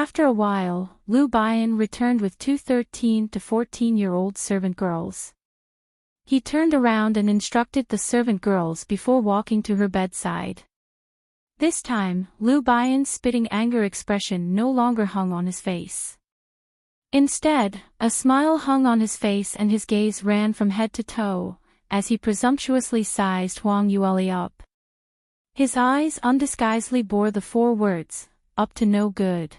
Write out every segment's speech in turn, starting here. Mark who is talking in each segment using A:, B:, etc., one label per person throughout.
A: After a while, Liu Bian returned with two 13 to 14-year-old servant girls. He turned around and instructed the servant girls before walking to her bedside. This time, Liu Bian's spitting anger expression no longer hung on his face. Instead, a smile hung on his face and his gaze ran from head to toe, as he presumptuously sized Huang Yueli up. His eyes undisguisedly bore the 4 words, "Up to no good."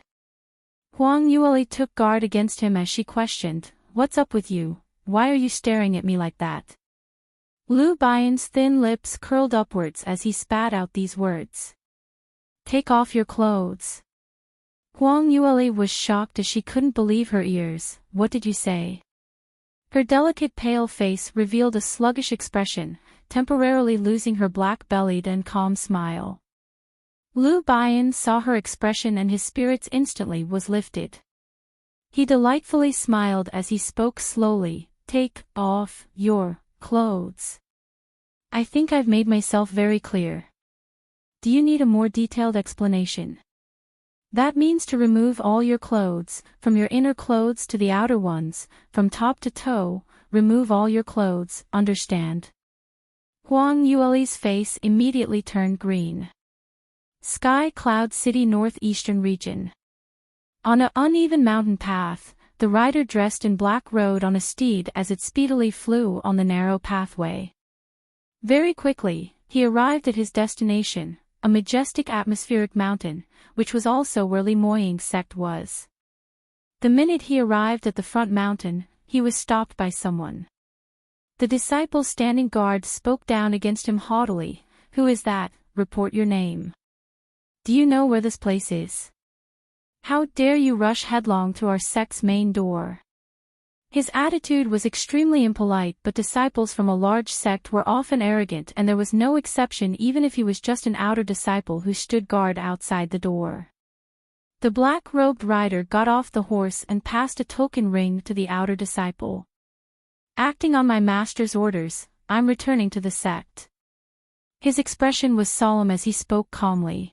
A: Huang Yueli took guard against him as she questioned, "What's up with you? Why are you staring at me like that?" Liu Bian's thin lips curled upwards as he spat out these words. "Take off your clothes." Huang Yueli was shocked as she couldn't believe her ears. "What did you say?" Her delicate pale face revealed a sluggish expression, temporarily losing her black-bellied and calm smile. Liu Bian saw her expression and his spirits instantly was lifted. He delightfully smiled as he spoke slowly, "Take off your clothes. I think I've made myself very clear. Do you need a more detailed explanation?" "That means to remove all your clothes, from your inner clothes to the outer ones, from top to toe, remove all your clothes, understand?" Huang Yueli's face immediately turned green. Sky Cloud City Northeastern Region. On an uneven mountain path, the rider dressed in black rode on a steed as it speedily flew on the narrow pathway. Very quickly, he arrived at his destination, a majestic atmospheric mountain, which was also where Li Moying's sect was. The minute he arrived at the front mountain, he was stopped by someone. The disciple standing guard spoke down against him haughtily, "Who is that? Report your name. Do you know where this place is? How dare you rush headlong to our sect's main door?" His attitude was extremely impolite, but disciples from a large sect were often arrogant, and there was no exception even if he was just an outer disciple who stood guard outside the door. The black-robed rider got off the horse and passed a token ring to the outer disciple. "Acting on my master's orders, I'm returning to the sect." His expression was solemn as he spoke calmly.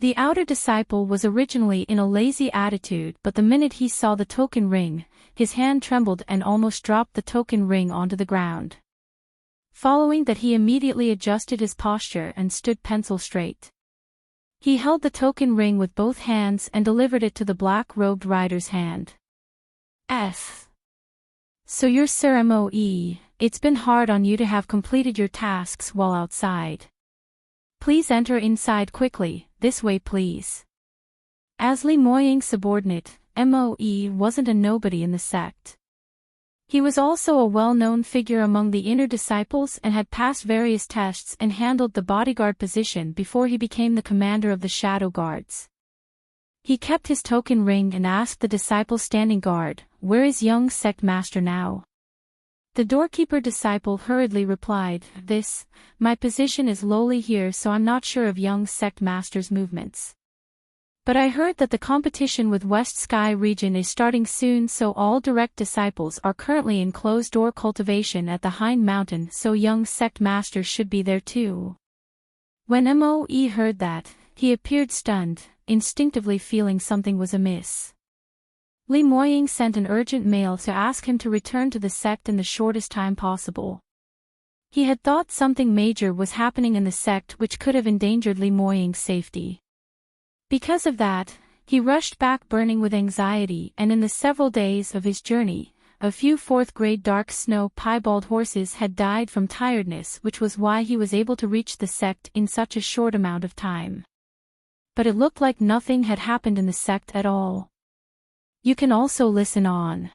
A: The outer disciple was originally in a lazy attitude, but the minute he saw the token ring, his hand trembled and almost dropped the token ring onto the ground. Following that, he immediately adjusted his posture and stood pencil straight. He held the token ring with both hands and delivered it to the black-robed rider's hand. "So you're Sir Moe, it's been hard on you to have completed your tasks while outside. Please enter inside quickly, this way please." As Li Moying's subordinate, Moe wasn't a nobody in the sect. He was also a well-known figure among the inner disciples and had passed various tests and handled the bodyguard position before he became the commander of the shadow guards. He kept his token ring and asked the disciple standing guard, "Where is young sect master now?" The doorkeeper disciple hurriedly replied, My position is lowly here, so I'm not sure of young sect master's movements. But I heard that the competition with West Sky region is starting soon, so all direct disciples are currently in closed-door cultivation at the Hind Mountain, so young sect masters should be there too." When Moe heard that, he appeared stunned, instinctively feeling something was amiss. Li Moying sent an urgent mail to ask him to return to the sect in the shortest time possible. He had thought something major was happening in the sect which could have endangered Li Moying's safety. Because of that, he rushed back burning with anxiety, and in the several days of his journey, a few fourth-grade dark snow piebald horses had died from tiredness, which was why he was able to reach the sect in such a short amount of time. But it looked like nothing had happened in the sect at all. You can also listen on.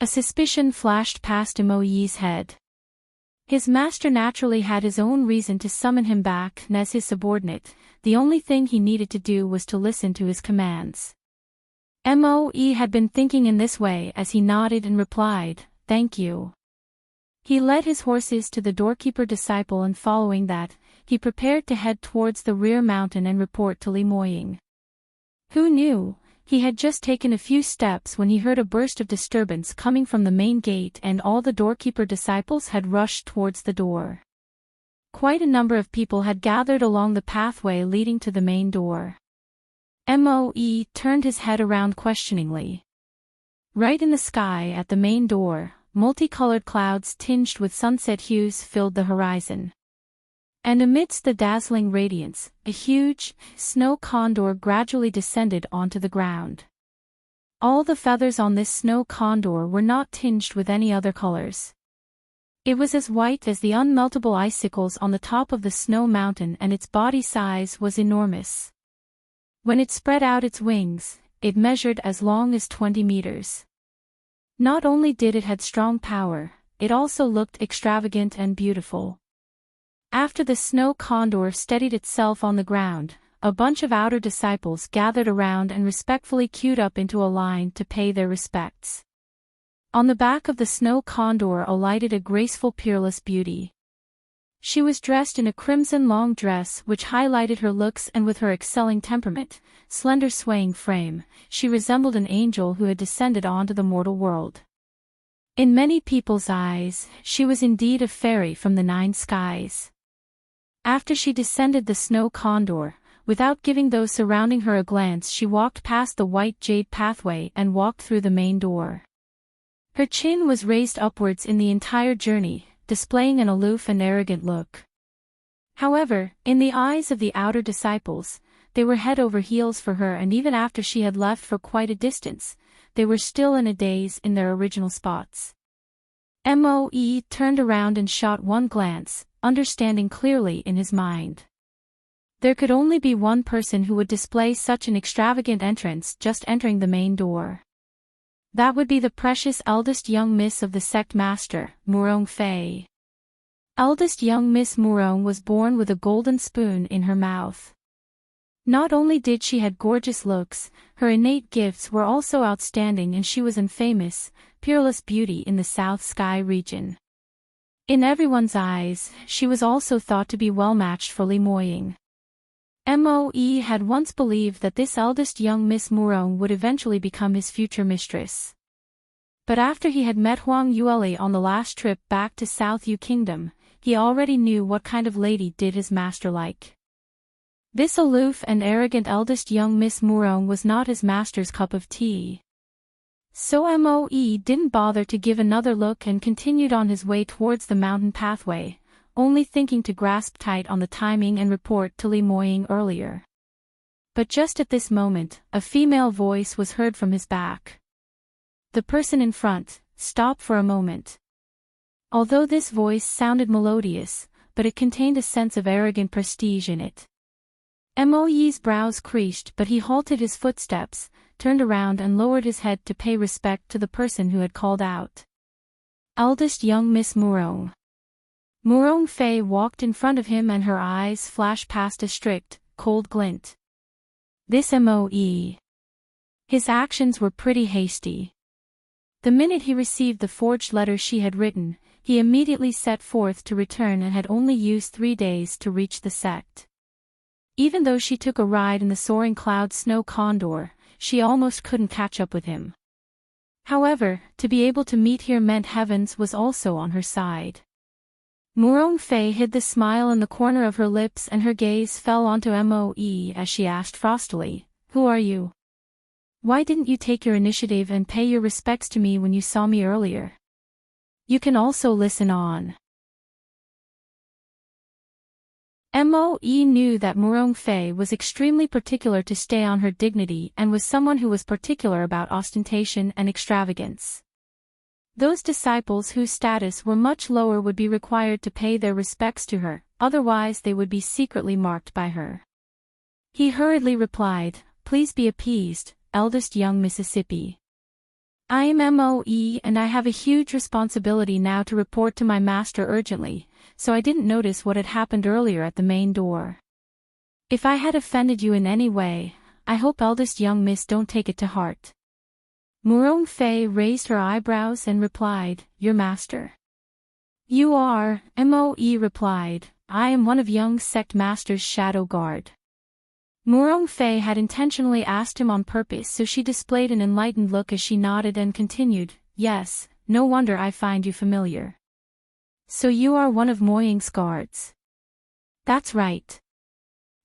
A: A suspicion flashed past Moe's head. His master naturally had his own reason to summon him back, and as his subordinate, the only thing he needed to do was to listen to his commands. Moe had been thinking in this way as he nodded and replied, "Thank you." He led his horses to the doorkeeper disciple, and following that, he prepared to head towards the rear mountain and report to Li Moying. Who knew? He had just taken a few steps when he heard a burst of disturbance coming from the main gate, and all the doorkeeper disciples had rushed towards the door. Quite a number of people had gathered along the pathway leading to the main door. Moe turned his head around questioningly. Right in the sky at the main door, multicolored clouds tinged with sunset hues filled the horizon. And amidst the dazzling radiance, a huge, snow condor gradually descended onto the ground. All the feathers on this snow condor were not tinged with any other colors. It was as white as the unmeltable icicles on the top of the snow mountain, and its body size was enormous. When it spread out its wings, it measured as long as 20 meters. Not only did it have strong power, it also looked extravagant and beautiful. After the snow condor steadied itself on the ground, a bunch of outer disciples gathered around and respectfully queued up into a line to pay their respects. On the back of the snow condor alighted a graceful, peerless beauty. She was dressed in a crimson long dress which highlighted her looks, and with her excelling temperament, slender swaying frame, she resembled an angel who had descended onto the mortal world. In many people's eyes, she was indeed a fairy from the 9 skies. After she descended the snow condor, without giving those surrounding her a glance, she walked past the white jade pathway and walked through the main door. Her chin was raised upwards in the entire journey, displaying an aloof and arrogant look. However, in the eyes of the outer disciples, they were head over heels for her, and even after she had left for quite a distance, they were still in a daze in their original spots. Moe turned around and shot one glance, understanding clearly in his mind. There could only be one person who would display such an extravagant entrance just entering the main door. That would be the precious eldest young miss of the sect master, Murong Fei. Eldest young Miss Murong was born with a golden spoon in her mouth. Not only did she have gorgeous looks, her innate gifts were also outstanding, and she was an famous, peerless beauty in the South Sky region. In everyone's eyes, she was also thought to be well matched for Li Moying. Moe had once believed that this eldest young Miss Murong would eventually become his future mistress. But after he had met Huang Yueli on the last trip back to South Yu Kingdom, he already knew what kind of lady did his master like. This aloof and arrogant eldest young Miss Murong was not his master's cup of tea. So Moe didn't bother to give another look and continued on his way towards the mountain pathway, only thinking to grasp tight on the timing and report to Li Moying earlier. But just at this moment, a female voice was heard from his back. The person in front, stop for a moment. Although this voice sounded melodious, but it contained a sense of arrogant prestige in it. Moe's brows creased, but he halted his footsteps, turned around and lowered his head to pay respect to the person who had called out. Eldest young Miss Murong. Murong Fei walked in front of him, and her eyes flashed past a strict, cold glint. This Moe. His actions were pretty hasty. The minute he received the forged letter she had written, he immediately set forth to return and had only used 3 days to reach the sect. Even though she took a ride in the soaring cloud snow condor, she almost couldn't catch up with him. However, to be able to meet here meant heavens was also on her side. Murong Fei hid the smile in the corner of her lips, and her gaze fell onto Moe as she asked frostily, "Who are you? Why didn't you take your initiative and pay your respects to me when you saw me earlier? You can also listen on." Moe knew that Murong Fei was extremely particular to stay on her dignity and was someone who was particular about ostentation and extravagance. Those disciples whose status were much lower would be required to pay their respects to her, otherwise they would be secretly marked by her. He hurriedly replied, "Please be appeased, eldest young Mississippi. I am Moe and I have a huge responsibility now to report to my master urgently, so I didn't notice what had happened earlier at the main door. If I had offended you in any way, I hope eldest young miss don't take it to heart." Murong Fei raised her eyebrows and replied, "Your master?" "You are," Moe replied, "I am one of young sect master's shadow guard." Murong Fei had intentionally asked him on purpose, so she displayed an enlightened look as she nodded and continued, "Yes, no wonder I find you familiar. So you are one of Moying's guards. That's right.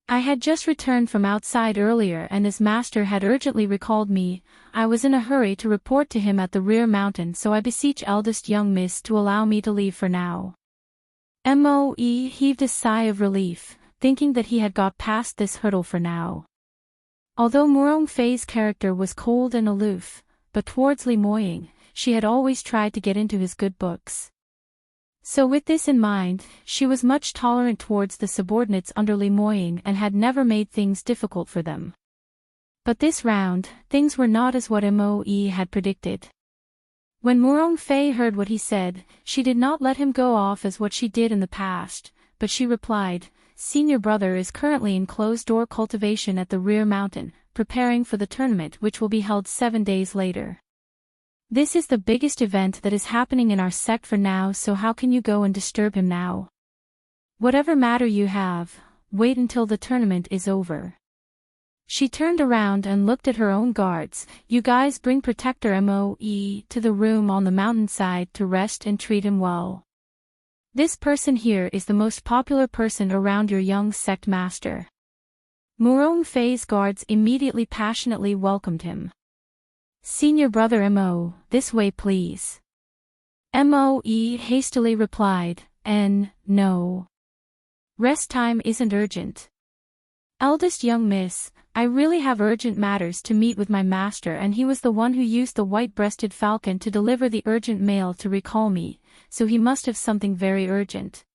A: I had just returned from outside earlier and as master had urgently recalled me, I was in a hurry to report to him at the rear mountain, so I beseech eldest young miss to allow me to leave for now. Moe heaved a sigh of relief, thinking that he had got past this hurdle for now. Although Murong Fei's character was cold and aloof, but towards Li Moying, she had always tried to get into his good books. So with this in mind, she was much tolerant towards the subordinates under Li Moying and had never made things difficult for them. But this round, things were not as what Moe had predicted. When Murong Fei heard what he said, she did not let him go off as what she did in the past, but she replied, "Senior brother is currently in closed-door cultivation at the rear mountain, preparing for the tournament which will be held 7 days later. This is the biggest event that is happening in our sect for now, so how can you go and disturb him now? Whatever matter you have, wait until the tournament is over." She turned around and looked at her own guards. "You guys bring Protector Moe to the room on the mountainside to rest and treat him well. This person here is the most popular person around your young sect master." Murong Fei's guards immediately passionately welcomed him. "Senior brother Moe, this way please." Moe hastily replied, "No. Rest time isn't urgent. Eldest young miss, I really have urgent matters to meet with my master, and he was the one who used the white-breasted falcon to deliver the urgent mail to recall me, so he must have something very urgent.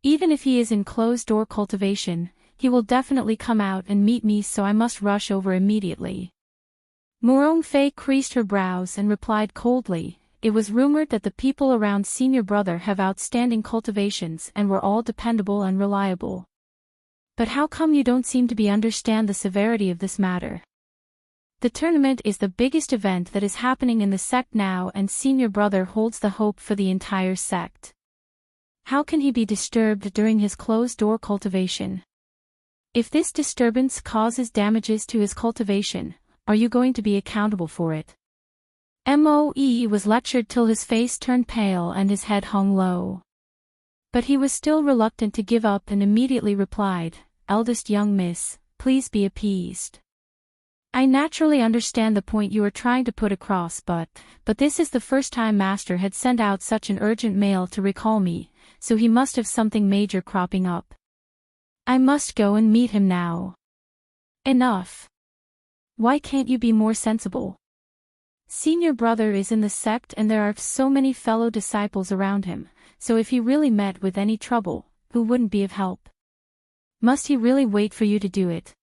A: Even if he is in closed-door cultivation, he will definitely come out and meet me, so I must rush over immediately." Murong Fei creased her brows and replied coldly, "It was rumored that the people around senior brother have outstanding cultivations and were all dependable and reliable. But how come you don't seem to be understand the severity of this matter? The tournament is the biggest event that is happening in the sect now, and senior brother holds the hope for the entire sect. How can he be disturbed during his closed-door cultivation? If this disturbance causes damages to his cultivation, are you going to be accountable for it?" Moe was lectured till his face turned pale and his head hung low. But he was still reluctant to give up and immediately replied, "Eldest young miss, please be appeased. I naturally understand the point you are trying to put across, but this is the first time master had sent out such an urgent mail to recall me, so he must have something major cropping up. I must go and meet him now." "Enough. Why can't you be more sensible? Senior brother is in the sect and there are so many fellow disciples around him, so if he really met with any trouble, who wouldn't be of help? Must he really wait for you to do it?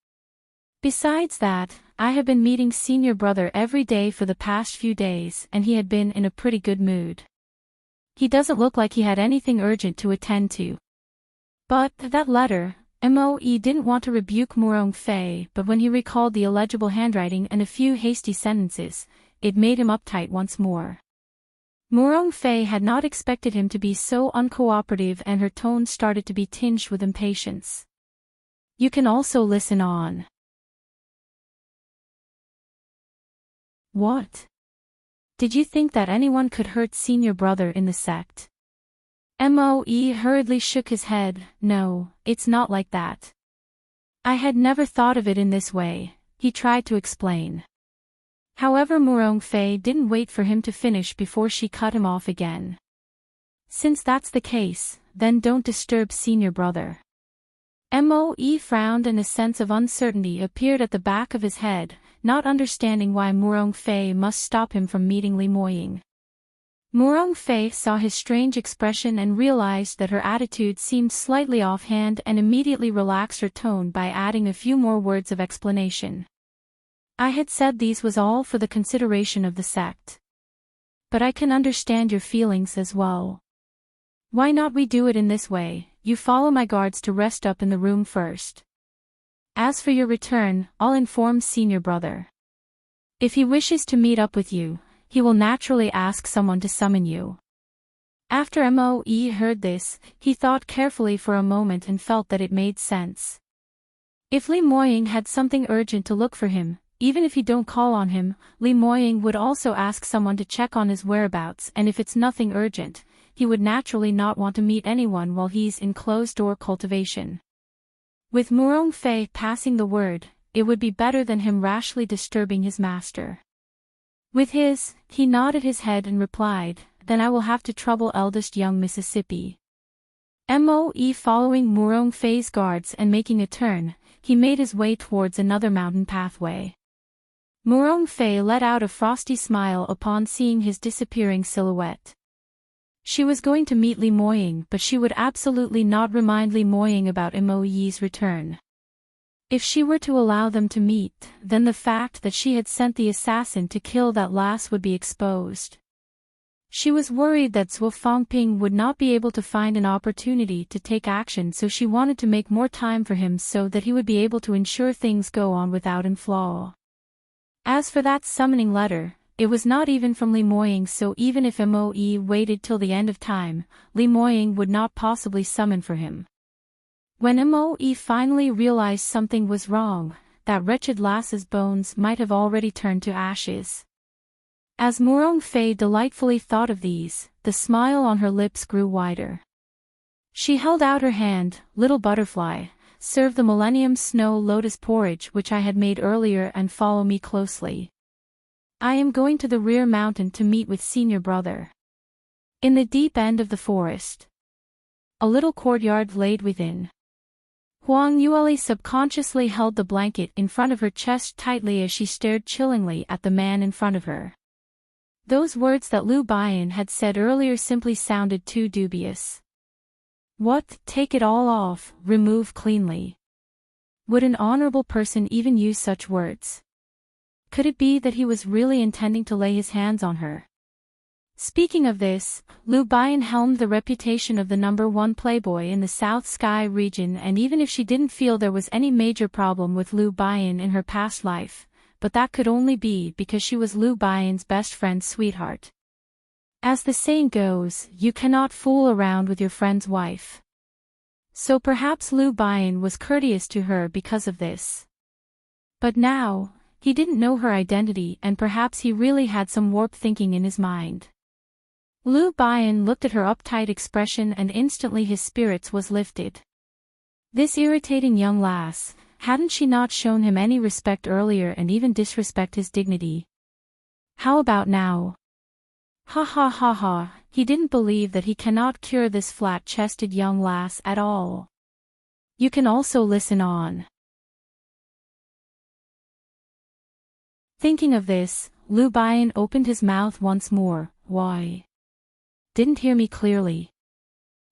A: Besides that, I have been meeting senior brother every day for the past few days and he had been in a pretty good mood. He doesn't look like he had anything urgent to attend to." But that letter, Moe didn't want to rebuke Murong Fei, but when he recalled the illegible handwriting and a few hasty sentences, it made him uptight once more. Murong Fei had not expected him to be so uncooperative, and her tone started to be tinged with impatience. "You can also listen on." "What? Did you think that anyone could hurt senior brother in the sect?" Moe hurriedly shook his head. "No, it's not like that. I had never thought of it in this way," he tried to explain. However, Murong Fei didn't wait for him to finish before she cut him off again. "Since that's the case, then don't disturb senior brother." Moe frowned and a sense of uncertainty appeared at the back of his head, not understanding why Murong Fei must stop him from meeting Li Moying. Murong Fei saw his strange expression and realized that her attitude seemed slightly offhand and immediately relaxed her tone by adding a few more words of explanation. "I had said these was all for the consideration of the sect. But I can understand your feelings as well. Why not we do it in this way, you follow my guards to rest up in the room first. As for your return, I'll inform senior brother. If he wishes to meet up with you, he will naturally ask someone to summon you." After Moe heard this, he thought carefully for a moment and felt that it made sense. If Li Moying had something urgent to look for him, even if he don't call on him, Li Moying would also ask someone to check on his whereabouts, and if it's nothing urgent, he would naturally not want to meet anyone while he's in closed-door cultivation. With Murong Fei passing the word, it would be better than him rashly disturbing his master. He nodded his head and replied, "Then I will have to trouble eldest young Mississippi." Following Murong Fei's guards and making a turn, he made his way towards another mountain pathway. Murong Fei let out a frosty smile upon seeing his disappearing silhouette. She was going to meet Li Moying, but she would absolutely not remind Li Moying about Moyi's return. If she were to allow them to meet, then the fact that she had sent the assassin to kill that lass would be exposed. She was worried that Zhuo Fangping would not be able to find an opportunity to take action, so she wanted to make more time for him so that he would be able to ensure things go on without any flaw. As for that summoning letter, it was not even from Li Moying, so even if Moe waited till the end of time, Li Moying would not possibly summon for him. When Moe finally realized something was wrong, that wretched lass's bones might have already turned to ashes. As Murong Fei delightfully thought of these, the smile on her lips grew wider. She held out her hand. "Little butterfly, serve the Millennium Snow Lotus porridge which I had made earlier and follow me closely. I am going to the rear mountain to meet with senior brother." In the deep end of the forest, a little courtyard laid within. Huang Yueli subconsciously held the blanket in front of her chest tightly as she stared chillingly at the man in front of her. Those words that Liu Bian had said earlier simply sounded too dubious. What? Take it all off, remove cleanly. Would an honorable person even use such words? Could it be that he was really intending to lay his hands on her? Speaking of this, Liu Bian helmed the reputation of the #1 playboy in the South Sky region, and even if she didn't feel there was any major problem with Liu Bian in her past life, but that could only be because she was Liu Bian's best friend's sweetheart. As the saying goes, you cannot fool around with your friend's wife. So perhaps Liu Bian was courteous to her because of this. But now, he didn't know her identity, and perhaps he really had some warped thinking in his mind. Liu Bian looked at her uptight expression and instantly his spirits was lifted. This irritating young lass, hadn't she not shown him any respect earlier and even disrespect his dignity? How about now? Ha ha ha ha, he didn't believe that he cannot cure this flat-chested young lass at all. You can also listen on. Thinking of this, Liu Bian opened his mouth once more. Why? Didn't hear me clearly.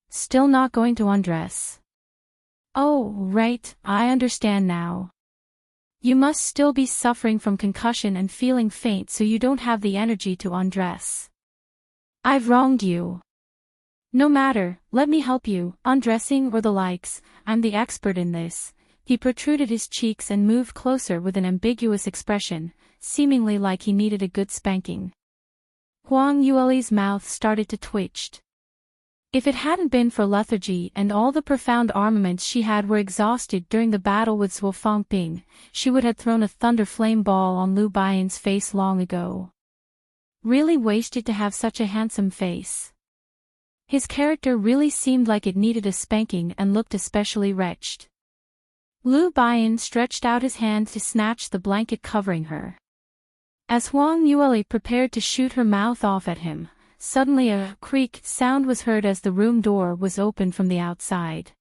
A: Still not going to undress? Oh, right, I understand now. You must still be suffering from concussion and feeling faint, so you don't have the energy to undress. I've wronged you. No matter, let me help you, undressing or the likes, I'm the expert in this. He protruded his cheeks and moved closer with an ambiguous expression, seemingly like he needed a good spanking. Huang Yueli's mouth started to twitch. If it hadn't been for lethargy and all the profound armaments she had were exhausted during the battle with Zhuo Fangping, she would have thrown a thunder flame ball on Liu Bian's face long ago. Really wasted to have such a handsome face. His character really seemed like it needed a spanking and looked especially wretched. Liu Bian stretched out his hand to snatch the blanket covering her. As Huang Yueli prepared to shoot her mouth off at him, suddenly a creak sound was heard as the room door was opened from the outside.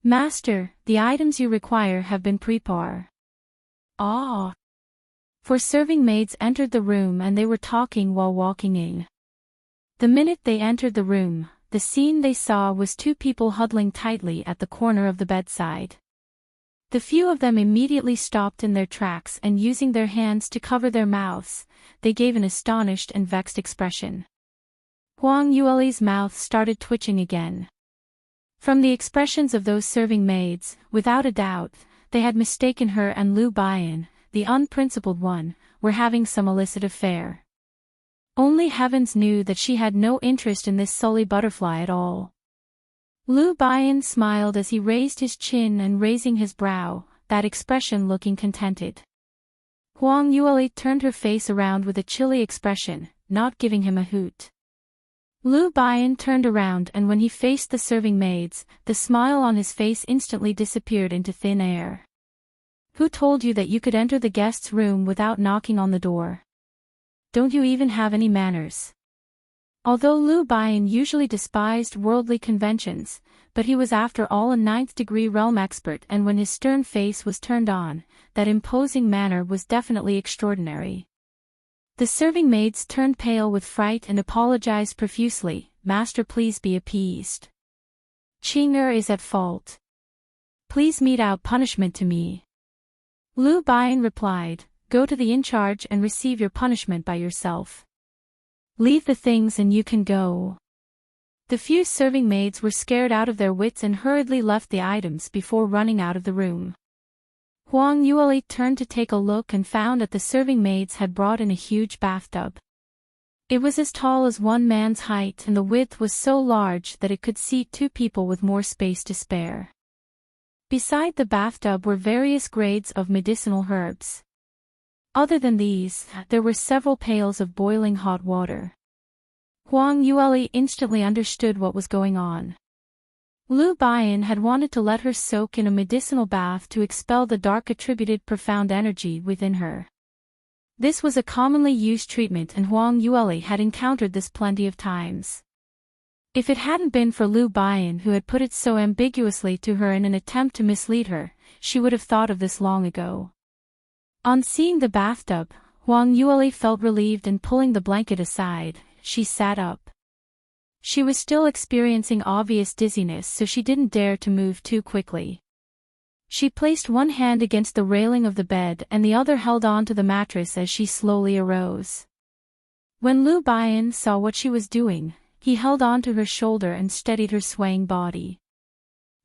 A: Master, the items you require have been prepared. Ah! Four serving maids entered the room and they were talking while walking in. The minute they entered the room, the scene they saw was two people huddling tightly at the corner of the bedside. The few of them immediately stopped in their tracks and using their hands to cover their mouths, they gave an astonished and vexed expression. Huang Yueli's mouth started twitching again. From the expressions of those serving maids, without a doubt, they had mistaken her and Liu Bian, the unprincipled one, were having some illicit affair. Only heavens knew that she had no interest in this sully butterfly at all. Liu Bian smiled as he raised his chin and raising his brow, that expression looking contented. Huang Yueli turned her face around with a chilly expression, not giving him a hoot. Lu Bian turned around, and when he faced the serving maids, the smile on his face instantly disappeared into thin air. Who told you that you could enter the guest's room without knocking on the door? Don't you even have any manners? Although Lu Bian usually despised worldly conventions, but he was after all a ninth-degree realm expert, and when his stern face was turned on, that imposing manner was definitely extraordinary. The serving maids turned pale with fright and apologized profusely. Master, please be appeased. Qing'er is at fault. Please mete out punishment to me. Lu Bian replied, go to the in-charge and receive your punishment by yourself. Leave the things and you can go. The few serving maids were scared out of their wits and hurriedly left the items before running out of the room. Huang Yueli turned to take a look and found that the serving maids had brought in a huge bathtub. It was as tall as one man's height, and the width was so large that it could seat 2 people with more space to spare. Beside the bathtub were various grades of medicinal herbs. Other than these, there were several pails of boiling hot water. Huang Yueli instantly understood what was going on. Lu Bian had wanted to let her soak in a medicinal bath to expel the dark attributed profound energy within her. This was a commonly used treatment, and Huang Yueli had encountered this plenty of times. If it hadn't been for Lu Bian, who had put it so ambiguously to her in an attempt to mislead her, she would have thought of this long ago. On seeing the bathtub, Huang Yueli felt relieved, and pulling the blanket aside, she sat up. She was still experiencing obvious dizziness, so she didn't dare to move too quickly. She placed one hand against the railing of the bed and the other held on to the mattress as she slowly arose. When Lu Bian saw what she was doing, he held on to her shoulder and steadied her swaying body.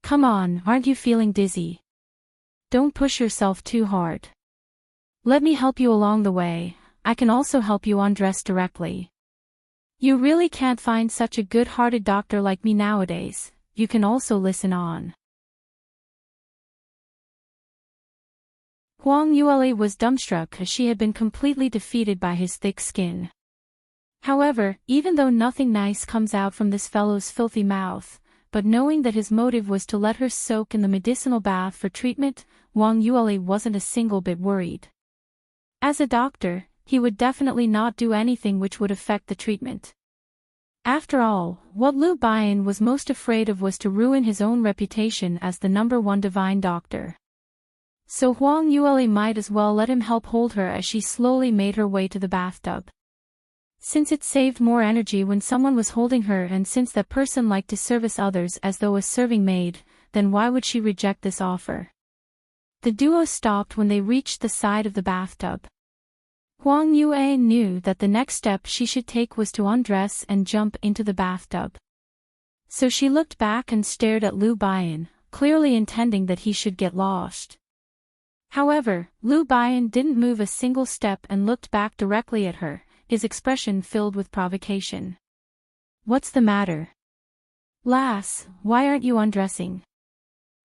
A: Come on, aren't you feeling dizzy? Don't push yourself too hard. Let me help you along the way. I can also help you undress directly. You really can't find such a good-hearted doctor like me nowadays. You can also listen on. Huang Yueli was dumbstruck as she had been completely defeated by his thick skin. However, even though nothing nice comes out from this fellow's filthy mouth, but knowing that his motive was to let her soak in the medicinal bath for treatment, Huang Yueli wasn't a single bit worried. As a doctor, he would definitely not do anything which would affect the treatment. After all, what Lu Bian was most afraid of was to ruin his own reputation as the #1 divine doctor. So Huang Yueli might as well let him help hold her as she slowly made her way to the bathtub. Since it saved more energy when someone was holding her, and since that person liked to service others as though a serving maid, then why would she reject this offer? The duo stopped when they reached the side of the bathtub. Huang Yue knew that the next step she should take was to undress and jump into the bathtub. So she looked back and stared at Lu Bian, clearly intending that he should get lost. However, Lu Bian didn't move a single step and looked back directly at her, his expression filled with provocation. What's the matter? Lass, why aren't you undressing?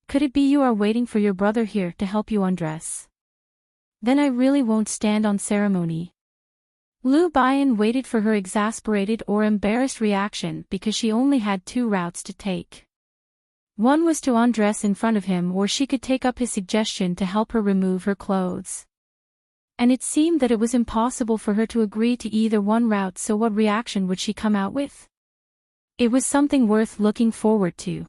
A: Could it be you are waiting for your brother here to help you undress? Then I really won't stand on ceremony. Lu Bian waited for her exasperated or embarrassed reaction because she only had 2 routes to take. One was to undress in front of him, or she could take up his suggestion to help her remove her clothes. And it seemed that it was impossible for her to agree to either one route, so what reaction would she come out with? It was something worth looking forward to.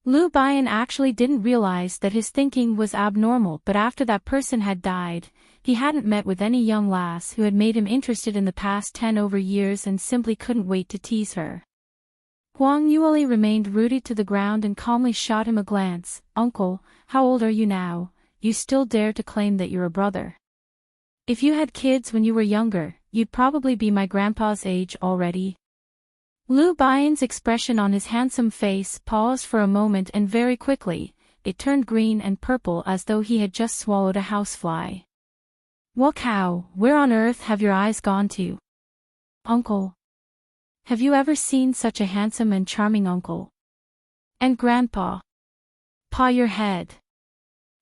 A: Lu Bian actually didn't realize that his thinking was abnormal, but after that person had died, he hadn't met with any young lass who had made him interested in the past 10 over years and simply couldn't wait to tease her. Huang Yueli remained rooted to the ground and calmly shot him a glance. Uncle, how old are you now? You still dare to claim that you're a brother? If you had kids when you were younger, you'd probably be my grandpa's age already. Lu Bian's expression on his handsome face paused for a moment, and very quickly, it turned green and purple as though he had just swallowed a housefly. What cow, where on earth have your eyes gone to? Uncle. Have you ever seen such a handsome and charming uncle? And grandpa? Paw your head.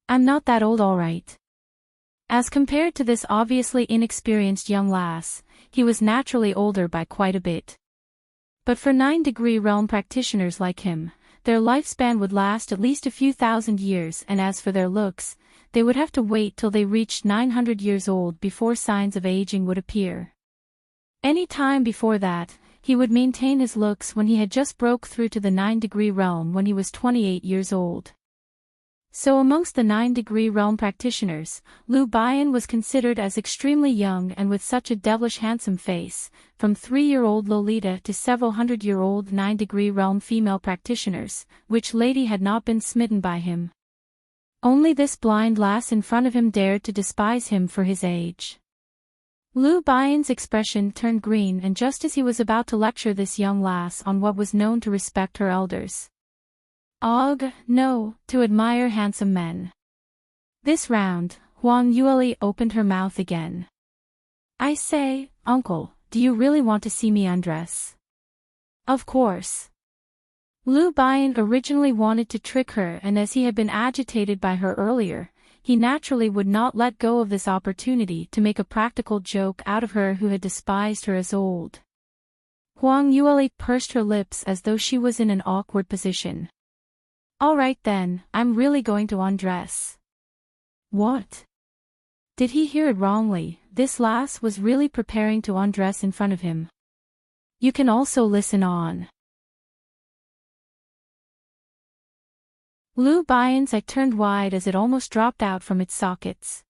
A: I'm not that old, all right. As compared to this obviously inexperienced young lass, he was naturally older by quite a bit. But for 9-degree realm practitioners like him, their lifespan would last at least a few thousand years, and as for their looks, they would have to wait till they reached 900 years old before signs of aging would appear. Any time before that, he would maintain his looks when he had just broke through to the 9-degree realm when he was 28 years old. So amongst the 9-degree realm practitioners, Lu Bian was considered as extremely young and with such a devilish handsome face, from 3-year-old Lolita to several 100-year-old 9-degree realm female practitioners, which lady had not been smitten by him. Only this blind lass in front of him dared to despise him for his age. Lu Bian's expression turned green, and just as he was about to lecture this young lass on what was known to respect her elders. Ugh, no, to admire handsome men. This round, Huang Yueli opened her mouth again. I say, uncle, do you really want to see me undress? Of course. Lu Bian originally wanted to trick her, and as he had been agitated by her earlier, he naturally would not let go of this opportunity to make a practical joke out of her who had despised her as old. Huang Yueli pursed her lips as though she was in an awkward position. All right then, I'm really going to undress. What? Did he hear it wrongly? This lass was really preparing to undress in front of him. You can also listen on. Lu Bian's eye turned wide as it almost dropped out from its sockets.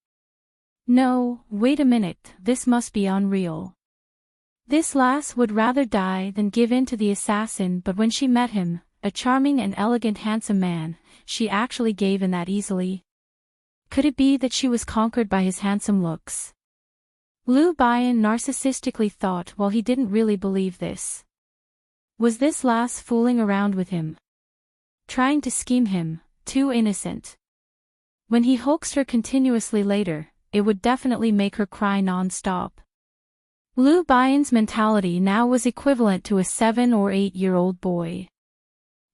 A: No, wait a minute, this must be unreal. This lass would rather die than give in to the assassin, but when she met him, a charming and elegant handsome man, she actually gave in that easily. Could it be that she was conquered by his handsome looks? Lu Bian narcissistically thought, while he didn't really believe this. Was this lass fooling around with him? Trying to scheme him, too innocent. When he hoaxed her continuously later, it would definitely make her cry non-stop. Lu Bian's mentality now was equivalent to a 7 or 8-year-old boy.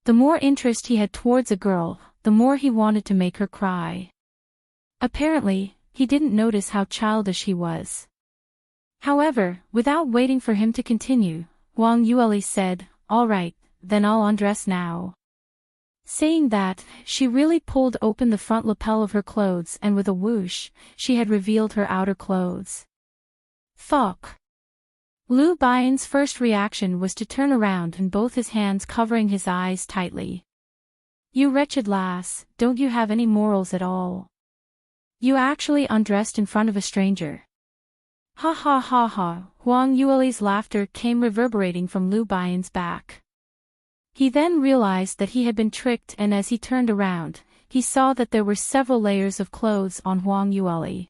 A: The more interest he had towards a girl, the more he wanted to make her cry. Apparently, he didn't notice how childish he was. However, without waiting for him to continue, Huang Yueli said, All right, then I'll undress now. Saying that, she really pulled open the front lapel of her clothes, and with a whoosh, she had revealed her outer clothes. Fuck. Lu Bian's first reaction was to turn around and both his hands covering his eyes tightly. You wretched lass, don't you have any morals at all? You actually undressed in front of a stranger. Ha ha ha ha, Huang Yueli's laughter came reverberating from Lu Bian's back. He then realized that he had been tricked, and as he turned around, he saw that there were several layers of clothes on Huang Yueli.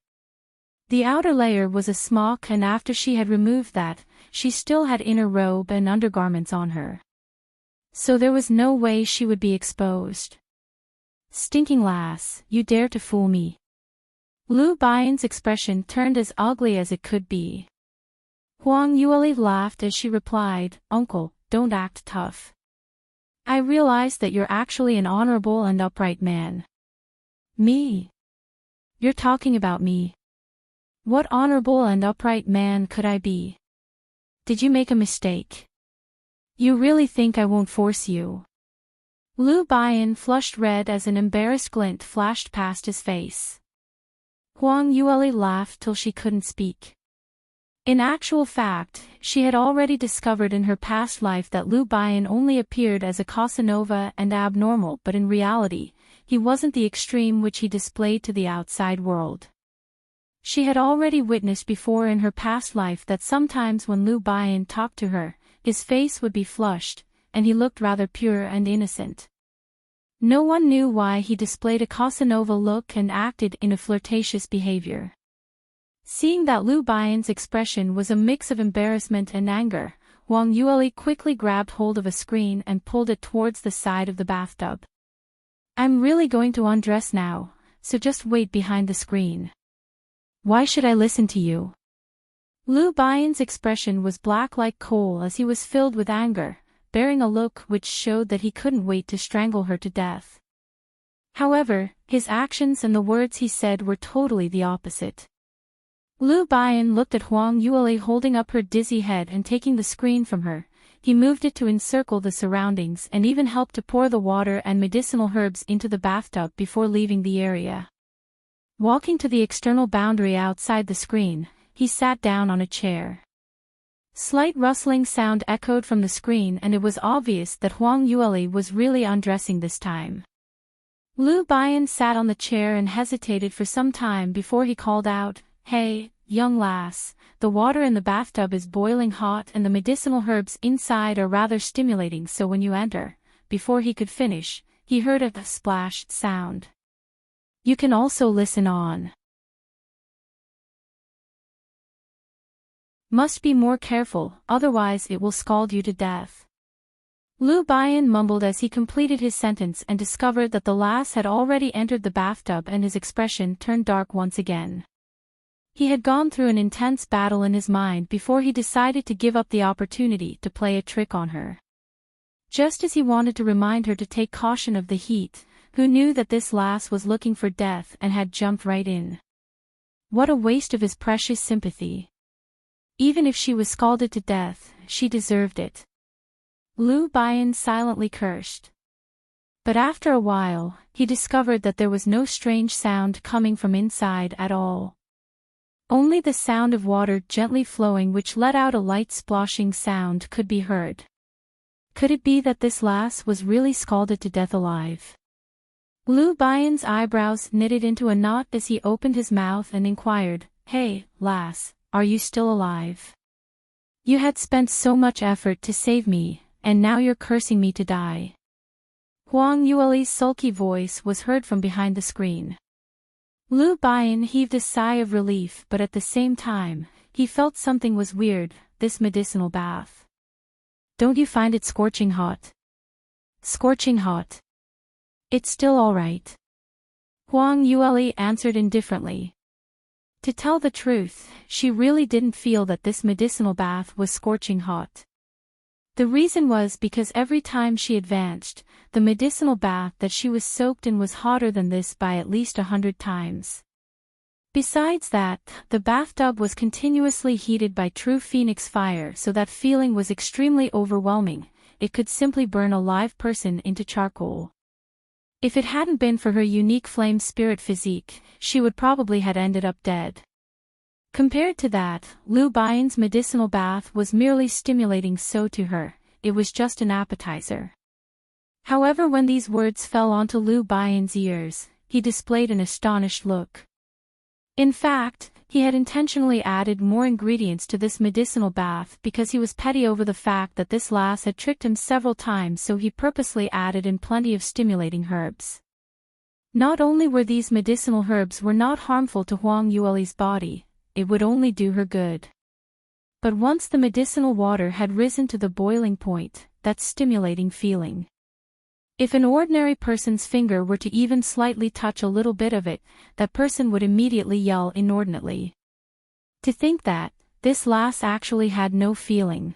A: The outer layer was a smock, and after she had removed that, she still had inner robe and undergarments on her. So there was no way she would be exposed. Stinking lass, you dare to fool me. Lu Bian's expression turned as ugly as it could be. Huang Yueli laughed as she replied, Uncle, don't act tough. I realize that you're actually an honorable and upright man. Me? You're talking about me. What honorable and upright man could I be? Did you make a mistake? You really think I won't force you? Lu Bian flushed red as an embarrassed glint flashed past his face. Huang Yueli laughed till she couldn't speak. In actual fact, she had already discovered in her past life that Lu Bian only appeared as a Casanova and abnormal, but in reality, he wasn't the extreme which he displayed to the outside world. She had already witnessed before in her past life that sometimes when Lu Bian talked to her, his face would be flushed, and he looked rather pure and innocent. No one knew why he displayed a Casanova look and acted in a flirtatious behavior. Seeing that Lu Bian's expression was a mix of embarrassment and anger, Huang Yueli quickly grabbed hold of a screen and pulled it towards the side of the bathtub. I'm really going to undress now, so just wait behind the screen. Why should I listen to you? Lu Bian's expression was black like coal as he was filled with anger, bearing a look which showed that he couldn't wait to strangle her to death. However, his actions and the words he said were totally the opposite. Lu Bian looked at Huang Yueli holding up her dizzy head and taking the screen from her. he moved it to encircle the surroundings and even helped to pour the water and medicinal herbs into the bathtub before leaving the area. Walking to the external boundary outside the screen, he sat down on a chair. Slight rustling sound echoed from the screen, and it was obvious that Huang Yueli was really undressing this time. Lu Bian sat on the chair and hesitated for some time before he called out, "Hey, young lass, the water in the bathtub is boiling hot and the medicinal herbs inside are rather stimulating, so when you enter." Before he could finish, he heard a splash sound. You can also listen on. Must be more careful, otherwise it will scald you to death. Lu Bian mumbled as he completed his sentence and discovered that the lass had already entered the bathtub, and his expression turned dark once again. He had gone through an intense battle in his mind before he decided to give up the opportunity to play a trick on her. Just as he wanted to remind her to take caution of the heat, who knew that this lass was looking for death and had jumped right in. What a waste of his precious sympathy. Even if she was scalded to death, she deserved it. Lu Bian silently cursed. But after a while, he discovered that there was no strange sound coming from inside at all. Only the sound of water gently flowing, which let out a light splashing sound, could be heard. Could it be that this lass was really scalded to death alive? Lu Bian's eyebrows knitted into a knot as he opened his mouth and inquired, "Hey, lass, are you still alive? You had spent so much effort to save me, and now you're cursing me to die." Huang Yueli's sulky voice was heard from behind the screen. Lu Bian heaved a sigh of relief, but at the same time, he felt something was weird. This medicinal bath. Don't you find it scorching hot? Scorching hot. It's still all right. Huang Yueli answered indifferently. To tell the truth, she really didn't feel that this medicinal bath was scorching hot. The reason was because every time she advanced, the medicinal bath that she was soaked in was hotter than this by at least 100 times. Besides that, the bathtub was continuously heated by true phoenix fire, so that feeling was extremely overwhelming. It could simply burn a live person into charcoal. If it hadn't been for her unique flame spirit physique, she would probably have ended up dead. Compared to that, Lu Bian's medicinal bath was merely stimulating, so to her, it was just an appetizer. However, when these words fell onto Lu Bian's ears, he displayed an astonished look. In fact, he had intentionally added more ingredients to this medicinal bath because he was petty over the fact that this lass had tricked him several times, so he purposely added in plenty of stimulating herbs. Not only were these medicinal herbs were not harmful to Huang Yueli's body, it would only do her good. But once the medicinal water had risen to the boiling point, that stimulating feeling. If an ordinary person's finger were to even slightly touch a little bit of it, that person would immediately yell inordinately. To think that, this lass actually had no feeling.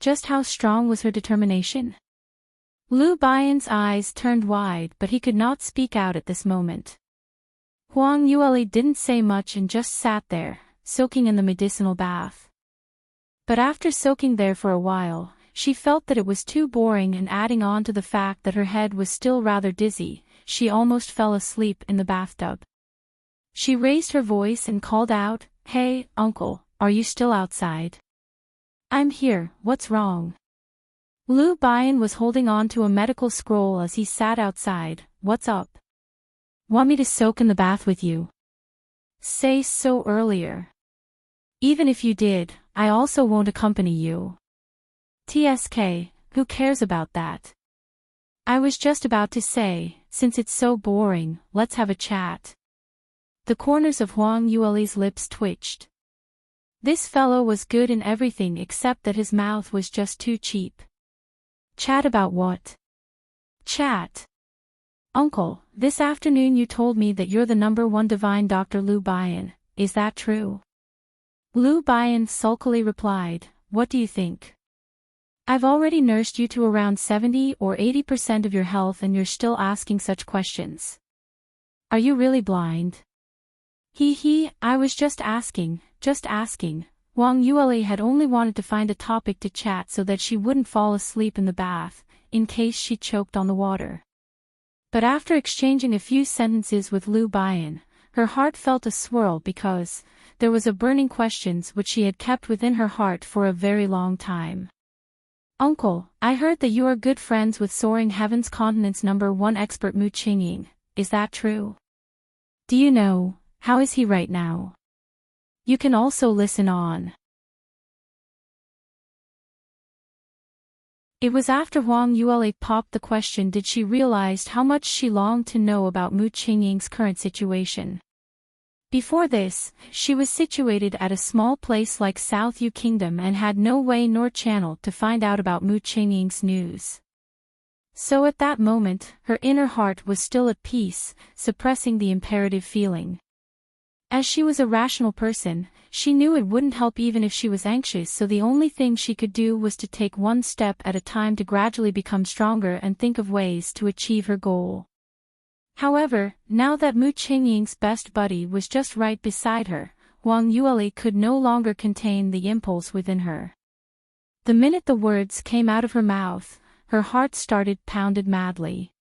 A: Just how strong was her determination? Lu Bian's eyes turned wide, but he could not speak out at this moment. Huang Yueli didn't say much and just sat there, soaking in the medicinal bath. But after soaking there for a while, she felt that it was too boring, and adding on to the fact that her head was still rather dizzy, she almost fell asleep in the bathtub. She raised her voice and called out, "Hey, uncle, are you still outside?" "I'm here, what's wrong?" Lu Bian was holding on to a medical scroll as he sat outside. "What's up? Want me to soak in the bath with you?" "Say so earlier. Even if you did, I also won't accompany you." "TSK, who cares about that? I was just about to say, since it's so boring, let's have a chat." The corners of Huang Yueli's lips twitched. This fellow was good in everything except that his mouth was just too cheap. Chat about what? Chat. Uncle, this afternoon you told me that you're the #1 divine Dr. Lu Bian, is that true? Lu Bian sulkily replied, "What do you think? I've already nursed you to around 70 or 80% of your health and you're still asking such questions. Are you really blind?" He, I was just asking. Huang Yueli had only wanted to find a topic to chat so that she wouldn't fall asleep in the bath, in case she choked on the water. But after exchanging a few sentences with Lu Bian, her heart felt a swirl because there was a burning question which she had kept within her heart for a very long time. Uncle, I heard that you are good friends with Soaring Heavens Continent's #1 expert Mu Qingying, is that true? Do you know, how is he right now? You can also listen on. It was after Huang Yueli popped the question did she realized how much she longed to know about Mu Qingying's current situation. Before this, she was situated at a small place like South Yu Kingdom and had no way nor channel to find out about Mu Qingying's news. So at that moment, her inner heart was still at peace, suppressing the imperative feeling. As she was a rational person, she knew it wouldn't help even if she was anxious, so the only thing she could do was to take one step at a time to gradually become stronger and think of ways to achieve her goal. However, now that Mu Qingying's best buddy was just right beside her, Huang Yueli could no longer contain the impulse within her. The minute the words came out of her mouth, her heart started pounded madly.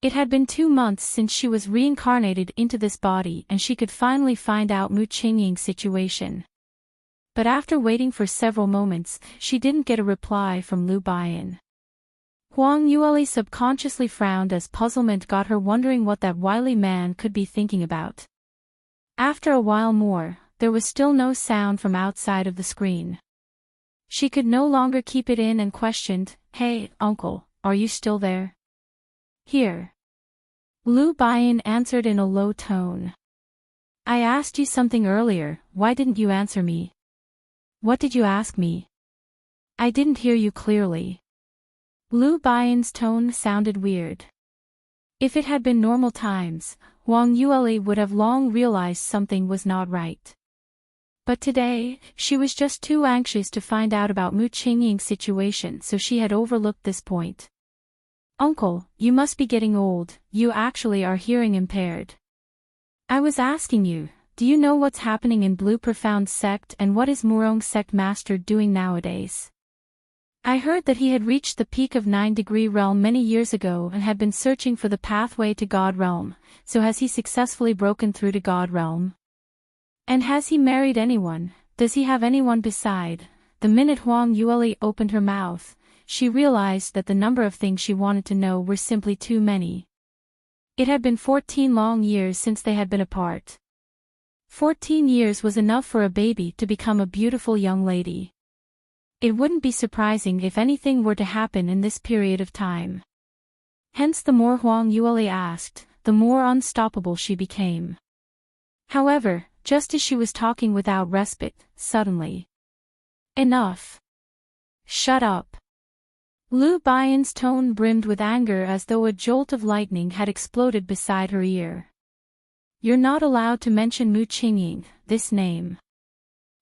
A: It had been 2 months since she was reincarnated into this body and she could finally find out Mu Qingying's situation. But after waiting for several moments, she didn't get a reply from Lu Bian. Huang Yueli subconsciously frowned as puzzlement got her wondering what that wily man could be thinking about. After a while more, there was still no sound from outside of the screen. She could no longer keep it in and questioned, "Hey, uncle, are you still there?" "Here." Lu Bian answered in a low tone. "I asked you something earlier, why didn't you answer me?" "What did you ask me?" "I didn't hear you clearly." Lu Bian's tone sounded weird. If it had been normal times, Huang Yueli would have long realized something was not right. But today, she was just too anxious to find out about Mu Qingying's situation, so she had overlooked this point. "Uncle, you must be getting old, you actually are hearing impaired. I was asking you, do you know what's happening in Blue Profound Sect and what is Murong Sect Master doing nowadays? I heard that he had reached the peak of 9-degree realm many years ago and had been searching for the pathway to God realm, so has he successfully broken through to God realm? And has he married anyone, does he have anyone beside?" The minute Huang Yueli opened her mouth, she realized that the number of things she wanted to know were simply too many. It had been 14 long years since they had been apart. 14 years was enough for a baby to become a beautiful young lady. It wouldn't be surprising if anything were to happen in this period of time. Hence the more Huang Yueli asked, the more unstoppable she became. However, just as she was talking without respite, suddenly. "Enough. Shut up." Lu Bian's tone brimmed with anger as though a jolt of lightning had exploded beside her ear. "You're not allowed to mention Mu Qingying, this name."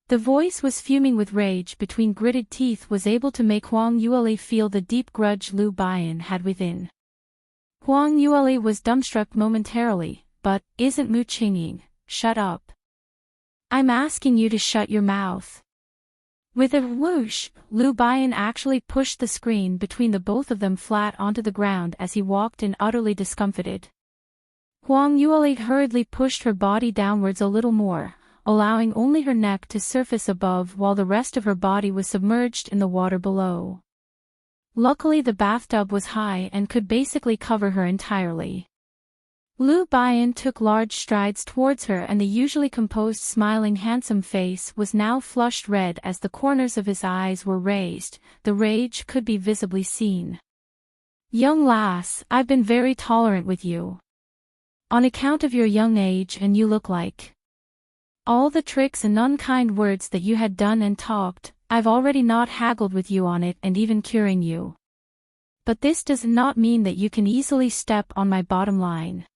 A: The voice was fuming with rage between gritted teeth was able to make Huang Yueli feel the deep grudge Lu Bian had within. Huang Yueli was dumbstruck momentarily, but, "Isn't Mu Qingying, shut up. I'm asking you to shut your mouth." With a whoosh, Lu Bian actually pushed the screen between the both of them flat onto the ground as he walked in utterly discomfited. Huang Yueli hurriedly pushed her body downwards a little more, allowing only her neck to surface above while the rest of her body was submerged in the water below. Luckily the bathtub was high and could basically cover her entirely. Lu Bian took large strides towards her and the usually composed smiling handsome face was now flushed red as the corners of his eyes were raised, the rage could be visibly seen. "Young lass, I've been very tolerant with you. On account of your young age and you look like all the tricks and unkind words that you had done and talked, I've already not haggled with you on it and even curing you. But this does not mean that you can easily step on my bottom line.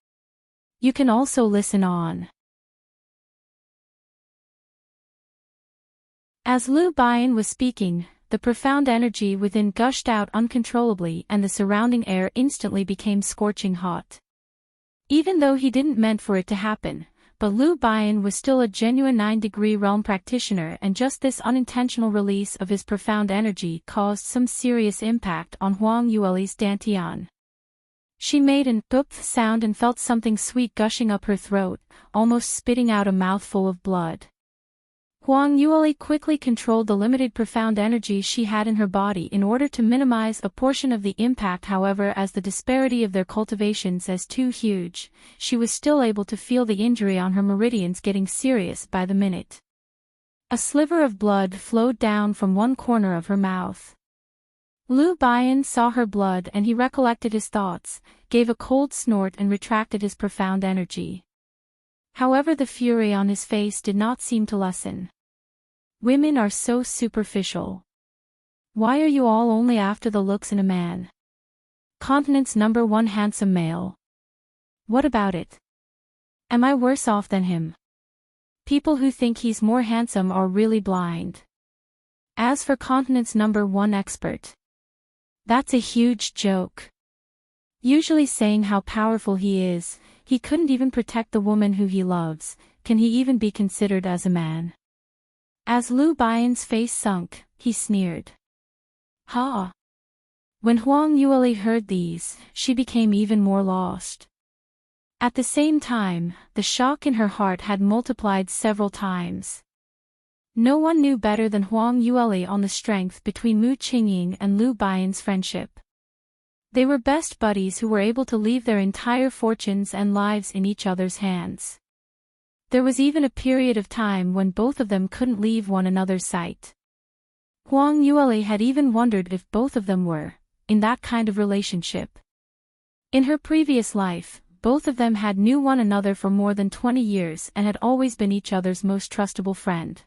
A: You can also listen on." As Lu Bian was speaking, the profound energy within gushed out uncontrollably and the surrounding air instantly became scorching hot. Even though he didn't meant for it to happen, but Lu Baiyan was still a genuine 9-degree realm practitioner, and just this unintentional release of his profound energy caused some serious impact on Huang Yueli's dantian. She made an "boop" sound and felt something sweet gushing up her throat, almost spitting out a mouthful of blood. Huang Yueli quickly controlled the limited profound energy she had in her body in order to minimize a portion of the impact. However, as the disparity of their cultivations is too huge, she was still able to feel the injury on her meridians getting serious by the minute. A sliver of blood flowed down from one corner of her mouth. Lu Baiyan saw her blood and he recollected his thoughts, gave a cold snort and retracted his profound energy. However, the fury on his face did not seem to lessen. Women are so superficial. Why are you all only after the looks in a man? Continent's #1 handsome male. What about it? Am I worse off than him? People who think he's more handsome are really blind. As for continent's #1 expert, that's a huge joke. Usually saying how powerful he is, he couldn't even protect the woman who he loves. Can he even be considered as a man? As Lu Baiyan's face sunk, he sneered. Ha! When Huang Yueli heard these, she became even more lost. At the same time, the shock in her heart had multiplied several times. No one knew better than Huang Yueli on the strength between Mu Qingying and Lu Baiyan's friendship. They were best buddies who were able to leave their entire fortunes and lives in each other's hands. There was even a period of time when both of them couldn't leave one another's sight. Huang Yueli had even wondered if both of them were in that kind of relationship. In her previous life, both of them had knew one another for more than 20 years and had always been each other's most trustable friend.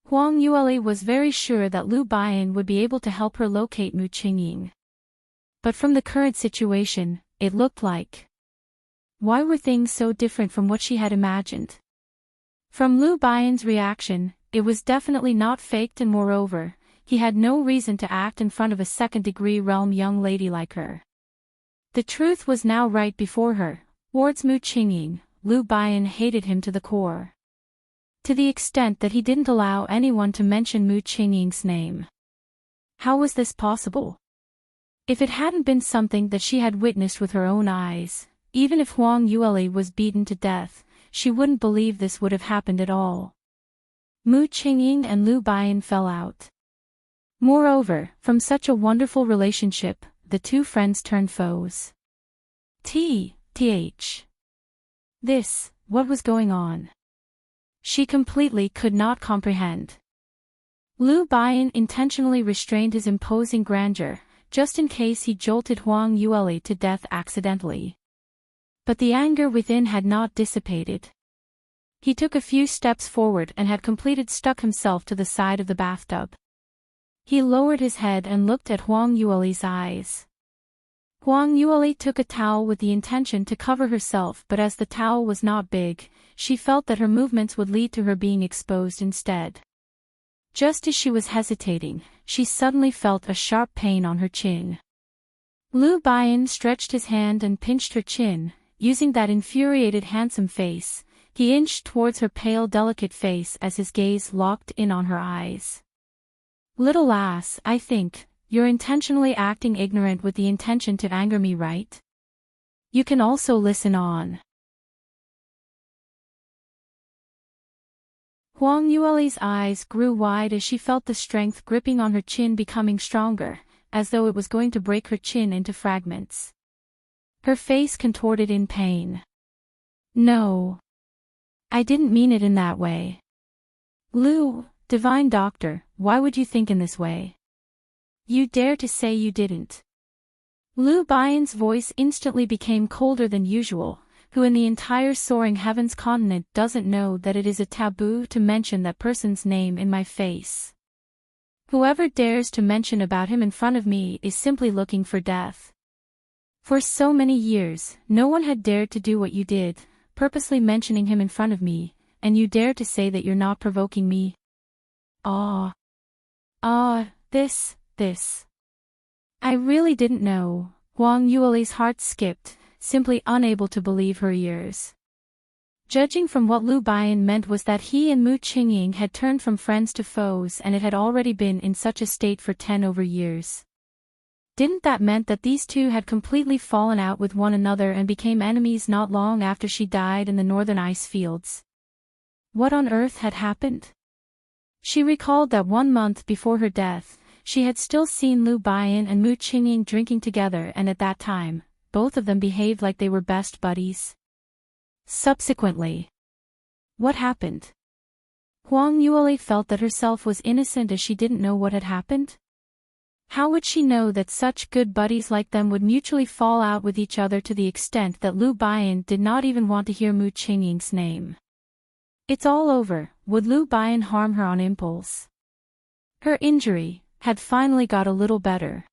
A: Huang Yueli was very sure that Lu Baiyan would be able to help her locate Mu Qingying. But from the current situation, it looked like. Why were things so different from what she had imagined? From Lu Baiyan's reaction, it was definitely not faked, and moreover, he had no reason to act in front of a 2nd-degree realm young lady like her. The truth was now right before her. Towards Mu Qingying, Lu Baiyan hated him to the core. To the extent that he didn't allow anyone to mention Mu Qingying's name. How was this possible? If it hadn't been something that she had witnessed with her own eyes, even if Huang Yueli was beaten to death, she wouldn't believe this would have happened at all. Mu Qingying and Lu Baiyan fell out. Moreover, from such a wonderful relationship, the two friends turned foes. What was going on? She completely could not comprehend. Lu Baiyan intentionally restrained his imposing grandeur, just in case he jolted Huang Yueli to death accidentally. But the anger within had not dissipated. He took a few steps forward and had stuck himself to the side of the bathtub. He lowered his head and looked at Huang Yueli's eyes. Huang Yueli took a towel with the intention to cover herself, but as the towel was not big, she felt that her movements would lead to her being exposed instead. Just as she was hesitating, she suddenly felt a sharp pain on her chin. Lu Baiyan stretched his hand and pinched her chin. Using that infuriated handsome face, he inched towards her pale delicate face as his gaze locked in on her eyes. Little lass, I think, you're intentionally acting ignorant with the intention to anger me, right? You can also listen on. Huang Yueli's eyes grew wide as she felt the strength gripping on her chin becoming stronger, as though it was going to break her chin into fragments. Her face contorted in pain. No. I didn't mean it in that way. Lu, divine doctor, why would you think in this way? You dare to say you didn't? Lu Baiyan's voice instantly became colder than usual. Who in the entire soaring heavens continent doesn't know that it is a taboo to mention that person's name in my face? Whoever dares to mention about him in front of me is simply looking for death. For so many years, no one had dared to do what you did, purposely mentioning him in front of me, and you dare to say that you're not provoking me? This. I really didn't know. Huang Yueli's heart skipped, simply unable to believe her ears. Judging from what Lu Baiyan meant was that he and Mu Qingying had turned from friends to foes, and it had already been in such a state for 10 over years. Didn't that meant that these two had completely fallen out with one another and became enemies not long after she died in the northern ice fields? What on earth had happened? She recalled that 1 month before her death, she had still seen Lu Baiyan and Mu Qingying drinking together, and at that time, both of them behaved like they were best buddies. Subsequently, what happened? Huang Yueli felt that herself was innocent as she didn't know what had happened. How would she know that such good buddies like them would mutually fall out with each other to the extent that Lu Baiyan did not even want to hear Mu Qingying's name? It's all over. Would Lu Baiyan harm her on impulse? Her injury had finally got a little better.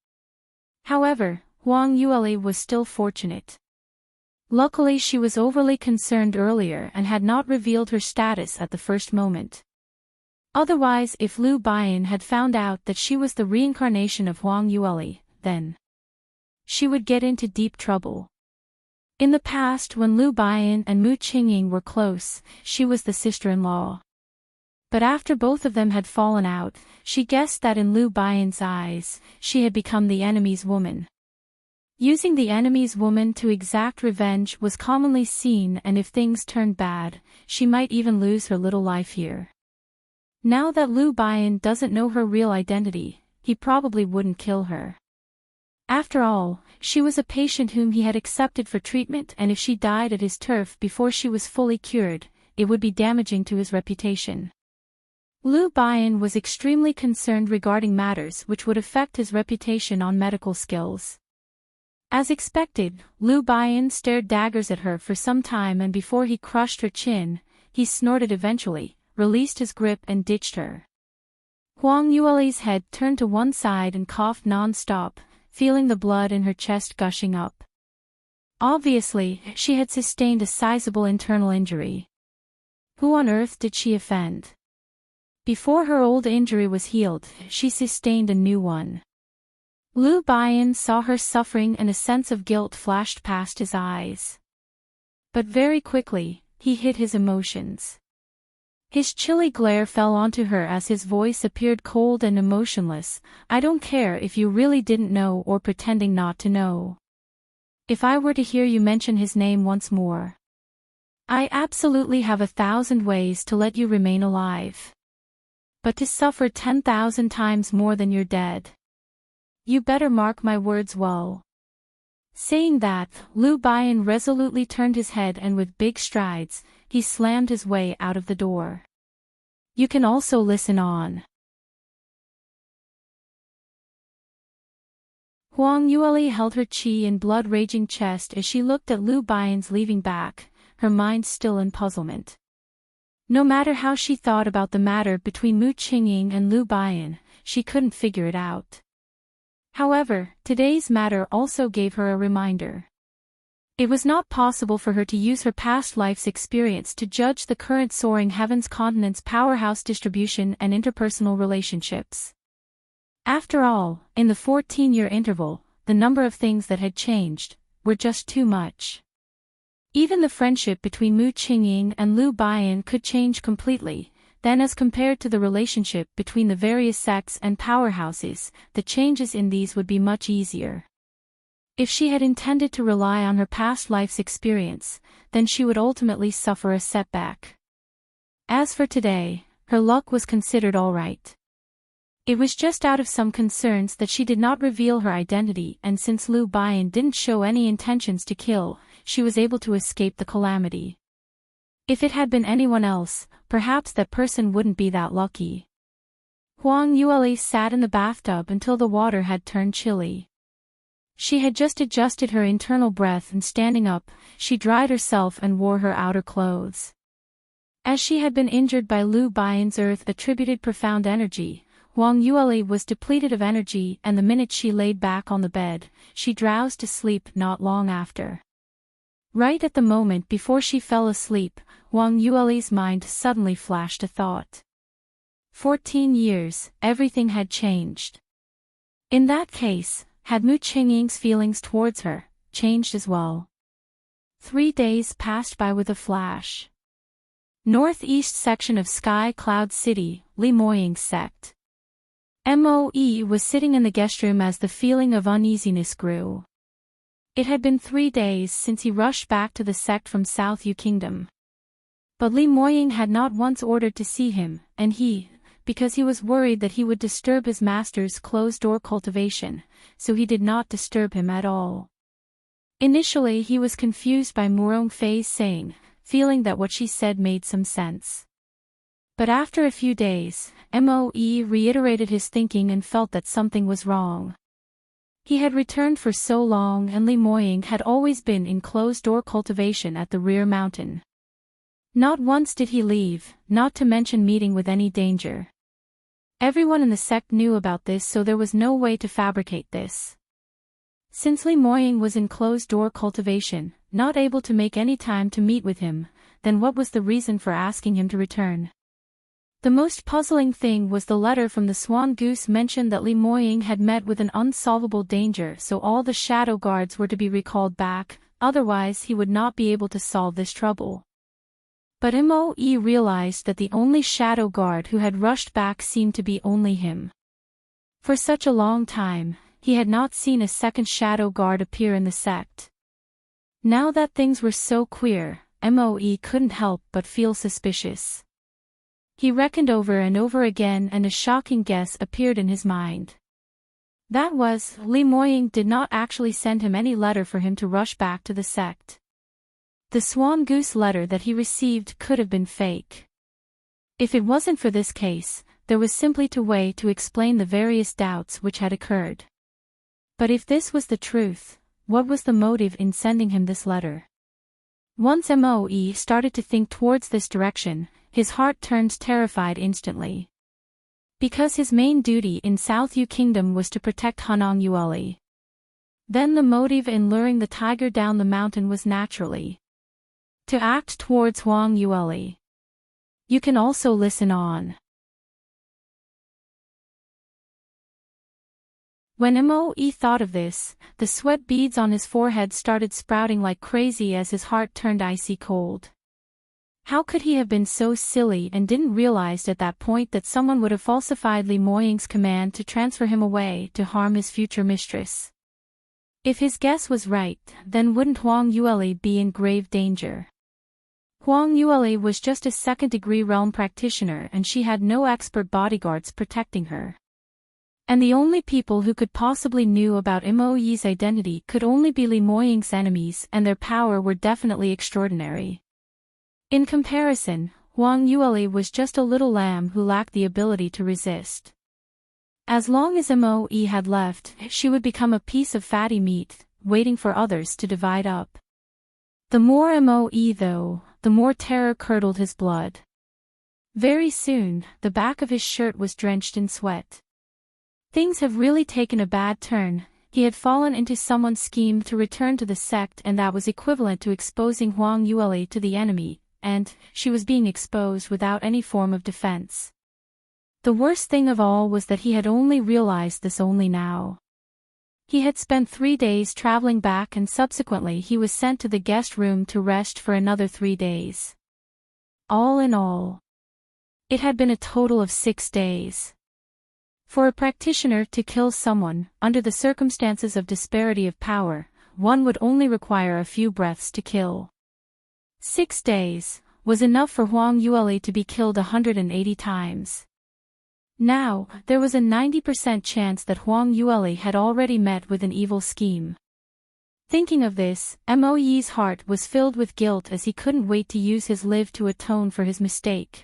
A: However, Huang Yueli was still fortunate. Luckily she was overly concerned earlier and had not revealed her status at the first moment. Otherwise, if Lu Baiyan had found out that she was the reincarnation of Huang Yueli, then she would get into deep trouble. In the past, when Lu Baiyan and Mu Qingying were close, she was the sister-in-law. But after both of them had fallen out, she guessed that in Lu Baiyan's eyes, she had become the enemy's woman. Using the enemy's woman to exact revenge was commonly seen, and if things turned bad, she might even lose her little life here. Now that Lu Baiyan doesn't know her real identity, he probably wouldn't kill her. After all, she was a patient whom he had accepted for treatment, and if she died at his turf before she was fully cured, it would be damaging to his reputation. Lu Baiyan was extremely concerned regarding matters which would affect his reputation on medical skills. As expected, Lu Baiyan stared daggers at her for some time, and before he crushed her chin, he snorted eventually, released his grip and ditched her. Huang Yueli's head turned to one side and coughed non-stop, feeling the blood in her chest gushing up. Obviously, she had sustained a sizable internal injury. Who on earth did she offend? Before her old injury was healed, she sustained a new one. Lu Baiyan saw her suffering and a sense of guilt flashed past his eyes. But very quickly, he hid his emotions. His chilly glare fell onto her as his voice appeared cold and emotionless. I don't care if you really didn't know or pretending not to know. If I were to hear you mention his name once more, I absolutely have 1,000 ways to let you remain alive. But to suffer 10,000 times more than you're dead. You better mark my words well. Saying that, Lu Baiyan resolutely turned his head, and with big strides, he slammed his way out of the door. You can also listen on. Huang Yueli held her qi in blood-raging chest as she looked at Lu Baiyan's leaving back, her mind still in puzzlement. No matter how she thought about the matter between Mu Qingying and Lu Baiyan, she couldn't figure it out. However, today's matter also gave her a reminder. It was not possible for her to use her past life's experience to judge the current soaring heavens continent's powerhouse distribution and interpersonal relationships. After all, in the 14-year interval, the number of things that had changed were just too much. Even the friendship between Mu Qingying and Lu Baiyan could change completely. Then, as compared to the relationship between the various sects and powerhouses, the changes in these would be much easier. If she had intended to rely on her past life's experience, then she would ultimately suffer a setback. As for today, her luck was considered all right. It was just out of some concerns that she did not reveal her identity, and since Lu Baiyan didn't show any intentions to kill, she was able to escape the calamity. If it had been anyone else, perhaps that person wouldn't be that lucky. Huang Yueli sat in the bathtub until the water had turned chilly. She had just adjusted her internal breath, and standing up, she dried herself and wore her outer clothes. As she had been injured by Lu Baiyan's earth-attributed profound energy, Huang Yueli was depleted of energy, and the minute she laid back on the bed, she drowsed to sleep not long after. Right at the moment before she fell asleep, Huang Yueli's mind suddenly flashed a thought. 14 years, everything had changed. In that case, had Mu Qingying's feelings towards her changed as well? 3 days passed by with a flash. Northeast section of Sky Cloud City, Lee Moying's sect. Moe was sitting in the guest room as the feeling of uneasiness grew. It had been 3 days since he rushed back to the sect from South U Kingdom. But Lee Moying had not once ordered to see him, and because he was worried that he would disturb his master's closed-door cultivation, so he did not disturb him at all. Initially he was confused by Murong Fei's saying, feeling that what she said made some sense. But after a few days, Moe reiterated his thinking and felt that something was wrong. He had returned for so long and Lee Moying had always been in closed-door cultivation at the rear mountain. Not once did he leave, not to mention meeting with any danger. Everyone in the sect knew about this, so there was no way to fabricate this. Since Lee Moying was in closed-door cultivation, not able to make any time to meet with him, then what was the reason for asking him to return? The most puzzling thing was the letter from the Swan Goose mentioned that Lee Moying had met with an unsolvable danger, so all the shadow guards were to be recalled back, otherwise he would not be able to solve this trouble. But Moe realized that the only shadow guard who had rushed back seemed to be only him. For such a long time, he had not seen a second shadow guard appear in the sect. Now that things were so queer, Moe couldn't help but feel suspicious. He reckoned over and over again and a shocking guess appeared in his mind. That was, Lee Moying did not actually send him any letter for him to rush back to the sect. The Swan Goose letter that he received could have been fake. If it wasn't for this case, there was simply a way to explain the various doubts which had occurred. But if this was the truth, what was the motive in sending him this letter? Once Moe started to think towards this direction, his heart turned terrified instantly. Because his main duty in South U Kingdom was to protect Hanong Yueli. Then the motive in luring the tiger down the mountain was naturally to act towards Huang Yueli. You can also listen on. When Moe thought of this, the sweat beads on his forehead started sprouting like crazy as his heart turned icy cold. How could he have been so silly and didn't realize at that point that someone would have falsified Lee Moying's command to transfer him away to harm his future mistress? If his guess was right, then wouldn't Huang Yueli be in grave danger? Huang Yueli was just a second-degree realm practitioner and she had no expert bodyguards protecting her. And the only people who could possibly knew about Moe's identity could only be Lee Moying's enemies, and their power were definitely extraordinary. In comparison, Huang Yueli was just a little lamb who lacked the ability to resist. As long as Moe had left, she would become a piece of fatty meat, waiting for others to divide up. The more Moe though, the more terror curdled his blood. Very soon, the back of his shirt was drenched in sweat. Things have really taken a bad turn. He had fallen into someone's scheme to return to the sect, and that was equivalent to exposing Huang Yueli to the enemy, and she was being exposed without any form of defense. The worst thing of all was that he had only realized this only now. He had spent 3 days traveling back and subsequently he was sent to the guest room to rest for another 3 days. All in all, it had been a total of 6 days. For a practitioner to kill someone, under the circumstances of disparity of power, one would only require a few breaths to kill. 6 days was enough for Huang Yueli to be killed 180 times. Now, there was a 90% chance that Huang Yueli had already met with an evil scheme. Thinking of this, Moe's heart was filled with guilt as he couldn't wait to use his live to atone for his mistake.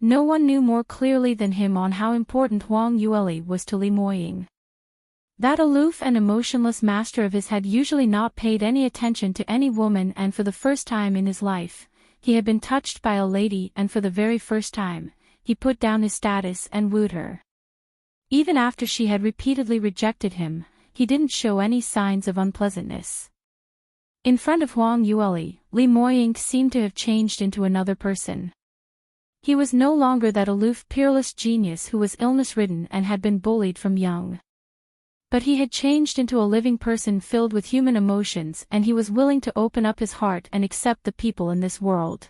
A: No one knew more clearly than him on how important Huang Yueli was to Lee Moying. That aloof and emotionless master of his had usually not paid any attention to any woman, and for the first time in his life, he had been touched by a lady, and for the very first time, he put down his status and wooed her. Even after she had repeatedly rejected him, he didn't show any signs of unpleasantness. In front of Huang Yueli, Lee Moying seemed to have changed into another person. He was no longer that aloof, peerless genius who was illness-ridden and had been bullied from young. But he had changed into a living person filled with human emotions, and he was willing to open up his heart and accept the people in this world.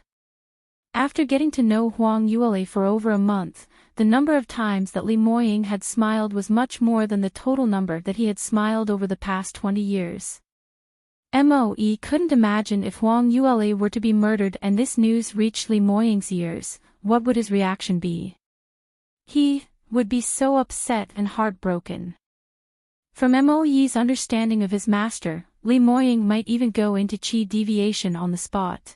A: After getting to know Huang Yueli for over a month, the number of times that Li Moying had smiled was much more than the total number that he had smiled over the past 20 years. Moe couldn't imagine if Huang Yueli were to be murdered and this news reached Li Moying's ears, what would his reaction be? He would be so upset and heartbroken. From Moe's understanding of his master, Li Moying might even go into qi deviation on the spot.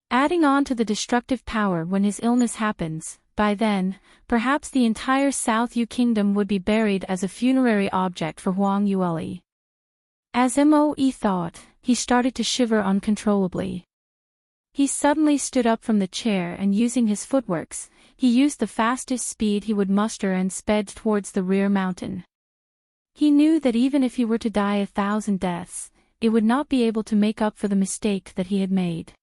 A: Adding on to the destructive power when his illness happens, by then, perhaps the entire South Yu kingdom would be buried as a funerary object for Huang Yueli. As Moe thought, he started to shiver uncontrollably. He suddenly stood up from the chair and using his footworks, he used the fastest speed he would muster and sped towards the rear mountain. He knew that even if he were to die 1,000 deaths, it would not be able to make up for the mistake that he had made.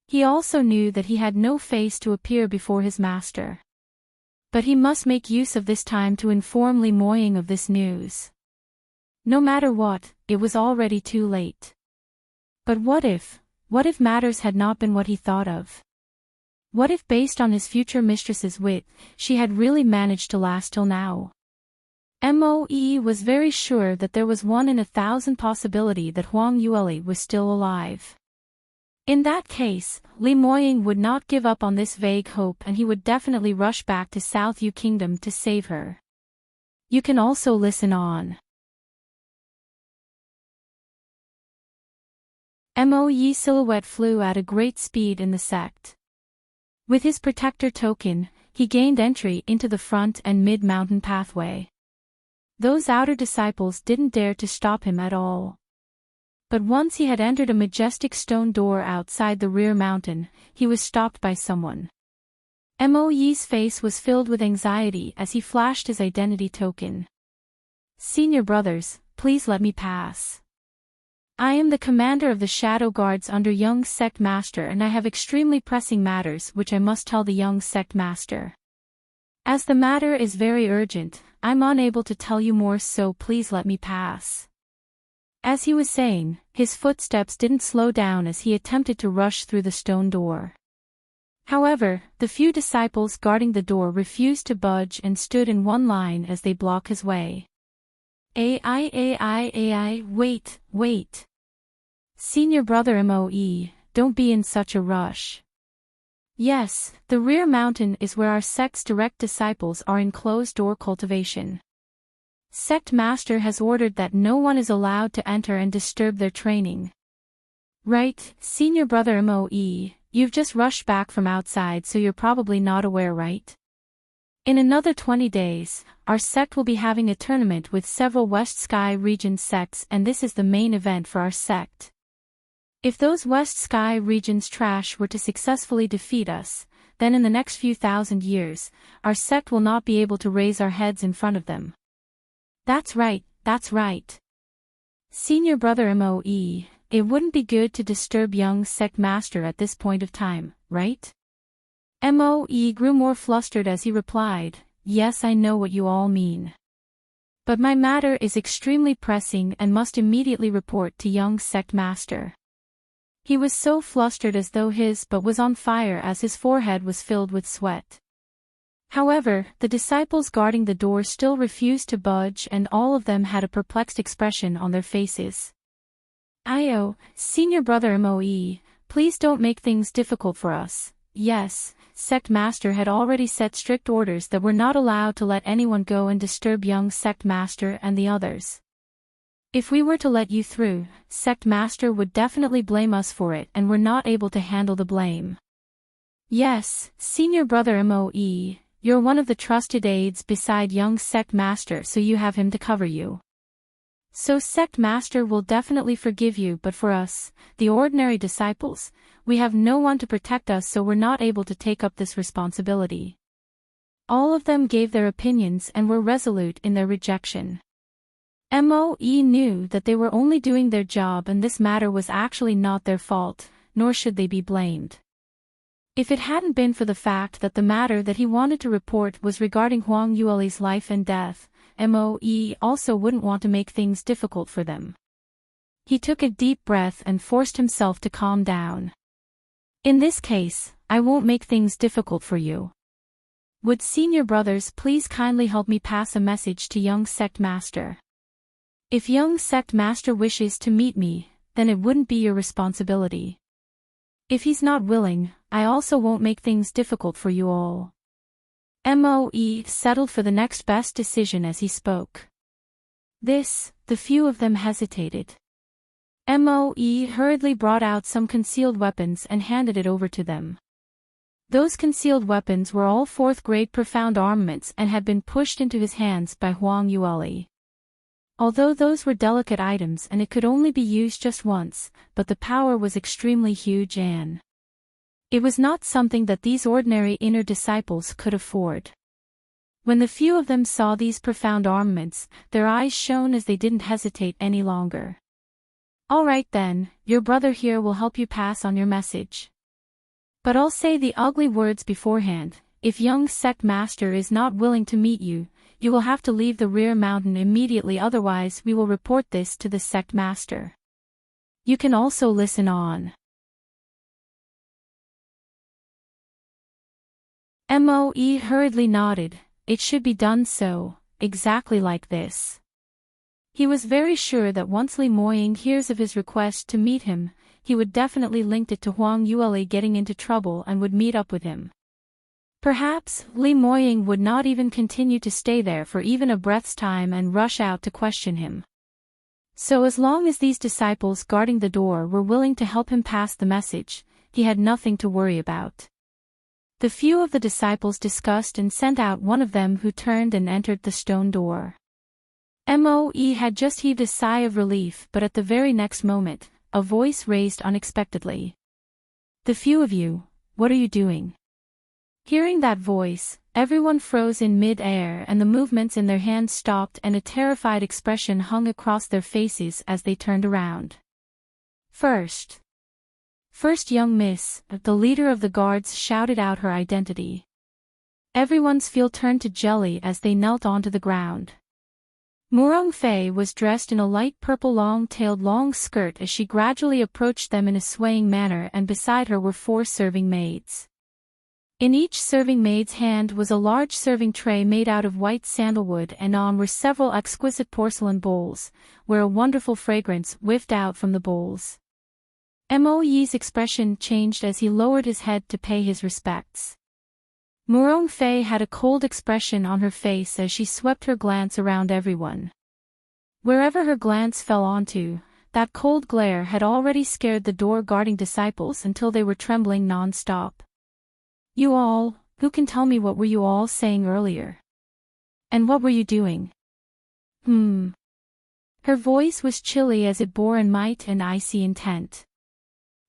A: He also knew that he had no face to appear before his master. But he must make use of this time to inform Li Moying of this news. No matter what, it was already too late. But what if matters had not been what he thought of? What if based on his future mistress's wit, she had really managed to last till now? Moe was very sure that there was 1 in 1,000 possibility that Huang Yueli was still alive. In that case, Li Moying would not give up on this vague hope and he would definitely rush back to South Yu Kingdom to save her. You can also listen on. Moe's silhouette flew at a great speed in the sect. With his protector token, he gained entry into the front and mid-mountain pathway. Those outer disciples didn't dare to stop him at all. But once he had entered a majestic stone door outside the rear mountain, he was stopped by someone. Moe's face was filled with anxiety as he flashed his identity token. "Senior brothers, please let me pass. I am the commander of the Shadow Guards under young sect master and I have extremely pressing matters which I must tell the young sect master. As the matter is very urgent, I'm unable to tell you more so please let me pass." As he was saying, his footsteps didn't slow down as he attempted to rush through the stone door. However, the few disciples guarding the door refused to budge and stood in one line as they blocked his way. Wait. Senior brother Moe, don't be in such a rush. Yes, the rear mountain is where our sect's direct disciples are in closed-door cultivation. Sect master has ordered that no one is allowed to enter and disturb their training. Right, senior brother Moe, you've just rushed back from outside so you're probably not aware, right? In another 20 days, our sect will be having a tournament with several West Sky region sects and this is the main event for our sect. If those West Sky regions trash were to successfully defeat us, then in the next few thousand years, our sect will not be able to raise our heads in front of them. That's right. Senior brother Moe, it wouldn't be good to disturb young sect master at this point of time, right? Moe grew more flustered as he replied, "Yes, I know what you all mean. But my matter is extremely pressing and must immediately report to young sect master." He was so flustered as though his butt was on fire as his forehead was filled with sweat. However, the disciples guarding the door still refused to budge and all of them had a perplexed expression on their faces. Senior brother Moe, please don't make things difficult for us. Yes, sect master had already set strict orders that we're not allowed to let anyone go and disturb young sect master and the others. If we were to let you through, sect master would definitely blame us for it and we're not able to handle the blame. Yes, senior brother Moe, you're one of the trusted aides beside young sect master so you have him to cover you. So sect master will definitely forgive you but for us, the ordinary disciples, we have no one to protect us so we're not able to take up this responsibility. All of them gave their opinions and were resolute in their rejection. Moe knew that they were only doing their job and this matter was actually not their fault, nor should they be blamed. If it hadn't been for the fact that the matter that he wanted to report was regarding Huang Yueli's life and death, Moe also wouldn't want to make things difficult for them. He took a deep breath and forced himself to calm down. In this case, I won't make things difficult for you. Would senior brothers please kindly help me pass a message to young sect master? If young sect master wishes to meet me, then it wouldn't be your responsibility. If he's not willing, I also won't make things difficult for you all. Moe settled for the next best decision as he spoke. The few of them hesitated. Moe hurriedly brought out some concealed weapons and handed it over to them. Those concealed weapons were all 4th grade profound armaments and had been pushed into his hands by Huang Yueli. Although those were delicate items and it could only be used just once, but the power was extremely huge and it was not something that these ordinary inner disciples could afford. When the few of them saw these profound armaments, their eyes shone as they didn't hesitate any longer. All right then, your brother here will help you pass on your message. But I'll say the ugly words beforehand. If young sect master is not willing to meet you, you will have to leave the rear mountain immediately, otherwise we will report this to the sect master. You can also listen on. Moe hurriedly nodded. It should be done so, exactly like this. He was very sure that once Li Moying hears of his request to meet him, he would definitely link it to Huang Yueli getting into trouble and would meet up with him. Perhaps Li Moying would not even continue to stay there for even a breath's time and rush out to question him. So as long as these disciples guarding the door were willing to help him pass the message, he had nothing to worry about. The few of the disciples discussed and sent out one of them, who turned and entered the stone door. Moe had just heaved a sigh of relief, but at the very next moment, a voice raised unexpectedly. The few of you, what are you doing? Hearing that voice, everyone froze in mid-air and the movements in their hands stopped and a terrified expression hung across their faces as they turned around. First, young miss, the leader of the guards, shouted out her identity. Everyone's feel turned to jelly as they knelt onto the ground. Murong Fei was dressed in a light purple long-tailed long skirt as she gradually approached them in a swaying manner, and beside her were 4 serving maids. In each serving maid's hand was a large serving tray made out of white sandalwood, and on were several exquisite porcelain bowls, where a wonderful fragrance whiffed out from the bowls. Moe's expression changed as he lowered his head to pay his respects. Murong Fei had a cold expression on her face as she swept her glance around everyone. Wherever her glance fell onto, that cold glare had already scared the door-guarding disciples until they were trembling non-stop. You all, who can tell me what were you all saying earlier? And what were you doing? Her voice was chilly as it bore in might and icy intent.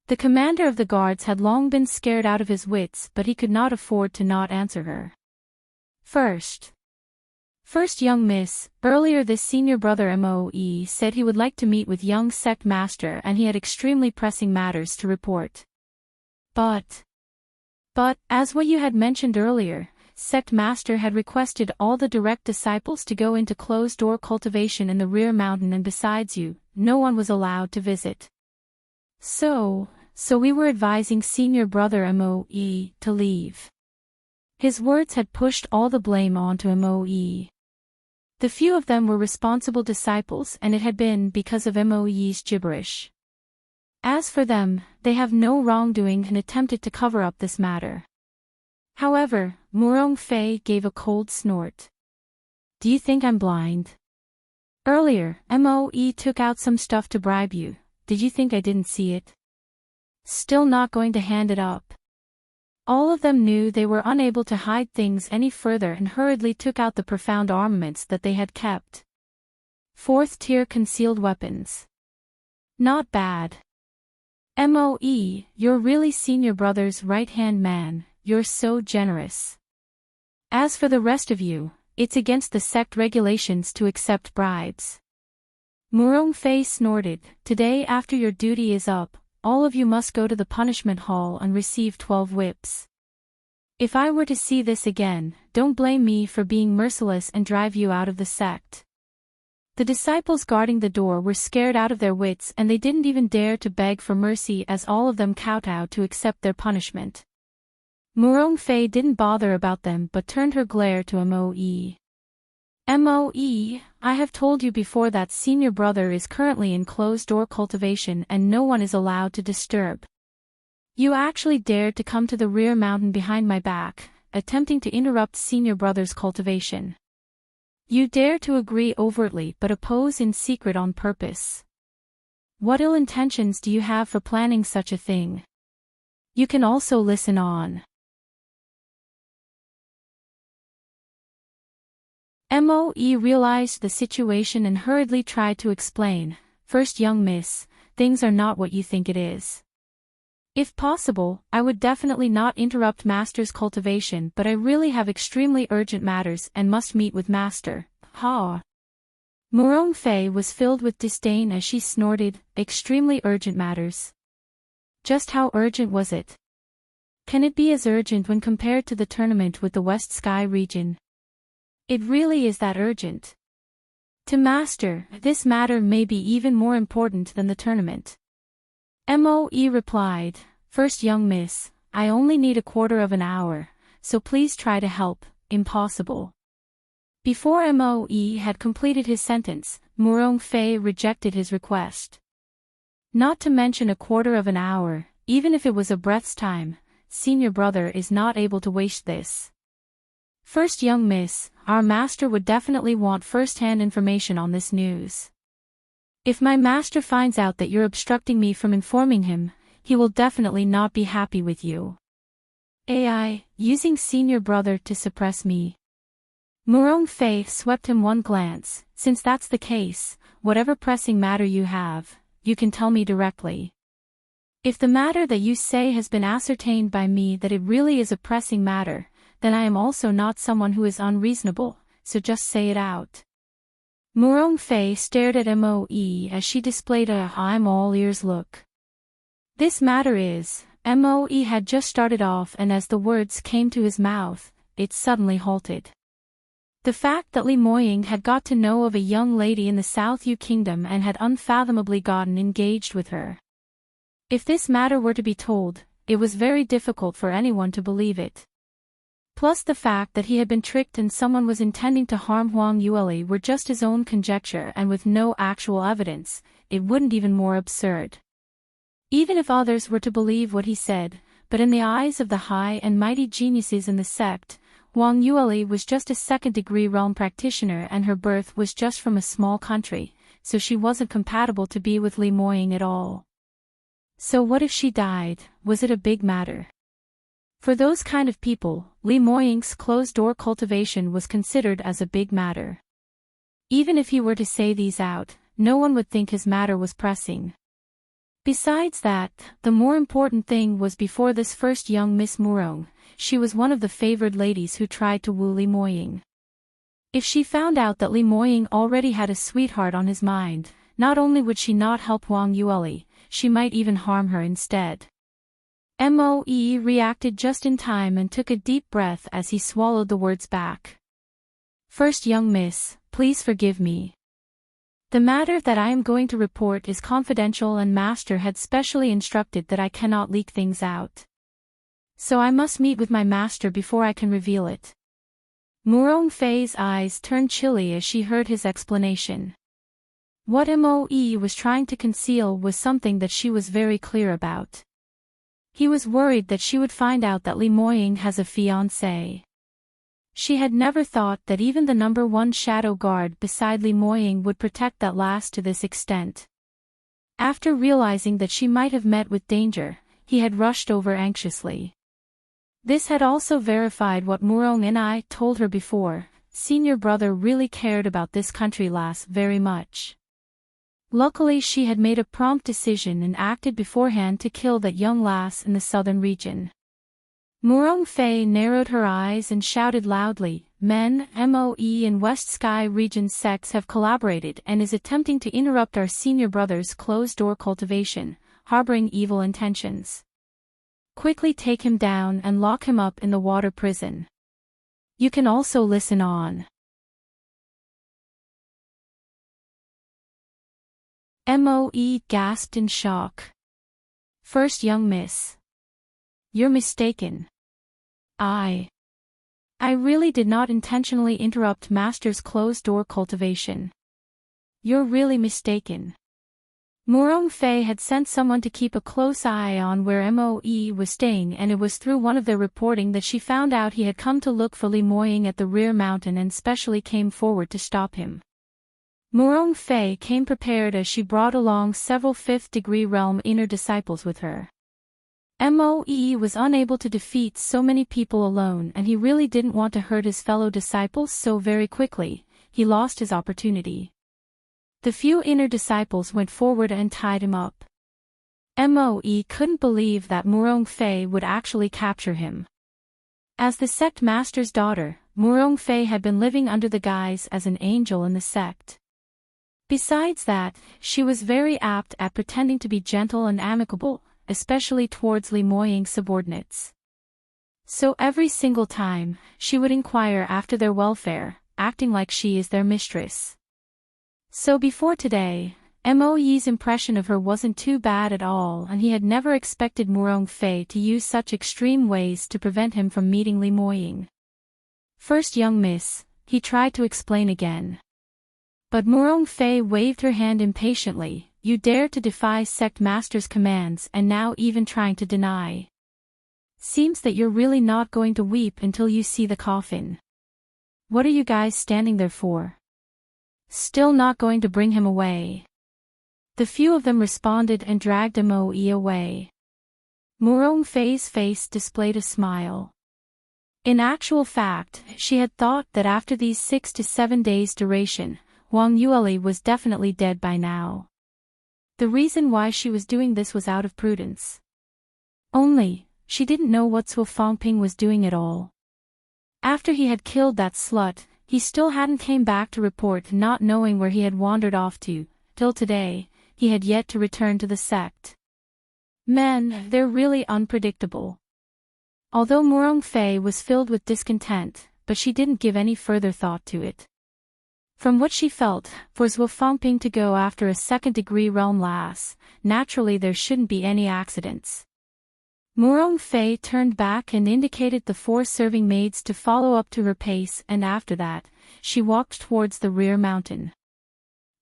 A: The commander of the guards had long been scared out of his wits, but he could not afford to not answer her. First, young miss, earlier this senior brother Moe said he would like to meet with young sect master and he had extremely pressing matters to report. But, as what you had mentioned earlier, sect master had requested all the direct disciples to go into closed-door cultivation in the rear mountain, and besides you, no one was allowed to visit. So we were advising senior brother Moe to leave. His words had pushed all the blame onto Moe. The few of them were responsible disciples, and it had been because of Moe's gibberish. As for them, they have no wrongdoing and attempted to cover up this matter. However, Murong Fei gave a cold snort. Do you think I'm blind? Earlier, Moe took out some stuff to bribe you. Did you think I didn't see it? Still not going to hand it up? All of them knew they were unable to hide things any further and hurriedly took out the profound armaments that they had kept. 4th-tier concealed weapons. Not bad. Moe, you're really senior brother's right-hand man, you're so generous. As for the rest of you, it's against the sect regulations to accept bribes. Murong Fei snorted. Today, after your duty is up, all of you must go to the punishment hall and receive 12 whips. If I were to see this again, don't blame me for being merciless and drive you out of the sect. The disciples guarding the door were scared out of their wits and they didn't even dare to beg for mercy as all of them kowtowed to accept their punishment. Murong Fei didn't bother about them but turned her glare to Moe. Moe, I have told you before that senior brother is currently in closed-door cultivation and no one is allowed to disturb. You actually dared to come to the rear mountain behind my back, attempting to interrupt senior brother's cultivation. You dare to agree overtly but oppose in secret on purpose. What ill intentions do you have for planning such a thing? You can also listen on. Moe realized the situation and hurriedly tried to explain, "First young miss, things are not what you think it is. If possible, I would definitely not interrupt Master's cultivation but I really have extremely urgent matters and must meet with Master." Ha! Murong Fei was filled with disdain as she snorted, "Extremely urgent matters. Just how urgent was it? Can it be as urgent when compared to the tournament with the West Sky region? It really is that urgent. To Master, this matter may be even more important than the tournament." Moe replied, "First young miss, I only need a quarter of an hour, so please try to help." Impossible. Before Moe had completed his sentence, Murong Fei rejected his request. Not to mention a quarter of an hour, even if it was a breath's time, senior brother is not able to waste this. "First young miss, our master would definitely want first-hand information on this news. If my master finds out that you're obstructing me from informing him, he will definitely not be happy with you." AI, using senior brother to suppress me. Murong Fei swept him one glance. "Since that's the case, whatever pressing matter you have, you can tell me directly. If the matter that you say has been ascertained by me that it really is a pressing matter, then I am also not someone who is unreasonable, so just say it out." Murong Fei stared at Moe as she displayed a "I'm all ears" look. "This matter is..." Moe had just started off and as the words came to his mouth, it suddenly halted. The fact that Li Moying had got to know of a young lady in the South Yu Kingdom and had unfathomably gotten engaged with her. If this matter were to be told, it was very difficult for anyone to believe it. Plus the fact that he had been tricked and someone was intending to harm Huang Yueli were just his own conjecture and with no actual evidence, it wouldn't even more absurd. Even if others were to believe what he said, but in the eyes of the high and mighty geniuses in the sect, Huang Yueli was just a second-degree realm practitioner and her birth was just from a small country, so she wasn't compatible to be with Li Moying at all. So what if she died? Was it a big matter? For those kind of people, Li Moying's closed-door cultivation was considered as a big matter. Even if he were to say these out, no one would think his matter was pressing. Besides that, the more important thing was before this first young Miss Murong, she was one of the favored ladies who tried to woo Li Moying. If she found out that Li Moying already had a sweetheart on his mind, not only would she not help Huang Yueli, she might even harm her instead. Moe reacted just in time and took a deep breath as he swallowed the words back. "First young miss, please forgive me. The matter that I am going to report is confidential and Master had specially instructed that I cannot leak things out. So I must meet with my master before I can reveal it." Murong Fei's eyes turned chilly as she heard his explanation. What Moe was trying to conceal was something that she was very clear about. He was worried that she would find out that Li Moying has a fiancé. She had never thought that even the number one shadow guard beside Li Moying would protect that last to this extent. After realizing that she might have met with danger, he had rushed over anxiously. This had also verified what Murong and I told her before, senior brother really cared about this country lass very much. Luckily she had made a prompt decision and acted beforehand to kill that young lass in the southern region. Murong Fei narrowed her eyes and shouted loudly, "Men, Moe and West Sky region sects have collaborated and is attempting to interrupt our senior brother's closed-door cultivation, harboring evil intentions. Quickly take him down and lock him up in the water prison. You can also listen on." Moe gasped in shock. First young miss. You're mistaken. I really did not intentionally interrupt Master's closed-door cultivation. You're really mistaken. Murong Fei had sent someone to keep a close eye on where Moe was staying, and it was through one of their reporting that she found out he had come to look for Li Moying at the rear mountain and specially came forward to stop him. Murong Fei came prepared as she brought along several fifth-degree realm inner disciples with her. Moe was unable to defeat so many people alone, and he really didn't want to hurt his fellow disciples so very quickly. He lost his opportunity. The few inner disciples went forward and tied him up. Moe couldn't believe that Murong Fei would actually capture him. As the sect master's daughter, Murong Fei had been living under the guise as an angel in the sect. Besides that, she was very apt at pretending to be gentle and amicable, especially towards Li Moying's subordinates. So every single time, she would inquire after their welfare, acting like she is their mistress. So before today, Moe's impression of her wasn't too bad at all, and he had never expected Murong Fei to use such extreme ways to prevent him from meeting Li Moying. First young miss, he tried to explain again. But Murong Fei waved her hand impatiently. You dare to defy sect master's commands and now even trying to deny. Seems that you're really not going to weep until you see the coffin. What are you guys standing there for? Still not going to bring him away? The few of them responded and dragged Moe away. Murong Fei's face displayed a smile. In actual fact, she had thought that after these 6 to 7 days' duration, Wang Yueli was definitely dead by now. The reason why she was doing this was out of prudence. Only, she didn't know what Su Fangping was doing at all. After he had killed that slut, he still hadn't came back to report, not knowing where he had wandered off to. Till today, he had yet to return to the sect. Men, they're really unpredictable. Although Murong Fei was filled with discontent, but she didn't give any further thought to it. From what she felt, for Su Fangping to go after a second-degree realm lass, naturally there shouldn't be any accidents. Murong Fei turned back and indicated the 4 serving maids to follow up to her pace, and after that, she walked towards the rear mountain.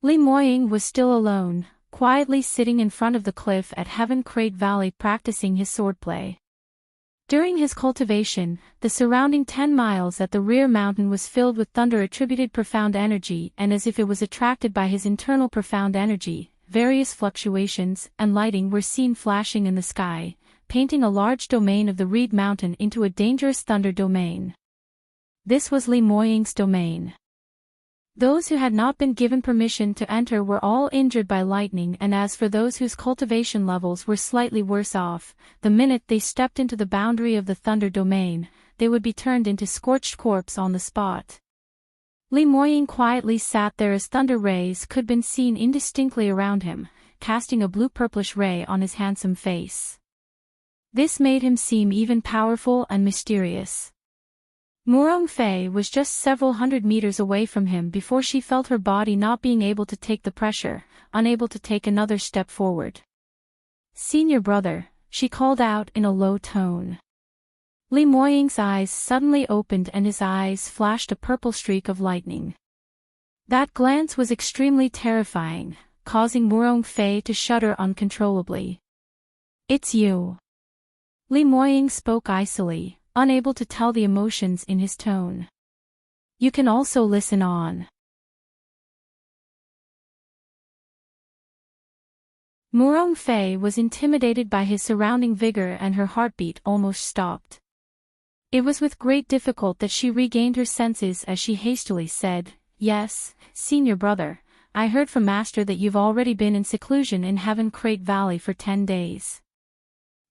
A: Li Moying was still alone, quietly sitting in front of the cliff at Heaven Crate Valley practicing his swordplay. During his cultivation, the surrounding 10 miles at the rear mountain was filled with thunder attributed profound energy, and as if it was attracted by his internal profound energy, various fluctuations and lighting were seen flashing in the sky, painting a large domain of the Reed Mountain into a dangerous thunder domain. This was Li Moying's domain. Those who had not been given permission to enter were all injured by lightning, and as for those whose cultivation levels were slightly worse off, the minute they stepped into the boundary of the thunder domain, they would be turned into scorched corpse on the spot. Li Moying quietly sat there as thunder rays could be seen indistinctly around him, casting a blue-purplish ray on his handsome face. This made him seem even powerful and mysterious. Murong Fei was just several hundred meters away from him before she felt her body not being able to take the pressure, unable to take another step forward. "Senior brother," she called out in a low tone. Li Moying's eyes suddenly opened and his eyes flashed a purple streak of lightning. That glance was extremely terrifying, causing Murong Fei to shudder uncontrollably. "It's you." Li Moying spoke icily, unable to tell the emotions in his tone. "You can also listen on." Murong Fei was intimidated by his surrounding vigor and her heartbeat almost stopped. It was with great difficulty that she regained her senses as she hastily said, "Yes, senior brother, I heard from Master that you've already been in seclusion in Heaven Crate Valley for 10 days.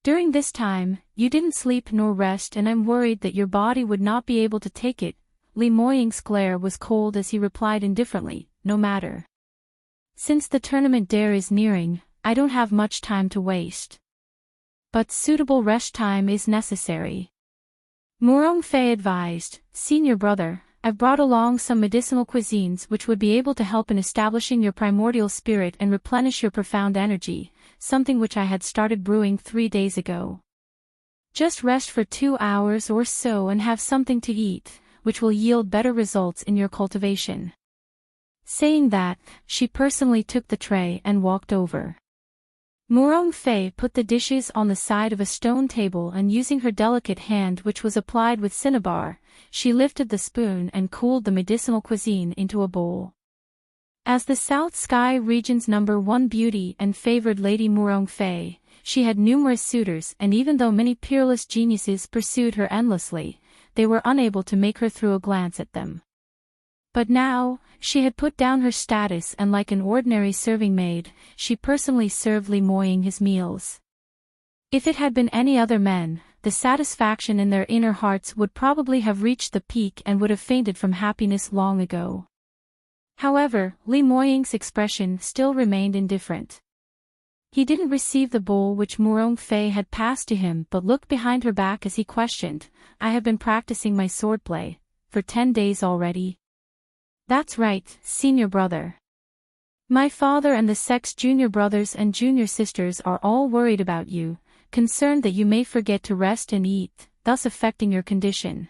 A: During this time, you didn't sleep nor rest, and I'm worried that your body would not be able to take it." Li Moying's glare was cold as he replied indifferently, "No matter. Since the tournament dare is nearing, I don't have much time to waste. But suitable rest time is necessary." Murong Fei advised, "Senior brother, I've brought along some medicinal cuisines which would be able to help in establishing your primordial spirit and replenish your profound energy, something which I had started brewing 3 days ago. Just rest for 2 hours or so and have something to eat, which will yield better results in your cultivation." Saying that, she personally took the tray and walked over. Murong Fei put the dishes on the side of a stone table and using her delicate hand which was applied with cinnabar, she lifted the spoon and cooled the medicinal cuisine into a bowl. As the South Sky region's #1 beauty and favored Lady Murong Fei, she had numerous suitors and even though many peerless geniuses pursued her endlessly, they were unable to make her throw a glance at them. But now, she had put down her status and like an ordinary serving maid, she personally served Li Moying his meals. If it had been any other men, the satisfaction in their inner hearts would probably have reached the peak and would have fainted from happiness long ago. However, Li Moying's expression still remained indifferent. He didn't receive the bowl which Murong Fei had passed to him but looked behind her back as he questioned, "I have been practicing my swordplay for 10 days already." "That's right, senior brother. My father and the Sex junior brothers and junior sisters are all worried about you, concerned that you may forget to rest and eat, thus affecting your condition.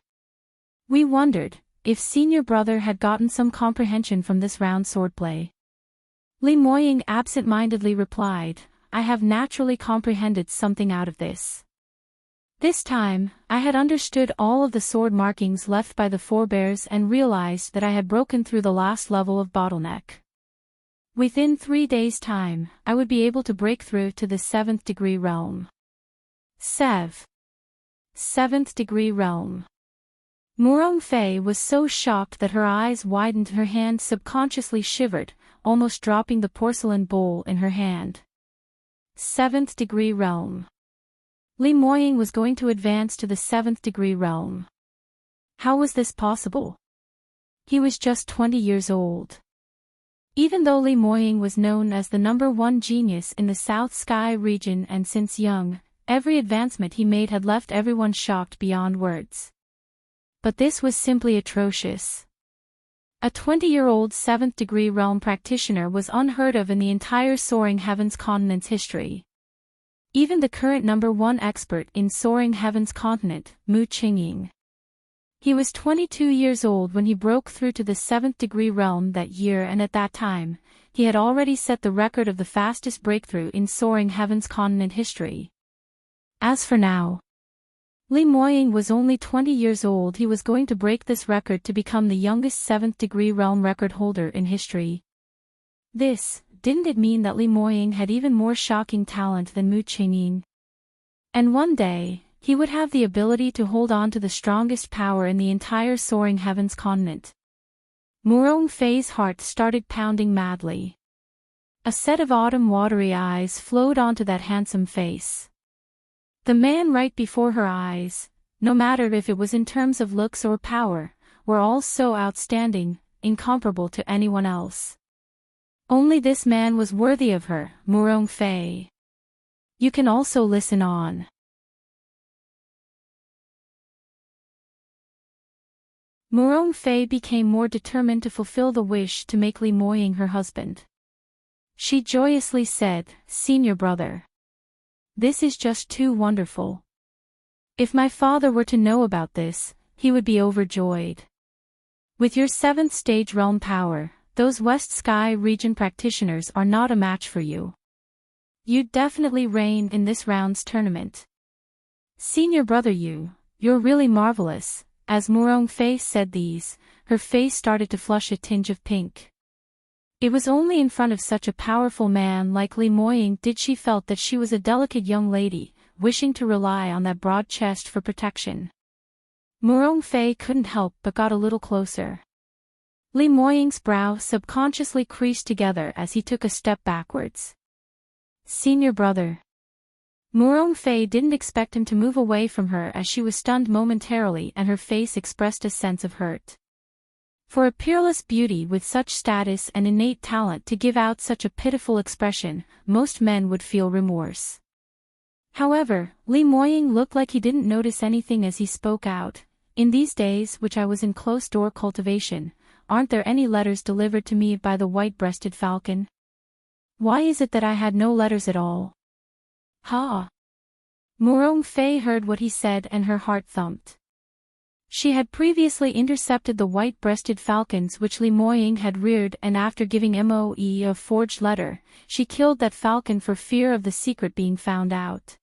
A: We wondered if senior brother had gotten some comprehension from this round swordplay." Li Moying absent-mindedly replied, "I have naturally comprehended something out of this. This time, I had understood all of the sword markings left by the forebears and realized that I had broken through the last level of bottleneck. Within 3 days' time, I would be able to break through to the 7th degree realm." Seventh degree realm. Murong Fei was so shocked that her eyes widened, her hand subconsciously shivered, almost dropping the porcelain bowl in her hand. 7th degree realm. Li Moying was going to advance to the 7th degree realm. How was this possible? He was just 20 years old. Even though Li Moying was known as the #1 genius in the South Sky region and since young, every advancement he made had left everyone shocked beyond words. But this was simply atrocious. A 20-year-old 7th degree realm practitioner was unheard of in the entire Soaring Heavens continent's history. Even the current #1 expert in Soaring Heavens continent, Mu Qingying. He was 22 years old when he broke through to the 7th degree realm that year, and at that time, he had already set the record of the fastest breakthrough in Soaring Heavens continent history. As for now, Li Moying was only 20 years old. He was going to break this record to become the youngest 7th degree realm record holder in history. Didn't it mean that Li Moying had even more shocking talent than Mu Qingying? And one day, he would have the ability to hold on to the strongest power in the entire Soaring Heavens continent. Murong Fei's heart started pounding madly. A set of autumn watery eyes flowed onto that handsome face. The man right before her eyes, no matter if it was in terms of looks or power, were all so outstanding, incomparable to anyone else. Only this man was worthy of her, Murong Fei. You can also listen on. Murong Fei became more determined to fulfill the wish to make Li Moying her husband. She joyously said, "Senior brother, this is just too wonderful. If my father were to know about this, he would be overjoyed. With your 7th stage realm power, those West Sky region practitioners are not a match for you. You'd definitely reign in this round's tournament. Senior brother, you're really marvelous." As Murong Fei said these, her face started to flush a tinge of pink. It was only in front of such a powerful man like Li Moying did she felt that she was a delicate young lady, wishing to rely on that broad chest for protection. Murong Fei couldn't help but got a little closer. Li Moying's brow subconsciously creased together as he took a step backwards. "Senior brother." Murong Fei didn't expect him to move away from her as she was stunned momentarily and her face expressed a sense of hurt. For a peerless beauty with such status and innate talent to give out such a pitiful expression, most men would feel remorse. However, Li Moying looked like he didn't notice anything as he spoke out, In these days which I was in closed-door cultivation, aren't there any letters delivered to me by the white-breasted falcon? Why is it that I had no letters at all? Ha! Murong Fei heard what he said and her heart thumped. She had previously intercepted the white-breasted falcons which Li Moying had reared, and after giving Moe a forged letter, she killed that falcon for fear of the secret being found out.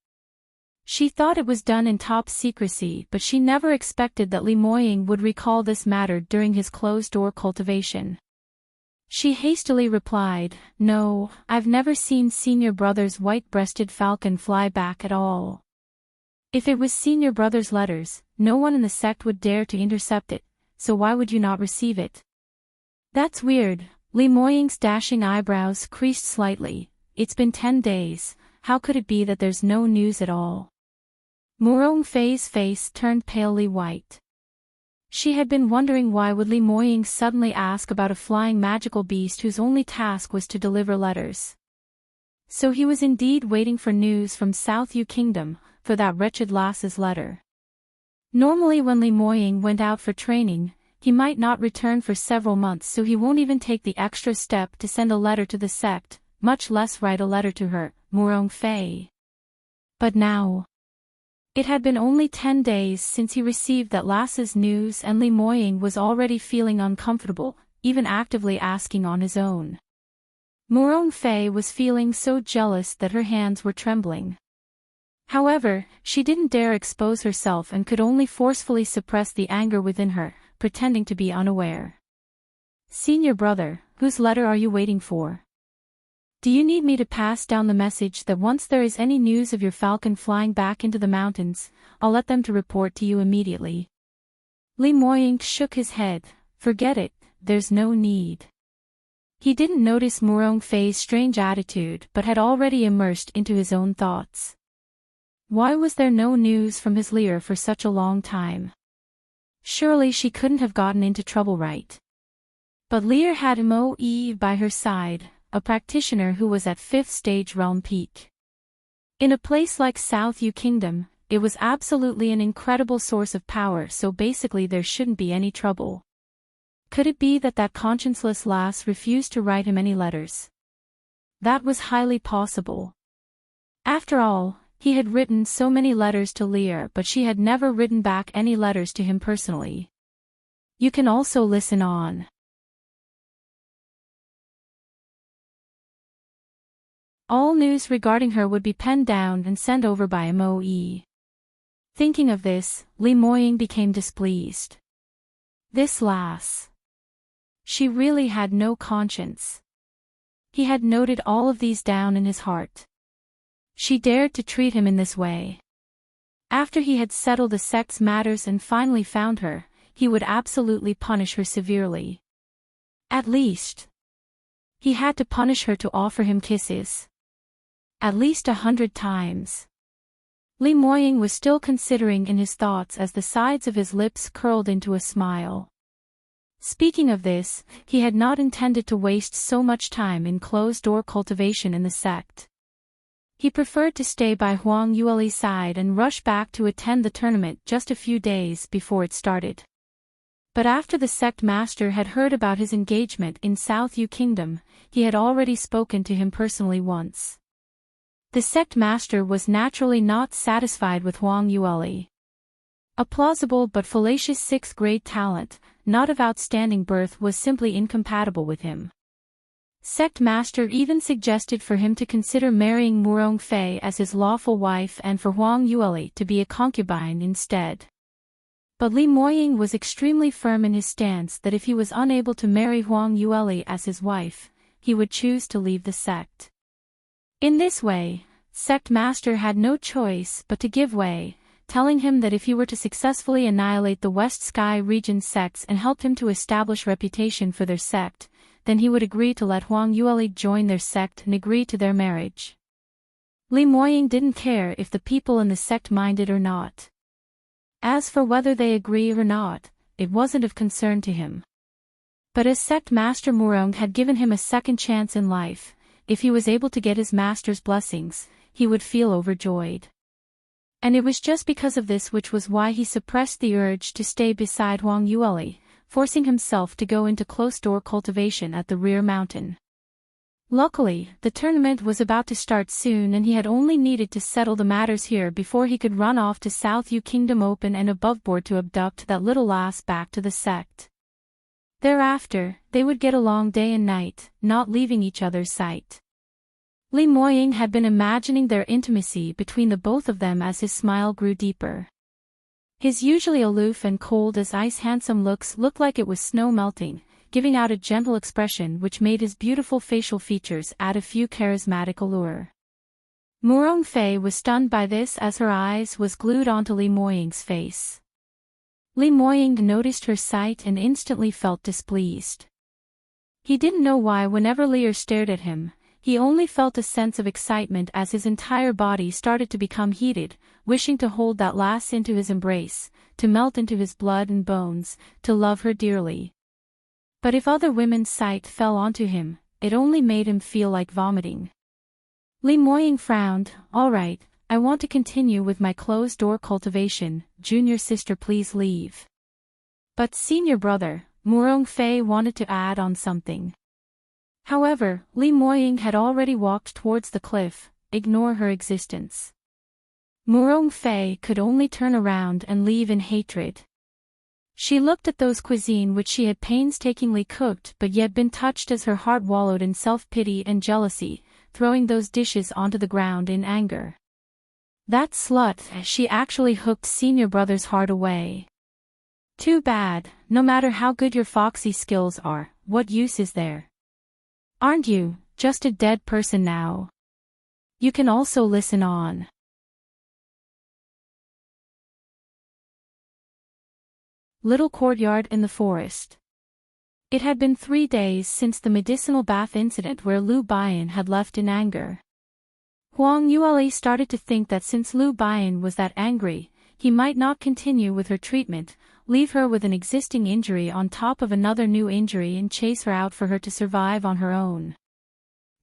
A: She thought it was done in top secrecy, but she never expected that Li Moying would recall this matter during his closed-door cultivation. She hastily replied, "No, I've never seen Senior Brother's white-breasted falcon fly back at all. If it was Senior Brother's letters, no one in the sect would dare to intercept it, so why would you not receive it?" "That's weird." Li Moying's dashing eyebrows creased slightly. "It's been 10 days, how could it be that there's no news at all?" Murong Fei's face turned palely white. She had been wondering why would Li Moying suddenly ask about a flying magical beast whose only task was to deliver letters. So he was indeed waiting for news from South Yu Kingdom, for that wretched lass's letter. Normally when Li Moying went out for training, he might not return for several months, so he won't even take the extra step to send a letter to the sect, much less write a letter to her, Murong Fei. But now, it had been only 10 days since he received that lass's news, and Li Moying was already feeling uncomfortable, even actively asking on his own. Murong Fei was feeling so jealous that her hands were trembling. However, she didn't dare expose herself and could only forcefully suppress the anger within her, pretending to be unaware. "Senior Brother, whose letter are you waiting for? Do you need me to pass down the message that once there is any news of your falcon flying back into the mountains, I'll let them to report to you immediately?" Li Moying shook his head. "Forget it, there's no need." He didn't notice Murong Fei's strange attitude but had already immersed into his own thoughts. Why was there no news from his Lear for such a long time? Surely she couldn't have gotten into trouble, right? But Lear had Moe by her side, a practitioner who was at 5th stage realm peak. In a place like South Yu Kingdom, it was absolutely an incredible source of power, so basically there shouldn't be any trouble. Could it be that that conscienceless lass refused to write him any letters? That was highly possible. After all, he had written so many letters to Lear, but she had never written back any letters to him personally. You can also listen on. All news regarding her would be penned down and sent over by Moe. Thinking of this, Li Moying became displeased. This lass. She really had no conscience. He had noted all of these down in his heart. She dared to treat him in this way. After he had settled the sect's matters and finally found her, he would absolutely punish her severely. At least, he had to punish her to offer him kisses. At least 100 times. Li Moying was still considering in his thoughts as the sides of his lips curled into a smile. Speaking of this, he had not intended to waste so much time in closed-door cultivation in the sect. He preferred to stay by Huang Yueli's side and rush back to attend the tournament just a few days before it started. But after the sect master had heard about his engagement in South Yu Kingdom, he had already spoken to him personally once. The sect master was naturally not satisfied with Huang Yueli. A plausible but fallacious 6th-grade talent, not of outstanding birth, was simply incompatible with him. Sect master even suggested for him to consider marrying Murong Fei as his lawful wife and for Huang Yueli to be a concubine instead. But Li Moying was extremely firm in his stance that if he was unable to marry Huang Yueli as his wife, he would choose to leave the sect. In this way, sect master had no choice but to give way, telling him that if he were to successfully annihilate the West Sky region sects and help him to establish reputation for their sect, then he would agree to let Huang Yueli join their sect and agree to their marriage. Li Moying didn't care if the people in the sect minded or not. As for whether they agree or not, it wasn't of concern to him. But as sect master Murong had given him a second chance in life, if he was able to get his master's blessings, he would feel overjoyed. And it was just because of this which was why he suppressed the urge to stay beside Huang Yueli, forcing himself to go into closed-door cultivation at the rear mountain. Luckily, the tournament was about to start soon and he had only needed to settle the matters here before he could run off to South Yu Kingdom Open and aboveboard to abduct that little lass back to the sect. Thereafter, they would get along day and night, not leaving each other's sight. Li Moying had been imagining their intimacy between the both of them as his smile grew deeper. His usually aloof and cold as ice handsome looks looked like it was snow melting, giving out a gentle expression which made his beautiful facial features add a few charismatic allure. Murong Fei was stunned by this as her eyes was glued onto Li Moying's face. Li Moying noticed her sight and instantly felt displeased. He didn't know why whenever Lear stared at him, he only felt a sense of excitement as his entire body started to become heated, wishing to hold that lass into his embrace, to melt into his blood and bones, to love her dearly. But if other women's sight fell onto him, it only made him feel like vomiting. Li Moying frowned. "All right, I want to continue with my closed-door cultivation, junior sister please leave." But senior brother, Murong Fei wanted to add on something. However, Li Moying had already walked towards the cliff, ignore her existence. Murong Fei could only turn around and leave in hatred. She looked at those cuisine which she had painstakingly cooked but yet been touched as her heart wallowed in self-pity and jealousy, throwing those dishes onto the ground in anger. That slut, she actually hooked senior brother's heart away. Too bad, no matter how good your foxy skills are, what use is there? Aren't you just a dead person now? You can also listen on. Little courtyard in the forest. It had been 3 days since the medicinal bath incident where Lu Baiyan had left in anger. Huang Yueli started to think that since Lu Baiyan was that angry, he might not continue with her treatment, leave her with an existing injury on top of another new injury and chase her out for her to survive on her own.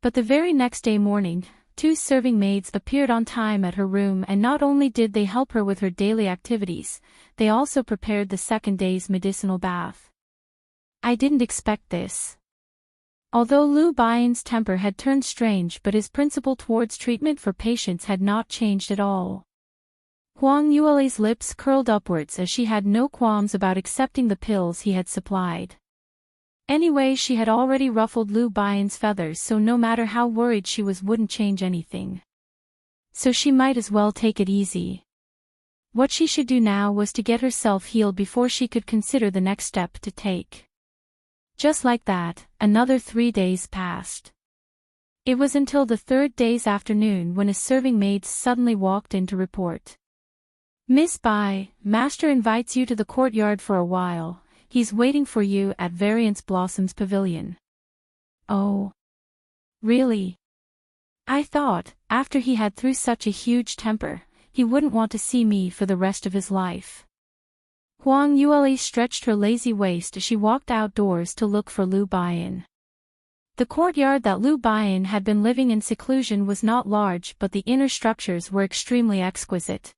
A: But the very next day morning, 2 serving maids appeared on time at her room and not only did they help her with her daily activities, they also prepared the second day's medicinal bath. I didn't expect this. Although Lu Baiyan's temper had turned strange but his principle towards treatment for patients had not changed at all. Huang Yueli's lips curled upwards as she had no qualms about accepting the pills he had supplied. Anyway, she had already ruffled Lu Baiyan's feathers, so no matter how worried she was wouldn't change anything. So she might as well take it easy. What she should do now was to get herself healed before she could consider the next step to take. Just like that, another 3 days passed. It was until the 3rd day's afternoon when a serving maid suddenly walked in to report. "Miss Bai, Master invites you to the courtyard for a while. He's waiting for you at Variance Blossom's pavilion." Oh. Really? I thought, after he had threw such a huge temper, he wouldn't want to see me for the rest of his life. Huang Yueli stretched her lazy waist as she walked outdoors to look for Lu Baiyan. The courtyard that Lu Baiyan had been living in seclusion was not large but the inner structures were extremely exquisite.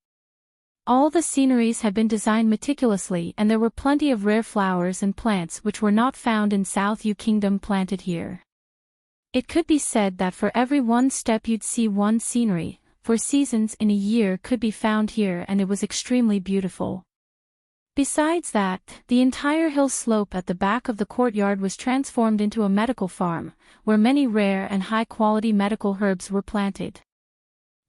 A: All the sceneries had been designed meticulously and there were plenty of rare flowers and plants which were not found in South Yu Kingdom planted here. It could be said that for every one step you'd see one scenery, for seasons in a year could be found here and it was extremely beautiful. Besides that, the entire hill slope at the back of the courtyard was transformed into a medical farm, where many rare and high-quality medical herbs were planted.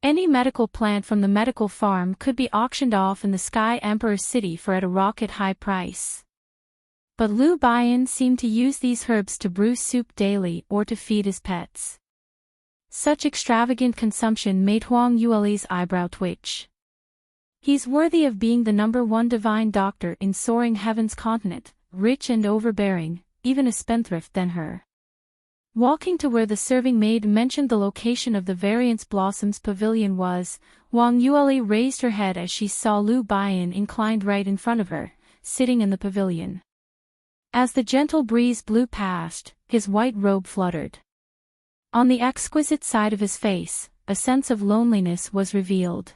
A: Any medical plant from the medical farm could be auctioned off in the Sky Emperor City for at a rocket-high price. But Lu Baiyan seemed to use these herbs to brew soup daily or to feed his pets. Such extravagant consumption made Huang Yueli's eyebrow twitch. He's worthy of being the #1 divine doctor in Soaring Heaven's continent, rich and overbearing, even a spendthrift than her. Walking to where the serving maid mentioned the location of the Variance Blossom's pavilion was, Huang Yueli raised her head as she saw Lu Baiyan inclined right in front of her, sitting in the pavilion. As the gentle breeze blew past, his white robe fluttered. On the exquisite side of his face, a sense of loneliness was revealed.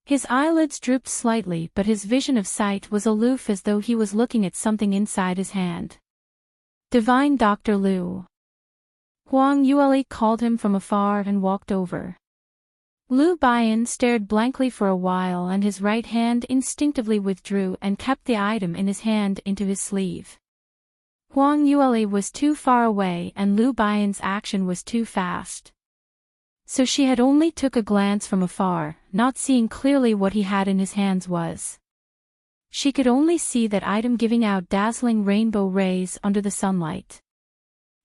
A: His eyelids drooped slightly, but his vision of sight was aloof, as though he was looking at something inside his hand. "Divine Dr. Lu." Huang Yueli called him from afar and walked over. Lu Baiyan stared blankly for a while, and his right hand instinctively withdrew and kept the item in his hand into his sleeve. Huang Yueli was too far away and Lu Baiyan's action was too fast. So she had only took a glance from afar, not seeing clearly what he had in his hands was. She could only see that item giving out dazzling rainbow rays under the sunlight.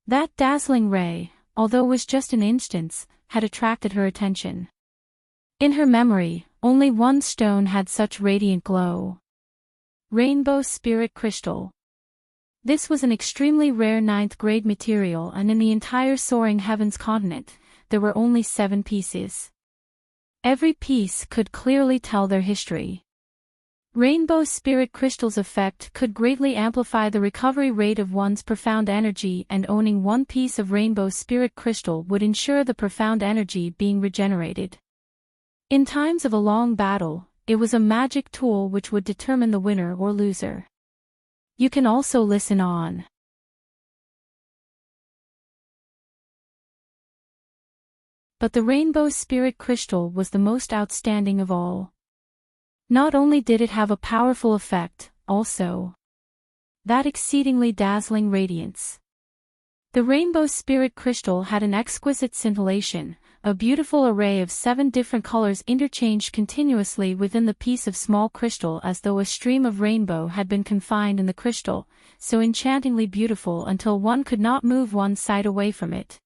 A: That dazzling ray, although was just an instance, had attracted her attention. In her memory, only one stone had such radiant glow. Rainbow Spirit Crystal. This was an extremely rare 9th grade material, and in the entire Soaring Heavens continent, there were only 7 pieces. Every piece could clearly tell their history. Rainbow Spirit Crystal's effect could greatly amplify the recovery rate of one's profound energy, and owning one piece of Rainbow Spirit Crystal would ensure the profound energy being regenerated. In times of a long battle, it was a magic tool which would determine the winner or loser. You can also listen on. But the Rainbow Spirit Crystal was the most outstanding of all. Not only did it have a powerful effect, also that exceedingly dazzling radiance. The Rainbow Spirit Crystal had an exquisite scintillation, a beautiful array of 7 different colors interchanged continuously within the piece of small crystal, as though a stream of rainbow had been confined in the crystal, so enchantingly beautiful until one could not move one side away from it.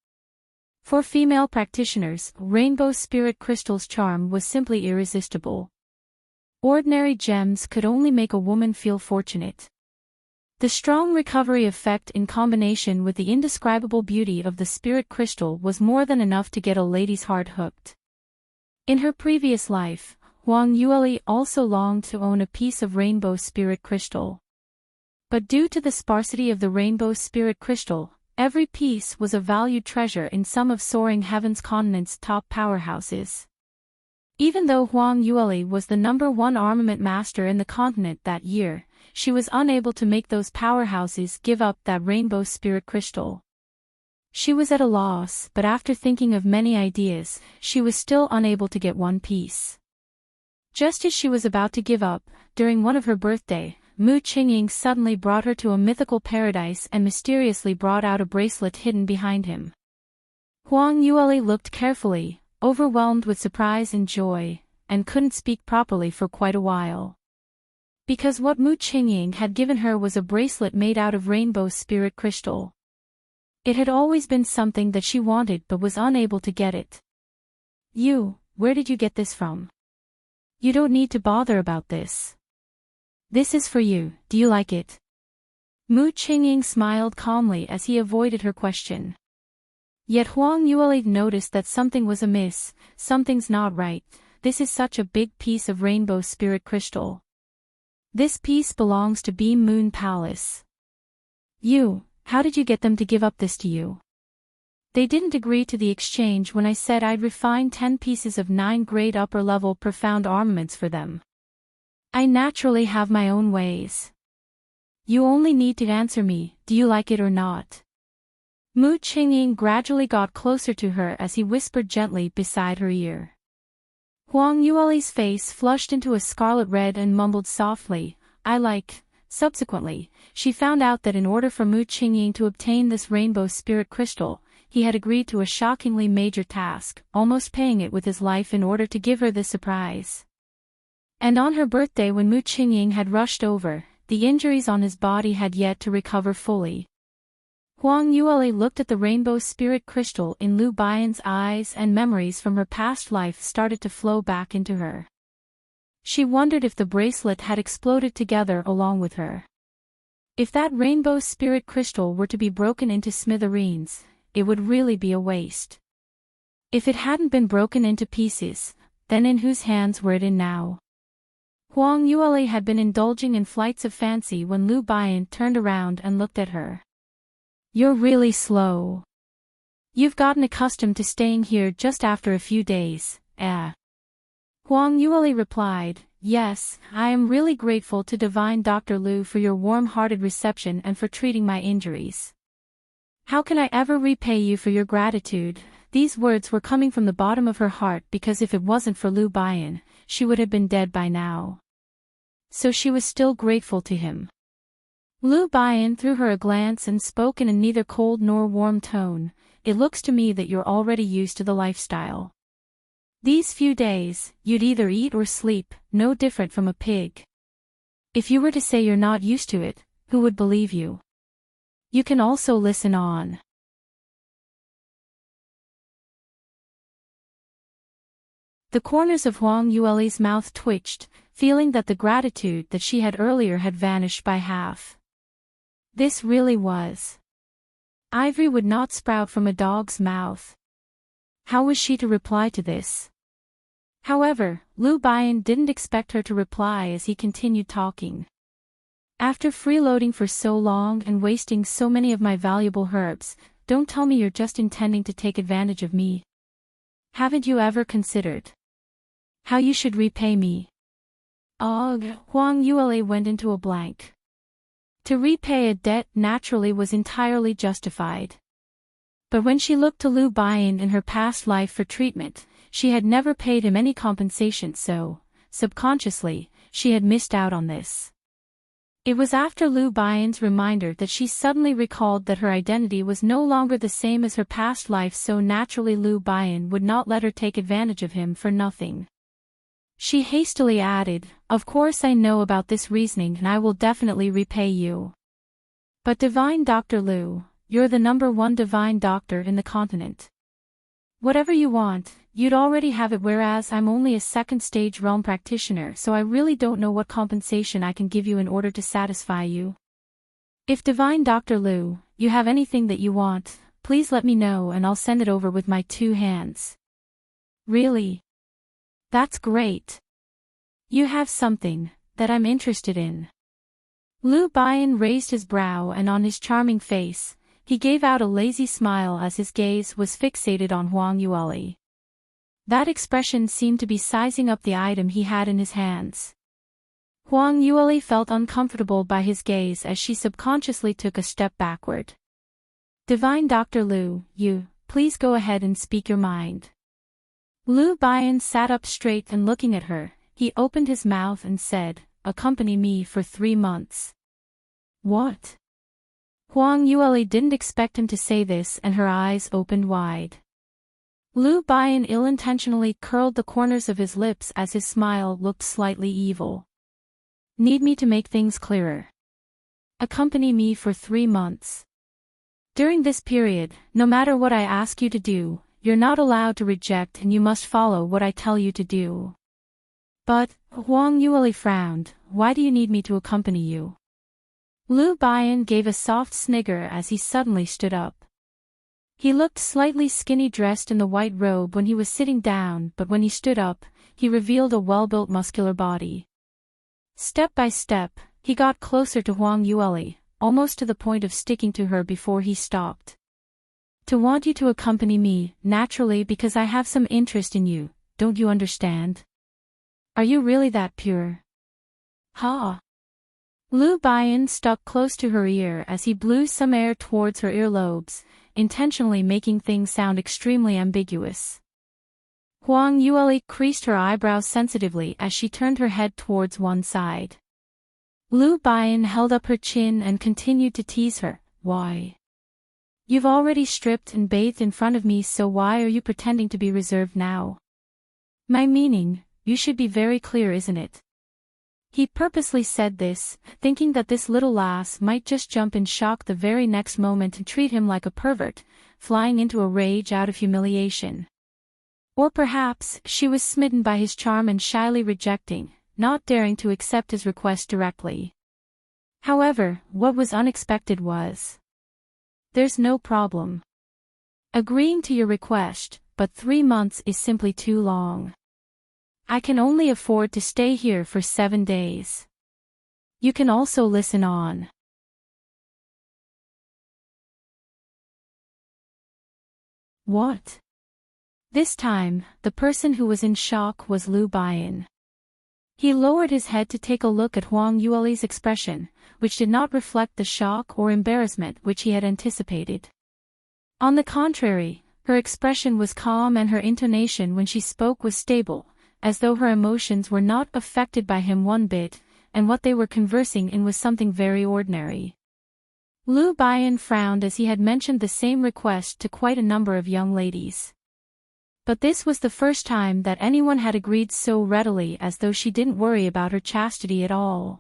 A: For female practitioners, Rainbow Spirit Crystal's charm was simply irresistible. Ordinary gems could only make a woman feel fortunate. The strong recovery effect in combination with the indescribable beauty of the spirit crystal was more than enough to get a lady's heart hooked. In her previous life, Huang Yueli also longed to own a piece of Rainbow Spirit Crystal. But due to the sparsity of the Rainbow Spirit Crystal, every piece was a valued treasure in some of Soaring Heavens continent's top powerhouses. Even though Huang Yueli was the #1 armament master in the continent that year, she was unable to make those powerhouses give up that Rainbow Spirit Crystal. She was at a loss, but after thinking of many ideas, she was still unable to get one piece. Just as she was about to give up, during one of her birthday, Mu Qingying suddenly brought her to a mythical paradise and mysteriously brought out a bracelet hidden behind him. Huang Yueli looked carefully, overwhelmed with surprise and joy, and couldn't speak properly for quite a while. Because what Mu Qingying had given her was a bracelet made out of Rainbow Spirit Crystal. It had always been something that she wanted but was unable to get it. Where did you get this from? You don't need to bother about this. This is for you, do you like it? Mu Qingying smiled calmly as he avoided her question. Yet Huang Yueli noticed that something was amiss, something's not right. This is such a big piece of Rainbow Spirit Crystal. This piece belongs to Beam Moon Palace. How did you get them to give up this to you? They didn't agree to the exchange when I said I'd refine 10 pieces of 9-grade upper-level profound armaments for them. I naturally have my own ways. You only need to answer me, do you like it or not? Mu Qingying gradually got closer to her as he whispered gently beside her ear. Huang Yueli's face flushed into a scarlet red and mumbled softly, I like. Subsequently, she found out that in order for Mu Qingying to obtain this Rainbow Spirit Crystal, he had agreed to a shockingly major task, almost paying it with his life in order to give her this surprise. And on her birthday, when Mu Qingying had rushed over, the injuries on his body had yet to recover fully. Huang Yueli looked at the Rainbow Spirit Crystal in Lu Baiyan's eyes, and memories from her past life started to flow back into her. She wondered if the bracelet had exploded together along with her. If that Rainbow Spirit Crystal were to be broken into smithereens, it would really be a waste. If it hadn't been broken into pieces, then in whose hands were it in now? Huang Yueli had been indulging in flights of fancy when Lu Baiyan turned around and looked at her. You're really slow. You've gotten accustomed to staying here just after a few days, eh? Huang Yueli replied, "Yes, I am really grateful to Divine Dr. Lu for your warm-hearted reception and for treating my injuries. How can I ever repay you for your gratitude?" These words were coming from the bottom of her heart because if it wasn't for Lu Baiyan, she would have been dead by now. So she was still grateful to him. Lu Baiyan threw her a glance and spoke in a neither cold nor warm tone, "It looks to me that you're already used to the lifestyle. These few days, you'd either eat or sleep, no different from a pig. If you were to say you're not used to it, who would believe you? You can also listen on." The corners of Huang Yueli's mouth twitched, feeling that the gratitude that she had earlier had vanished by half. This really was. Ivory would not sprout from a dog's mouth. How was she to reply to this? However, Lu Baiyan didn't expect her to reply as he continued talking. "After freeloading for so long and wasting so many of my valuable herbs, don't tell me you're just intending to take advantage of me. Haven't you ever considered how you should repay me?" Ugh, Huang Yueli went into a blank. To repay a debt naturally was entirely justified. But when she looked to Lu Baiyan in her past life for treatment, she had never paid him any compensation, so, subconsciously, she had missed out on this. It was after Lu Baiyan's reminder that she suddenly recalled that her identity was no longer the same as her past life, so naturally Lu Baiyan would not let her take advantage of him for nothing. She hastily added, "Of course I know about this reasoning and I will definitely repay you. But Divine Dr. Lu, you're the #1 divine doctor in the continent. Whatever you want, you'd already have it, whereas I'm only a second-stage realm practitioner, so I really don't know what compensation I can give you in order to satisfy you. If Divine Dr. Lu, you have anything that you want, please let me know and I'll send it over with my 2 hands. Really? That's great. You have something that I'm interested in." Lu Baiyan raised his brow and on his charming face, he gave out a lazy smile as his gaze was fixated on Huang Yueli. That expression seemed to be sizing up the item he had in his hands. Huang Yueli felt uncomfortable by his gaze as she subconsciously took a step backward. "Divine Dr. Lu, please go ahead and speak your mind." Lu Baiyan sat up straight and looking at her, he opened his mouth and said, "Accompany me for 3 months. What? Huang Yueli didn't expect him to say this and her eyes opened wide. Lu Baiyan ill-intentionally curled the corners of his lips as his smile looked slightly evil. "Need me to make things clearer? Accompany me for 3 months. During this period, no matter what I ask you to do, you're not allowed to reject and you must follow what I tell you to do." "But," Huang Yueli frowned, "why do you need me to accompany you?" Lu Baiyan gave a soft snigger as he suddenly stood up. He looked slightly skinny dressed in the white robe when he was sitting down, but when he stood up, he revealed a well-built muscular body. Step by step, he got closer to Huang Yueli, almost to the point of sticking to her before he stopped. "To want you to accompany me, naturally, because I have some interest in you, don't you understand? Are you really that pure?" "Ha!" Lu Baiyan stuck close to her ear as he blew some air towards her earlobes, intentionally making things sound extremely ambiguous. Huang Yueli creased her eyebrows sensitively as she turned her head towards one side. Lu Baiyan held up her chin and continued to tease her, "Why? You've already stripped and bathed in front of me, so why are you pretending to be reserved now? My meaning, you should be very clear, isn't it?" He purposely said this, thinking that this little lass might just jump in shock the very next moment and treat him like a pervert, flying into a rage out of humiliation. Or perhaps she was smitten by his charm and shyly rejecting, not daring to accept his request directly. However, what was unexpected was, "There's no problem agreeing to your request, but 3 months is simply too long. I can only afford to stay here for 7 days. You can also listen on." "What? This time, the person who was in shock was Lu Baiyan. He lowered his head to take a look at Huang Yueli's expression, which did not reflect the shock or embarrassment which he had anticipated. On the contrary, her expression was calm and her intonation when she spoke was stable, as though her emotions were not affected by him one bit, and what they were conversing in was something very ordinary. Lu Baiyan frowned as he had mentioned the same request to quite a number of young ladies. But this was the first time that anyone had agreed so readily, as though she didn't worry about her chastity at all.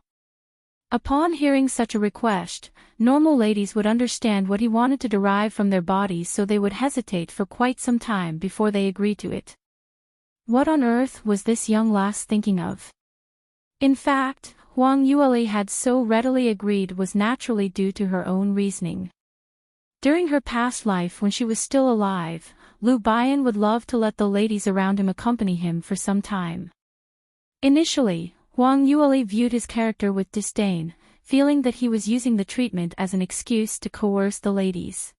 A: Upon hearing such a request, normal ladies would understand what he wanted to derive from their bodies, so they would hesitate for quite some time before they agreed to it. What on earth was this young lass thinking of? In fact, Huang Yueli had so readily agreed was naturally due to her own reasoning. During her past life when she was still alive, Lu Baiyan would love to let the ladies around him accompany him for some time. Initially, Huang Yueli viewed his character with disdain, feeling that he was using the treatment as an excuse to coerce the ladies.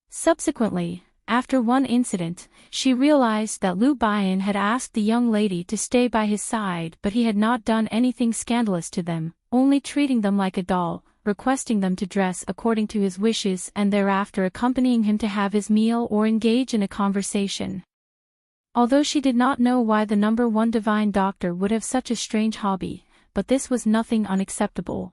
A: Subsequently, after one incident, she realized that Lu Baiyan had asked the young lady to stay by his side, but he had not done anything scandalous to them, only treating them like a doll, requesting them to dress according to his wishes and thereafter accompanying him to have his meal or engage in a conversation. Although she did not know why the number one divine doctor would have such a strange hobby, but this was nothing unacceptable.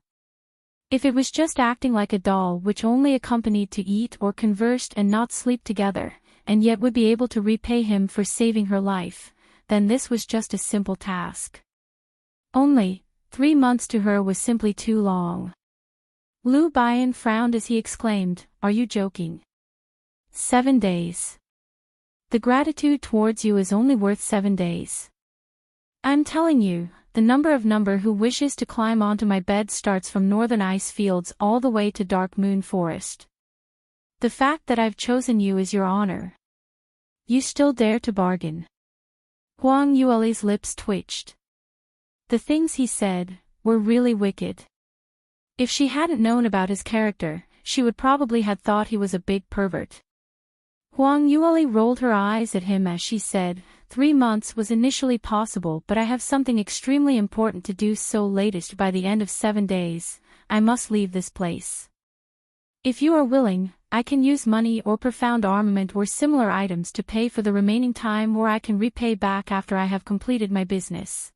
A: If it was just acting like a doll which only accompanied to eat or conversed and not sleep together, and yet would be able to repay him for saving her life, then this was just a simple task. Only, 3 months to her was simply too long. Lu Baiyan frowned as he exclaimed, "Are you joking? 7 days. The gratitude towards you is only worth 7 days. I'm telling you, the number who wishes to climb onto my bed starts from northern ice fields all the way to dark moon forest. The fact that I've chosen you is your honor. You still dare to bargain." Huang Yueli's lips twitched. The things he said were really wicked. If she hadn't known about his character, she would probably have thought he was a big pervert. Huang Yueli rolled her eyes at him as she said, 3 months was initially possible, but I have something extremely important to do, so latest by the end of 7 days, I must leave this place. If you are willing, I can use money or profound armament or similar items to pay for the remaining time, or I can repay back after I have completed my business.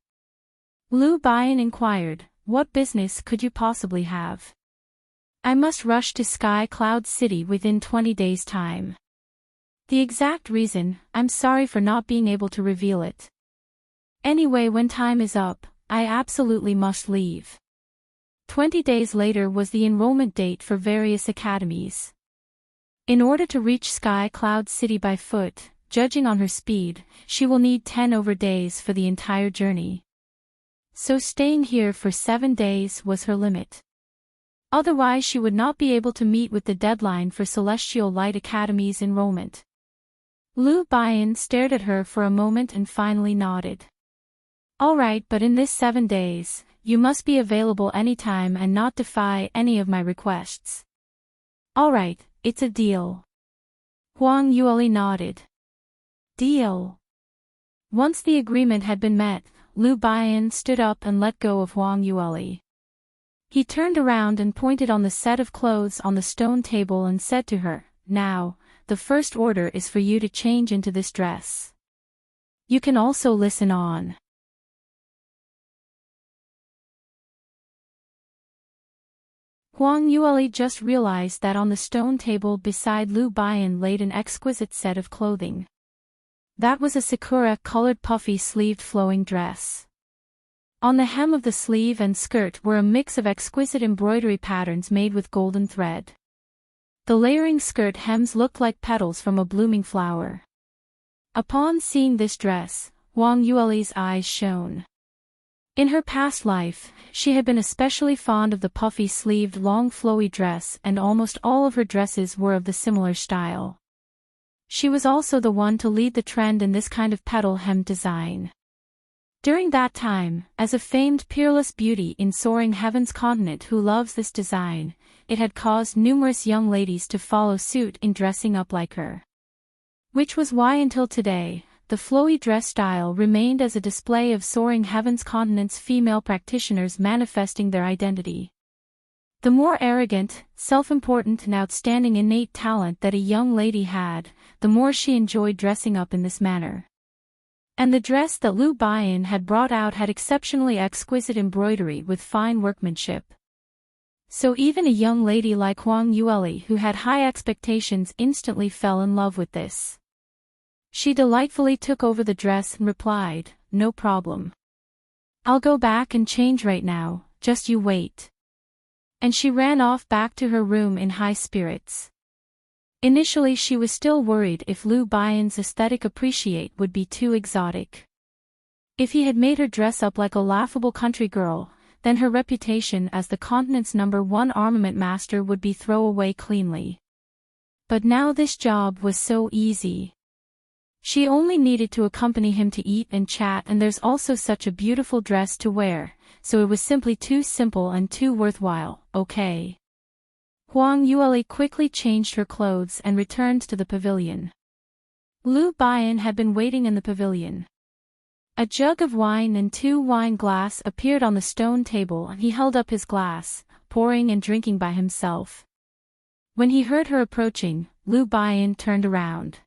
A: Lu Baiyan inquired, "What business could you possibly have?" "I must rush to Sky Cloud City within 20 days' time. The exact reason, I'm sorry for not being able to reveal it. Anyway, when time is up, I absolutely must leave." 20 days later was the enrollment date for various academies. In order to reach Sky Cloud City by foot, judging on her speed, she will need 10 over days for the entire journey. So staying here for 7 days was her limit. Otherwise she would not be able to meet with the deadline for Celestial Light Academy's enrollment. Lu Baiyan stared at her for a moment and finally nodded. "All right, but in this 7 days, you must be available anytime and not defy any of my requests." "All right, it's a deal." Huang Yueli nodded. Deal. Once the agreement had been met, Lu Baiyan stood up and let go of Huang Yueli. He turned around and pointed on the set of clothes on the stone table and said to her, "Now, the first order is for you to change into this dress. You can also listen on." Huang Yueli just realized that on the stone table beside Lu Baiyan laid an exquisite set of clothing. That was a sakura-colored puffy-sleeved flowing dress. On the hem of the sleeve and skirt were a mix of exquisite embroidery patterns made with golden thread. The layering skirt hems looked like petals from a blooming flower. Upon seeing this dress, Huang Yueli's eyes shone. In her past life, she had been especially fond of the puffy-sleeved long flowy dress, and almost all of her dresses were of the similar style. She was also the one to lead the trend in this kind of petal-hemmed design. During that time, as a famed peerless beauty in soaring heaven's continent who loves this design, it had caused numerous young ladies to follow suit in dressing up like her. Which was why until today, the flowy dress style remained as a display of soaring heaven's continent's female practitioners manifesting their identity. The more arrogant, self-important and outstanding innate talent that a young lady had, the more she enjoyed dressing up in this manner. And the dress that Lu Baiyan had brought out had exceptionally exquisite embroidery with fine workmanship. So even a young lady like Huang Yueli who had high expectations instantly fell in love with this. She delightfully took over the dress and replied, "No problem. I'll go back and change right now, just you wait." And she ran off back to her room in high spirits. Initially she was still worried if Lu Baiyan's aesthetic appreciate would be too exotic. If he had made her dress up like a laughable country girl, then her reputation as the continent's #1 armament master would be thrown away cleanly. But now this job was so easy. She only needed to accompany him to eat and chat, and there's also such a beautiful dress to wear, so it was simply too simple and too worthwhile. Okay. Huang Yueli quickly changed her clothes and returned to the pavilion. Lu Baiyan had been waiting in the pavilion. A jug of wine and 2 wine glasses appeared on the stone table and he held up his glass, pouring and drinking by himself. When he heard her approaching, Lu Baiyan turned around.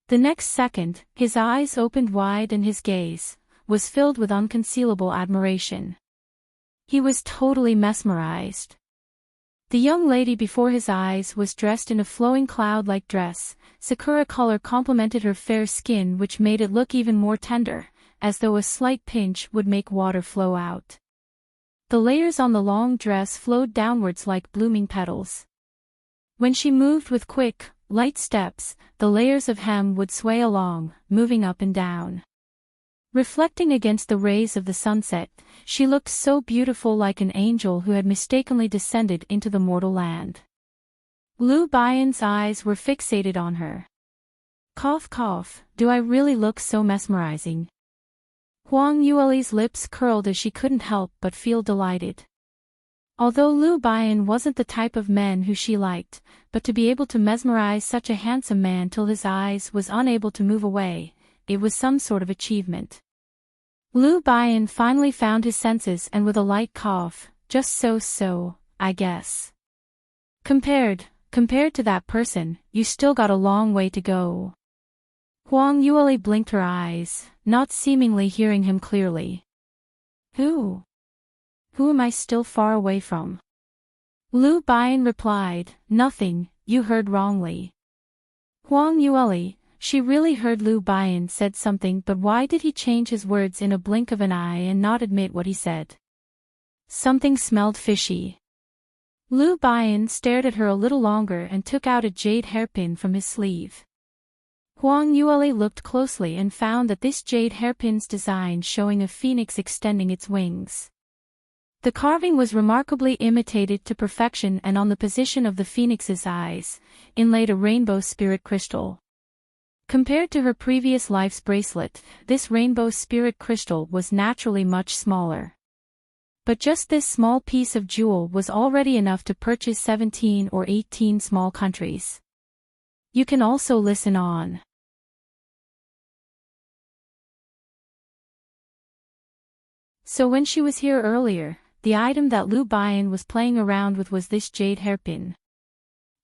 A: The next second, his eyes opened wide and his gaze was filled with unconcealable admiration. He was totally mesmerized. The young lady before his eyes was dressed in a flowing cloud-like dress. Sakura color complemented her fair skin, which made it look even more tender, as though a slight pinch would make water flow out. The layers on the long dress flowed downwards like blooming petals. When she moved with quick, light steps, the layers of hem would sway along, moving up and down. Reflecting against the rays of the sunset, she looked so beautiful, like an angel who had mistakenly descended into the mortal land. Lu Baiyan's eyes were fixated on her. Cough cough, do I really look so mesmerizing? Huang Yueli's lips curled as she couldn't help but feel delighted. Although Lu Baiyan wasn't the type of man who she liked, but to be able to mesmerize such a handsome man till his eyes was unable to move away, it was some sort of achievement. Lu Baiyan finally found his senses and with a light cough, "Just so, I guess. Compared to that person, you still got a long way to go." Huang Yueli blinked her eyes, not seemingly hearing him clearly. Who am I still far away from? Lu Baiyan replied, "Nothing, you heard wrongly." Huang Yueli, she really heard Lu Baiyan said something, but why did he change his words in a blink of an eye and not admit what he said? Something smelled fishy. Lu Baiyan stared at her a little longer and took out a jade hairpin from his sleeve. Huang Yueli looked closely and found that this jade hairpin's design showing a phoenix extending its wings. The carving was remarkably imitated to perfection, and on the position of the phoenix's eyes, inlaid a rainbow spirit crystal. Compared to her previous life's bracelet, this rainbow spirit crystal was naturally much smaller. But just this small piece of jewel was already enough to purchase 17 or 18 small countries. You can also listen on. So when she was here earlier, the item that Lu Baiyan was playing around with was this jade hairpin.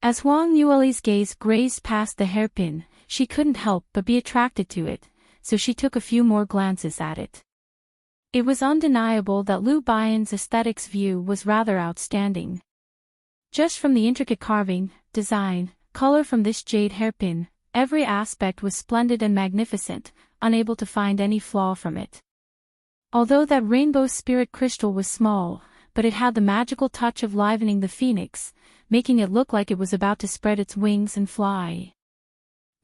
A: As Huang Yueli's gaze grazed past the hairpin, she couldn't help but be attracted to it, so she took a few more glances at it. It was undeniable that Lu Baiyan's aesthetics view was rather outstanding. Just from the intricate carving, design, color from this jade hairpin, every aspect was splendid and magnificent, unable to find any flaw from it. Although that rainbow spirit crystal was small, but it had the magical touch of livening the phoenix, making it look like it was about to spread its wings and fly.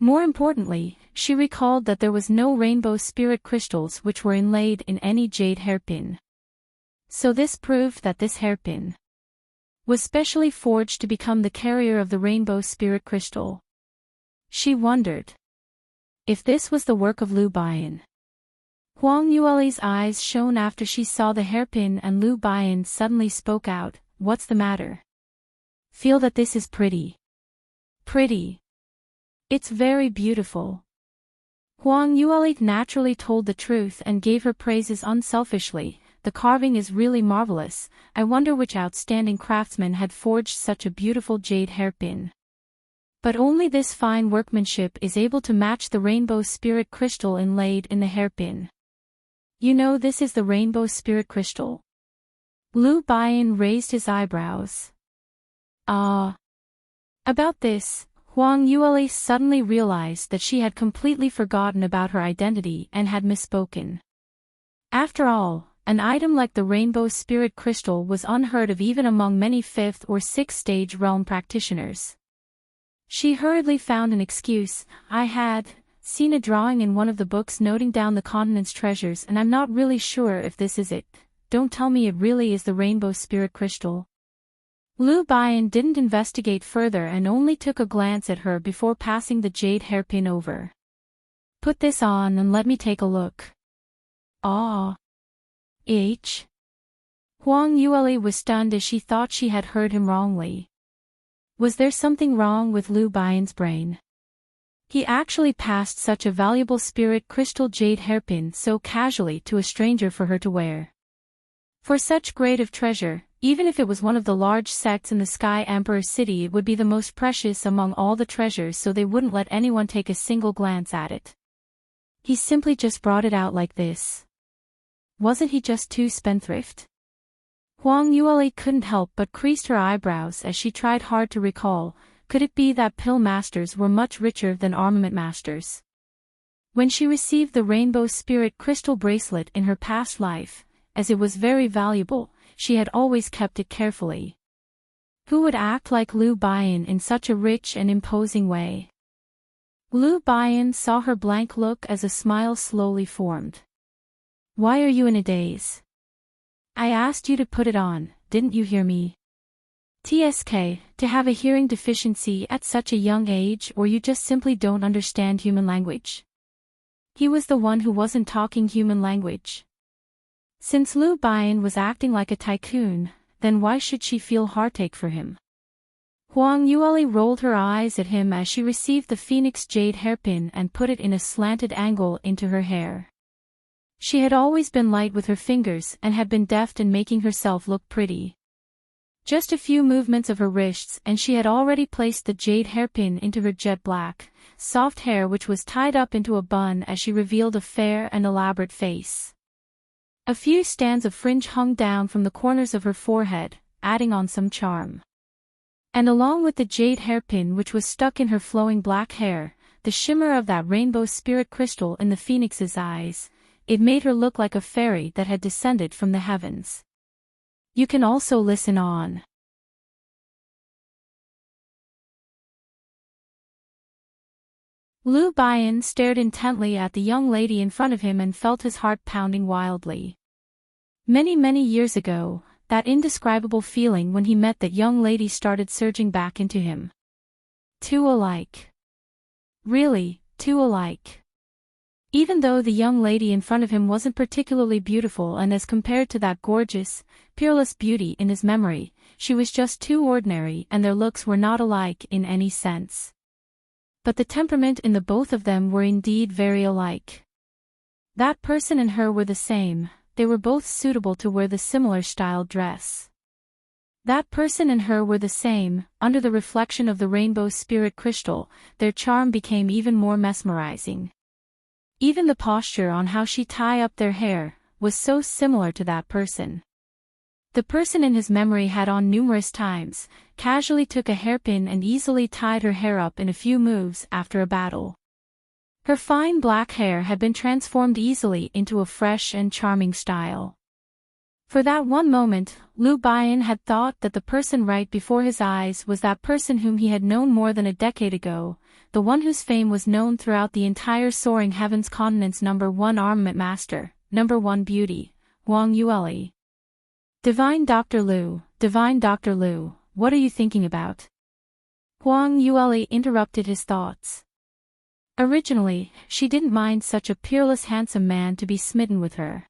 A: More importantly, she recalled that there was no rainbow spirit crystals which were inlaid in any jade hairpin. So this proved that this hairpin was specially forged to become the carrier of the rainbow spirit crystal. She wondered if this was the work of Lu Baiyan. Huang Yueli's eyes shone after she saw the hairpin, and Lu Baiyan suddenly spoke out, "What's the matter? Feel that this is pretty. Pretty." It's very beautiful. Huang Yueli naturally told the truth and gave her praises unselfishly. The carving is really marvelous. I wonder which outstanding craftsman had forged such a beautiful jade hairpin. But only this fine workmanship is able to match the rainbow spirit crystal inlaid in the hairpin. You know this is the rainbow spirit crystal? Lu Baiyan raised his eyebrows. Ah. About this, Huang Yueli suddenly realized that she had completely forgotten about her identity and had misspoken. After all, an item like the rainbow spirit crystal was unheard of even among many 5th or 6th stage realm practitioners. She hurriedly found an excuse. I had seen a drawing in one of the books noting down the continent's treasures, and I'm not really sure if this is it. Don't tell me it really is the rainbow spirit crystal. Lu Baiyan didn't investigate further and only took a glance at her before passing the jade hairpin over. Put this on and let me take a look. Ah. Huang Yueli was stunned as she thought she had heard him wrongly. Was there something wrong with Lu Baiyan's brain? He actually passed such a valuable spirit crystal jade hairpin so casually to a stranger for her to wear. For such grade of treasure, even if it was one of the large sects in the Sky Emperor city, it would be the most precious among all the treasures, so they wouldn't let anyone take a single glance at it. He simply just brought it out like this. Wasn't he just too spendthrift? Huang Yueli couldn't help but creased her eyebrows as she tried hard to recall. Could it be that pill masters were much richer than armament masters? When she received the rainbow spirit crystal bracelet in her past life, as it was very valuable, she had always kept it carefully. Who would act like Lu Baiyan in such a rich and imposing way? Lu Baiyan saw her blank look as a smile slowly formed. Why are you in a daze? I asked you to put it on, didn't you hear me? TSK, to have a hearing deficiency at such a young age, or you just simply don't understand human language? He was the one who wasn't talking human language. Since Lu Baiyan was acting like a tycoon, then why should she feel heartache for him? Huang Yueli rolled her eyes at him as she received the phoenix jade hairpin and put it in a slanted angle into her hair. She had always been light with her fingers and had been deft in making herself look pretty. Just a few movements of her wrists and she had already placed the jade hairpin into her jet black, soft hair, which was tied up into a bun as she revealed a fair and elaborate face. A few strands of fringe hung down from the corners of her forehead, adding on some charm. And along with the jade hairpin which was stuck in her flowing black hair, the shimmer of that rainbow spirit crystal in the phoenix's eyes, it made her look like a fairy that had descended from the heavens. You can also listen on. Lu Baiyan stared intently at the young lady in front of him and felt his heart pounding wildly. Many years ago, that indescribable feeling when he met that young lady started surging back into him. Two alike. Really, two alike. Even though the young lady in front of him wasn't particularly beautiful, and as compared to that gorgeous, peerless beauty in his memory, she was just too ordinary, and their looks were not alike in any sense. But the temperament in the both of them were indeed very alike. That person and her were the same, they were both suitable to wear the similar styled dress. That person and her were the same, under the reflection of the rainbow spirit crystal, their charm became even more mesmerizing. Even the posture on how she tied up their hair was so similar to that person. The person in his memory had on numerous times, casually took a hairpin and easily tied her hair up in a few moves after a battle. Her fine black hair had been transformed easily into a fresh and charming style. For that one moment, Lu Baiyan had thought that the person right before his eyes was that person whom he had known more than a decade ago, the one whose fame was known throughout the entire soaring heavens continent's #1 armament master, #1 beauty, Huang Yueli. Divine Dr. Lu, what are you thinking about? Huang Yueli interrupted his thoughts. Originally, she didn't mind such a peerless handsome man to be smitten with her.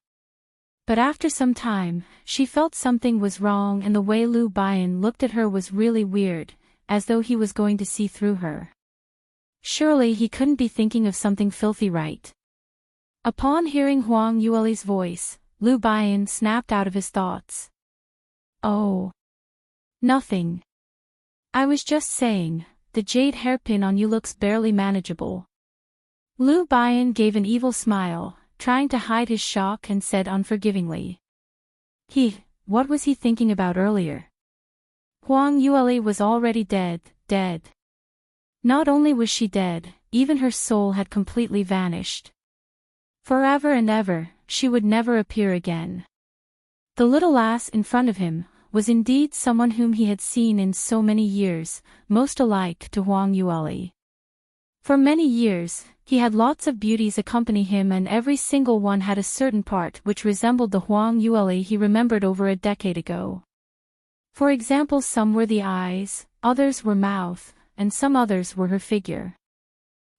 A: But after some time, she felt something was wrong, and the way Lu Baiyan looked at her was really weird, as though he was going to see through her. Surely he couldn't be thinking of something filthy, right? Upon hearing Huang Yueli's voice, Lu Baiyan snapped out of his thoughts. Oh. Nothing. I was just saying, the jade hairpin on you looks barely manageable. Lu Baiyan gave an evil smile, trying to hide his shock, and said unforgivingly. What was he thinking about earlier? Huang Yueli was already dead. Not only was she dead, even her soul had completely vanished. Forever and ever, she would never appear again. The little lass in front of him was indeed someone whom he had seen in so many years, most alike to Huang Yueli. For many years, he had lots of beauties accompany him, and every single one had a certain part which resembled the Huang Yueli he remembered over a decade ago. For example, some were the eyes, others were mouth, and some others were her figure.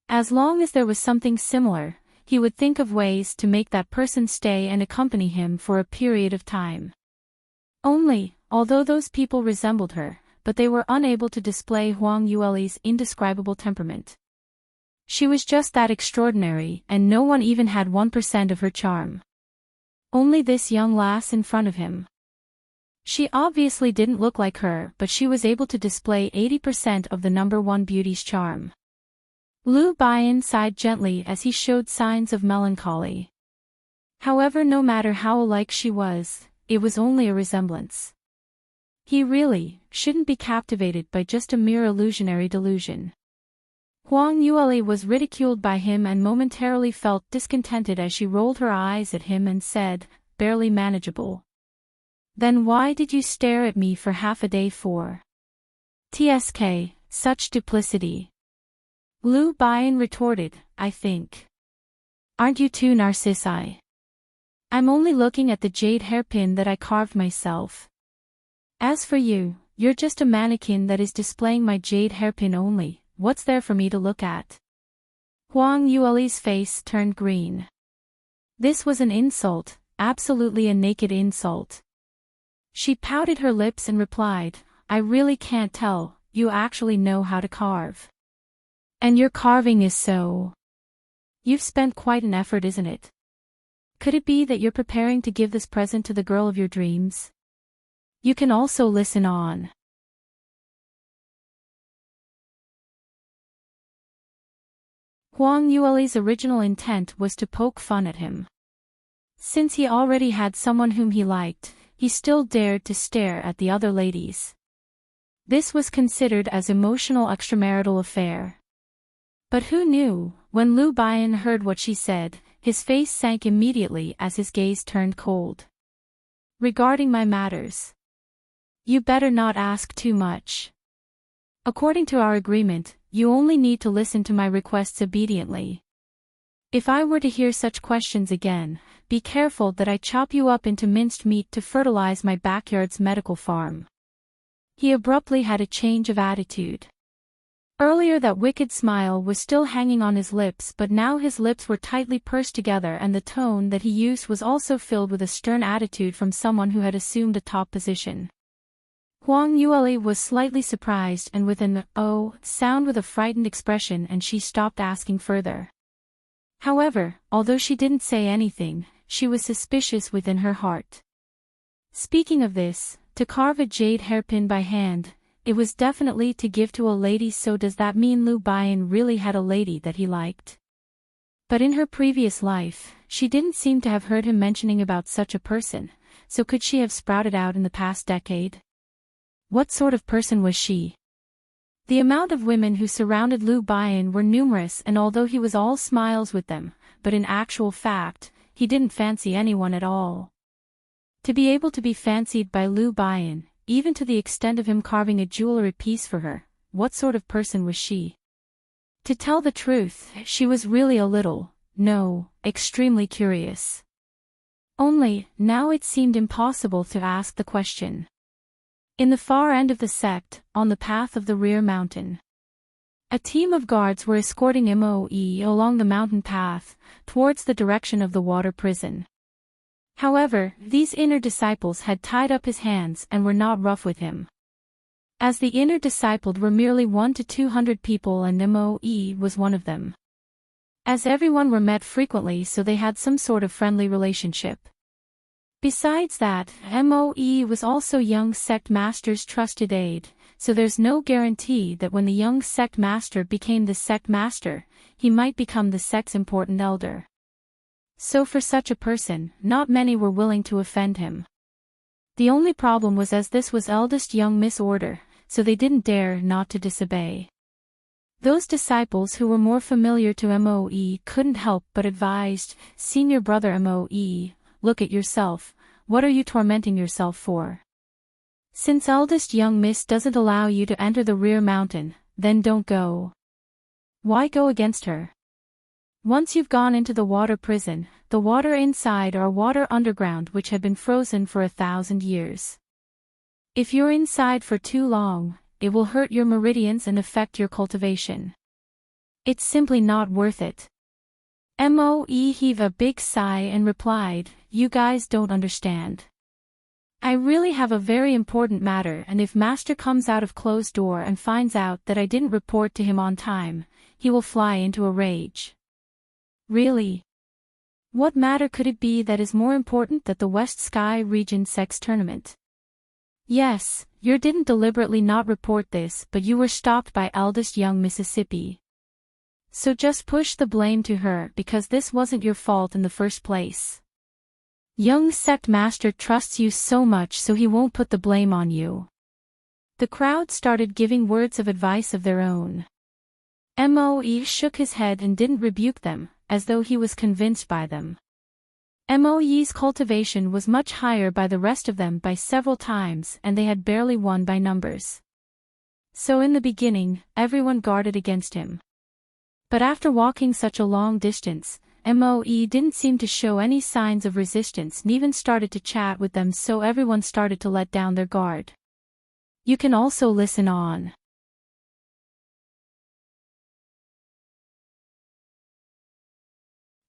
A: As long as there was something similar, he would think of ways to make that person stay and accompany him for a period of time. Although those people resembled her, but they were unable to display Huang Yueli's indescribable temperament. She was just that extraordinary, and no one even had 1% of her charm. Only this young lass in front of him. She obviously didn't look like her, but she was able to display 80% of the number one beauty's charm. Lu Baiyan sighed gently as he showed signs of melancholy. However, no matter how alike she was, it was only a resemblance. He really shouldn't be captivated by just a mere illusionary delusion. Huang Yueli was ridiculed by him and momentarily felt discontented as she rolled her eyes at him and said, barely manageable. Then why did you stare at me for half a day for? TSK, such duplicity. Lu Baiyan retorted, I think. Aren't you too narcissi? I'm only looking at the jade hairpin that I carved myself. As for you, you're just a mannequin that is displaying my jade hairpin only. What's there for me to look at? Huang Yueli's face turned green. This was an insult, absolutely a naked insult. She pouted her lips and replied, I really can't tell, you actually know how to carve. And your carving is so... You've spent quite an effort, isn't it? Could it be that you're preparing to give this present to the girl of your dreams? You can also listen on. Huang Yueli's original intent was to poke fun at him. Since he already had someone whom he liked, he still dared to stare at the other ladies. This was considered as emotional extramarital affair. But who knew, when Lu Baiyan heard what she said, his face sank immediately as his gaze turned cold. Regarding my matters. You better not ask too much. According to our agreement, you only need to listen to my requests obediently. If I were to hear such questions again, be careful that I chop you up into minced meat to fertilize my backyard's medical farm. He abruptly had a change of attitude. Earlier that wicked smile was still hanging on his lips, but now his lips were tightly pursed together, and the tone that he used was also filled with a stern attitude from someone who had assumed a top position. Huang Yueli was slightly surprised and with an "oh" sound with a frightened expression, and she stopped asking further. However, although she didn't say anything, she was suspicious within her heart. Speaking of this, to carve a jade hairpin by hand, it was definitely to give to a lady. So does that mean Lu Baiyan really had a lady that he liked? But in her previous life, she didn't seem to have heard him mentioning about such a person, so could she have sprouted out in the past decade? What sort of person was she? The amount of women who surrounded Lu Baiyan were numerous, and although he was all smiles with them, but in actual fact, he didn't fancy anyone at all. To be able to be fancied by Lu Baiyan, even to the extent of him carving a jewelry piece for her, what sort of person was she? To tell the truth, she was really a little, extremely curious. Only, now it seemed impossible to ask the question. In the far end of the sect, on the path of the rear mountain, a team of guards were escorting Moe along the mountain path, towards the direction of the water prison. However, these inner disciples had tied up his hands and were not rough with him. as the inner discipled were merely 1 to 200 people and Moe was one of them. As everyone were met frequently, so they had some sort of friendly relationship. Besides that, Moe was also young sect master's trusted aide, so there's no guarantee that when the young sect master became the sect master, he might become the sect's important elder. So for such a person, not many were willing to offend him. The only problem was as this was eldest young Miss Order, so they didn't dare not to disobey. Those disciples who were more familiar to Moe couldn't help but advised, "Senior brother Moe, look at yourself, what are you tormenting yourself for? Since eldest young miss doesn't allow you to enter the rear mountain, then don't go. Why go against her? Once you've gone into the water prison, the water inside are water underground which had been frozen for 1,000 years. If you're inside for too long, it will hurt your meridians and affect your cultivation. It's simply not worth it." Moe heaved a big sigh and replied, "You guys don't understand. I really have a very important matter, and if Master comes out of closed door and finds out that I didn't report to him on time, he will fly into a rage." "Really? What matter could it be that is more important than the West Sky Region Sex Tournament?" "Yes, you didn't deliberately not report this, but you were stopped by eldest young Mississippi. So just push the blame to her because this wasn't your fault in the first place. Young sect master trusts you so much so he won't put the blame on you." The crowd started giving words of advice of their own. Moe shook his head and didn't rebuke them, as though he was convinced by them. Moe's cultivation was much higher by the rest of them by several times, and they had barely won by numbers. So in the beginning, everyone guarded against him. But after walking such a long distance, Moe didn't seem to show any signs of resistance and even started to chat with them, so everyone started to let down their guard. You can also listen on.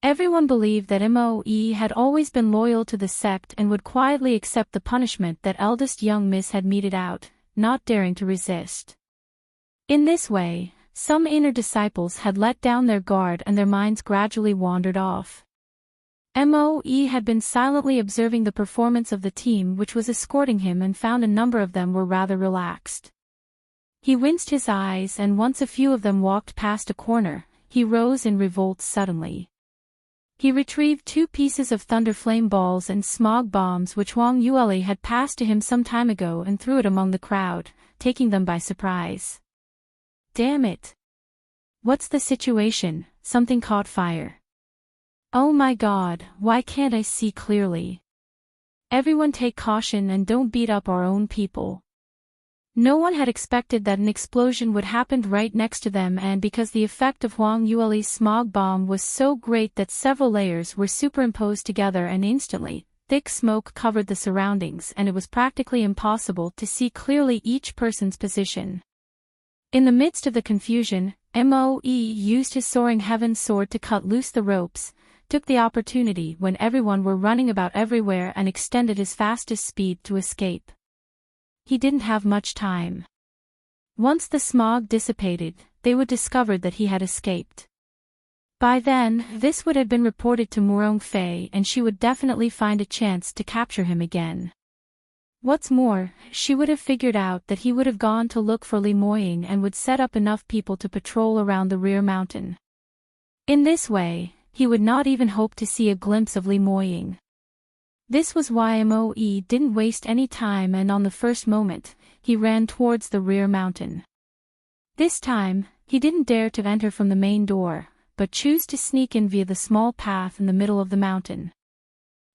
A: Everyone believed that Moe had always been loyal to the sect and would quietly accept the punishment that eldest young miss had meted out, not daring to resist. In this way, some inner disciples had let down their guard and their minds gradually wandered off. Moe had been silently observing the performance of the team which was escorting him and found a number of them were rather relaxed. He winced his eyes, and once a few of them walked past a corner, he rose in revolt suddenly. He retrieved 2 pieces of thunderflame balls and smog bombs which Huang Yueli had passed to him some time ago and threw it among the crowd, taking them by surprise. "Damn it! What's the situation? Something caught fire. Oh my God, why can't I see clearly? Everyone take caution and don't beat up our own people." No one had expected that an explosion would happen right next to them, and because the effect of Huang Yueli's smog bomb was so great that several layers were superimposed together and instantly, thick smoke covered the surroundings and it was practically impossible to see clearly each person's position. In the midst of the confusion, Moe used his soaring heaven sword to cut loose the ropes, took the opportunity when everyone were running about everywhere and extended his fastest speed to escape. He didn't have much time. Once the smog dissipated, they would discover that he had escaped. By then, this would have been reported to Murong Fei and she would definitely find a chance to capture him again. What's more, she would have figured out that he would have gone to look for Li Moying and would set up enough people to patrol around the rear mountain. In this way, he would not even hope to see a glimpse of Li Moying. This was why Moe didn't waste any time, and on the first moment, he ran towards the rear mountain. This time, he didn't dare to enter from the main door, but chose to sneak in via the small path in the middle of the mountain.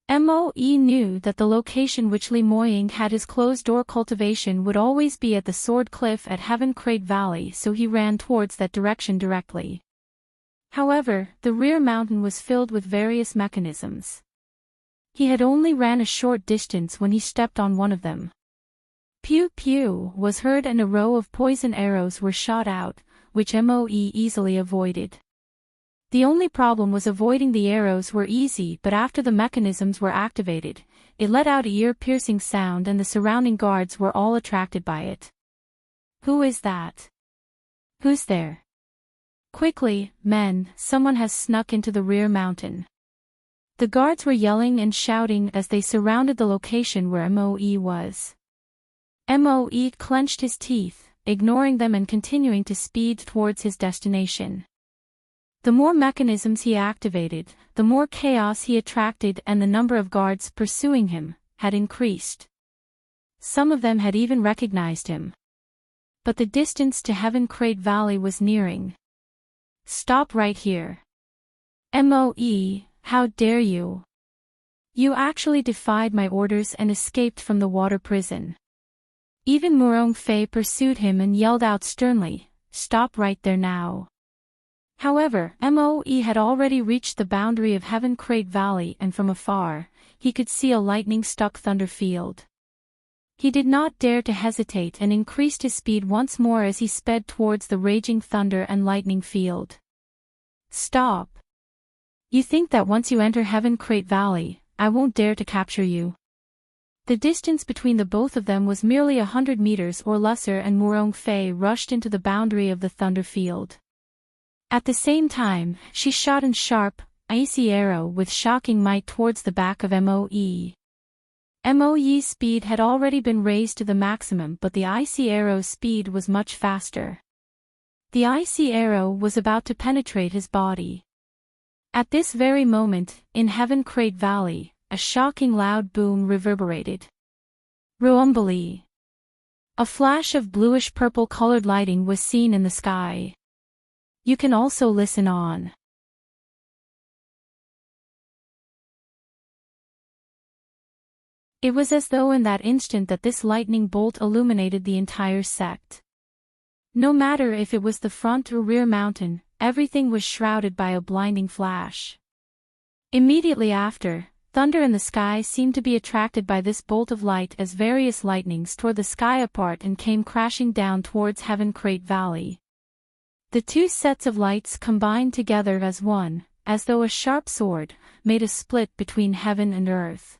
A: Moe knew that the location which Li Moying had his closed-door cultivation would always be at the Sword Cliff at Heaven Crate Valley, so he ran towards that direction directly. However, the rear mountain was filled with various mechanisms. He had only ran a short distance when he stepped on one of them. Pew pew was heard and a row of poison arrows were shot out, which Moe easily avoided. The only problem was avoiding the arrows were easy, but after the mechanisms were activated, it let out a ear-piercing sound and the surrounding guards were all attracted by it. Who is that? Who's there? Quickly, men, someone has snuck into the rear mountain. The guards were yelling and shouting as they surrounded the location where Moe was. Moe clenched his teeth, ignoring them and continuing to speed towards his destination. The more mechanisms he activated, the more chaos he attracted, and the number of guards pursuing him had increased. Some of them had even recognized him. But the distance to Heaven Crate Valley was nearing. Stop right here. Moe, how dare you? You actually defied my orders and escaped from the water prison. Even Murong Fei pursued him and yelled out sternly, stop right there now. However, Moe had already reached the boundary of Heaven Crate Valley, and from afar, he could see a lightning-struck thunder field. He did not dare to hesitate and increased his speed once more as he sped towards the raging thunder and lightning field. Stop. You think that once you enter Heaven Crate Valley, I won't dare to capture you? The distance between the both of them was merely 100 meters or lesser, and Murong Fei rushed into the boundary of the thunder field. At the same time, she shot a sharp, icy arrow with shocking might towards the back of Moe. Moe's speed had already been raised to the maximum, but the icy arrow's speed was much faster. The icy arrow was about to penetrate his body. At this very moment, in Heaven Crate Valley, a shocking loud boom reverberated. Rumbly. A flash of bluish-purple colored lighting was seen in the sky. You can also listen on. It was as though in that instant that this lightning bolt illuminated the entire sect. No matter if it was the front or rear mountain, everything was shrouded by a blinding flash. Immediately after, thunder in the sky seemed to be attracted by this bolt of light as various lightnings tore the sky apart and came crashing down towards Heaven Crate Valley. The two sets of lights combined together as one, as though a sharp sword, made a split between heaven and earth.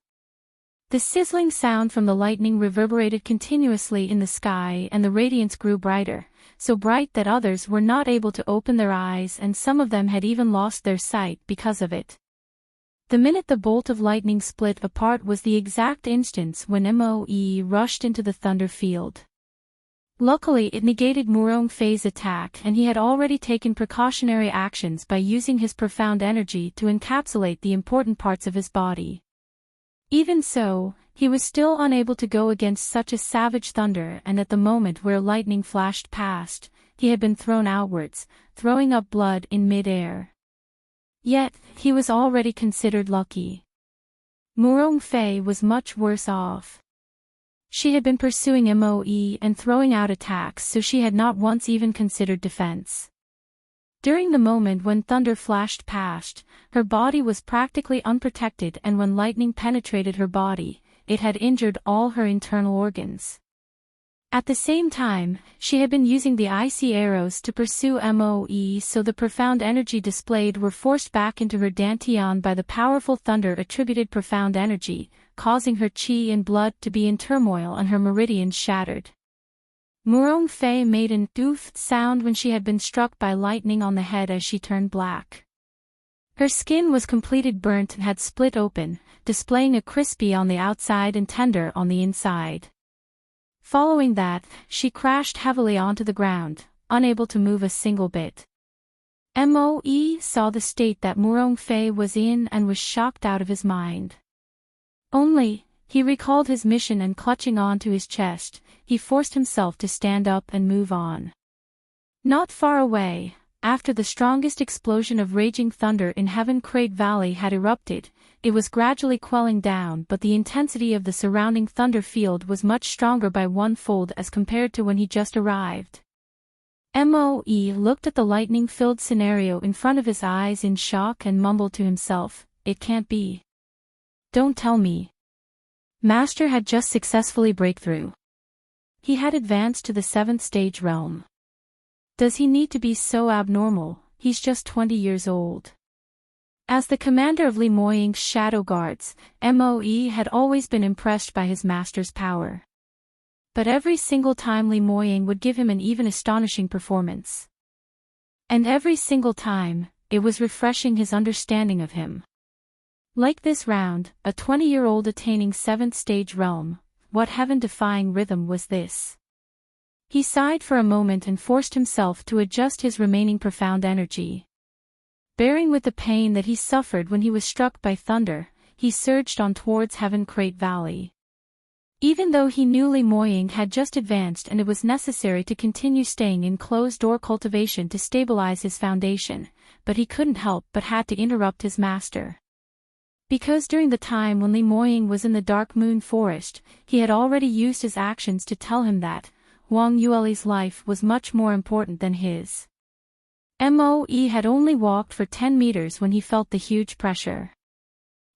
A: The sizzling sound from the lightning reverberated continuously in the sky, and the radiance grew brighter, so bright that others were not able to open their eyes, and some of them had even lost their sight because of it. The minute the bolt of lightning split apart was the exact instance when Moe rushed into the thunder field. Luckily it negated Murong Fei's attack, and he had already taken precautionary actions by using his profound energy to encapsulate the important parts of his body. Even so, he was still unable to go against such a savage thunder, and at the moment where lightning flashed past, he had been thrown outwards, throwing up blood in mid-air. Yet, he was already considered lucky. Murong Fei was much worse off. She had been pursuing Moe and throwing out attacks, so she had not once even considered defense. During the moment when thunder flashed past, her body was practically unprotected, and when lightning penetrated her body, it had injured all her internal organs. At the same time, she had been using the icy arrows to pursue Moe, so the profound energy displayed were forced back into her dantian by the powerful thunder attributed profound energy, causing her chi and blood to be in turmoil and her meridians shattered. Murong Fei made an doofed sound when she had been struck by lightning on the head as she turned black. Her skin was completely burnt and had split open, displaying a crispy on the outside and tender on the inside. Following that, she crashed heavily onto the ground, unable to move a single bit. Moe saw the state that Murong Fei was in and was shocked out of his mind. Only, he recalled his mission, and clutching onto his chest, he forced himself to stand up and move on. Not far away, after the strongest explosion of raging thunder in Heaven Crate Valley had erupted, it was gradually quelling down, but the intensity of the surrounding thunder field was much stronger by one-fold as compared to when he just arrived. Moe looked at the lightning-filled scenario in front of his eyes in shock and mumbled to himself, "It can't be. Don't tell me. Master had just successfully breakthrough. He had advanced to the 7th stage realm. Does he need to be so abnormal? He's just 20 years old." As the commander of Li Moying's shadow guards, Moe had always been impressed by his master's power. But every single time Li Moying would give him an even astonishing performance. And every single time, it was refreshing his understanding of him. Like this round, a 20-year-old attaining 7th stage realm, what heaven-defying rhythm was this? He sighed for a moment and forced himself to adjust his remaining profound energy. Bearing with the pain that he suffered when he was struck by thunder, he surged on towards Heaven Crate Valley. Even though he knew Li Moying had just advanced and it was necessary to continue staying in closed-door cultivation to stabilize his foundation, but he couldn't help but had to interrupt his master. Because during the time when Li Moying was in the Dark Moon Forest, he had already used his actions to tell him that Wang Yueli's life was much more important than his. Moe had only walked for 10 meters when he felt the huge pressure.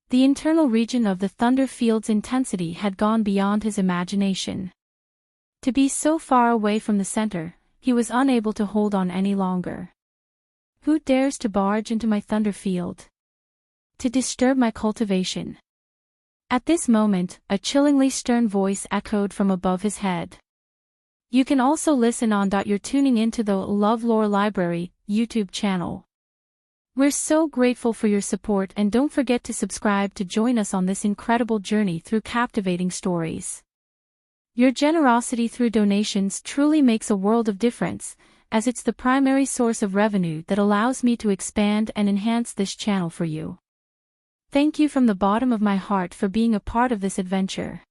A: The internal region of the thunder field's intensity had gone beyond his imagination. To be so far away from the center, he was unable to hold on any longer. Who dares to barge into my thunder field? To disturb my cultivation? At this moment, a chillingly stern voice echoed from above his head. You can also listen on. You're tuning into the LoveLore Library YouTube channel. We're so grateful for your support, and don't forget to subscribe to join us on this incredible journey through captivating stories. Your generosity through donations truly makes a world of difference, as it's the primary source of revenue that allows me to expand and enhance this channel for you. Thank you from the bottom of my heart for being a part of this adventure.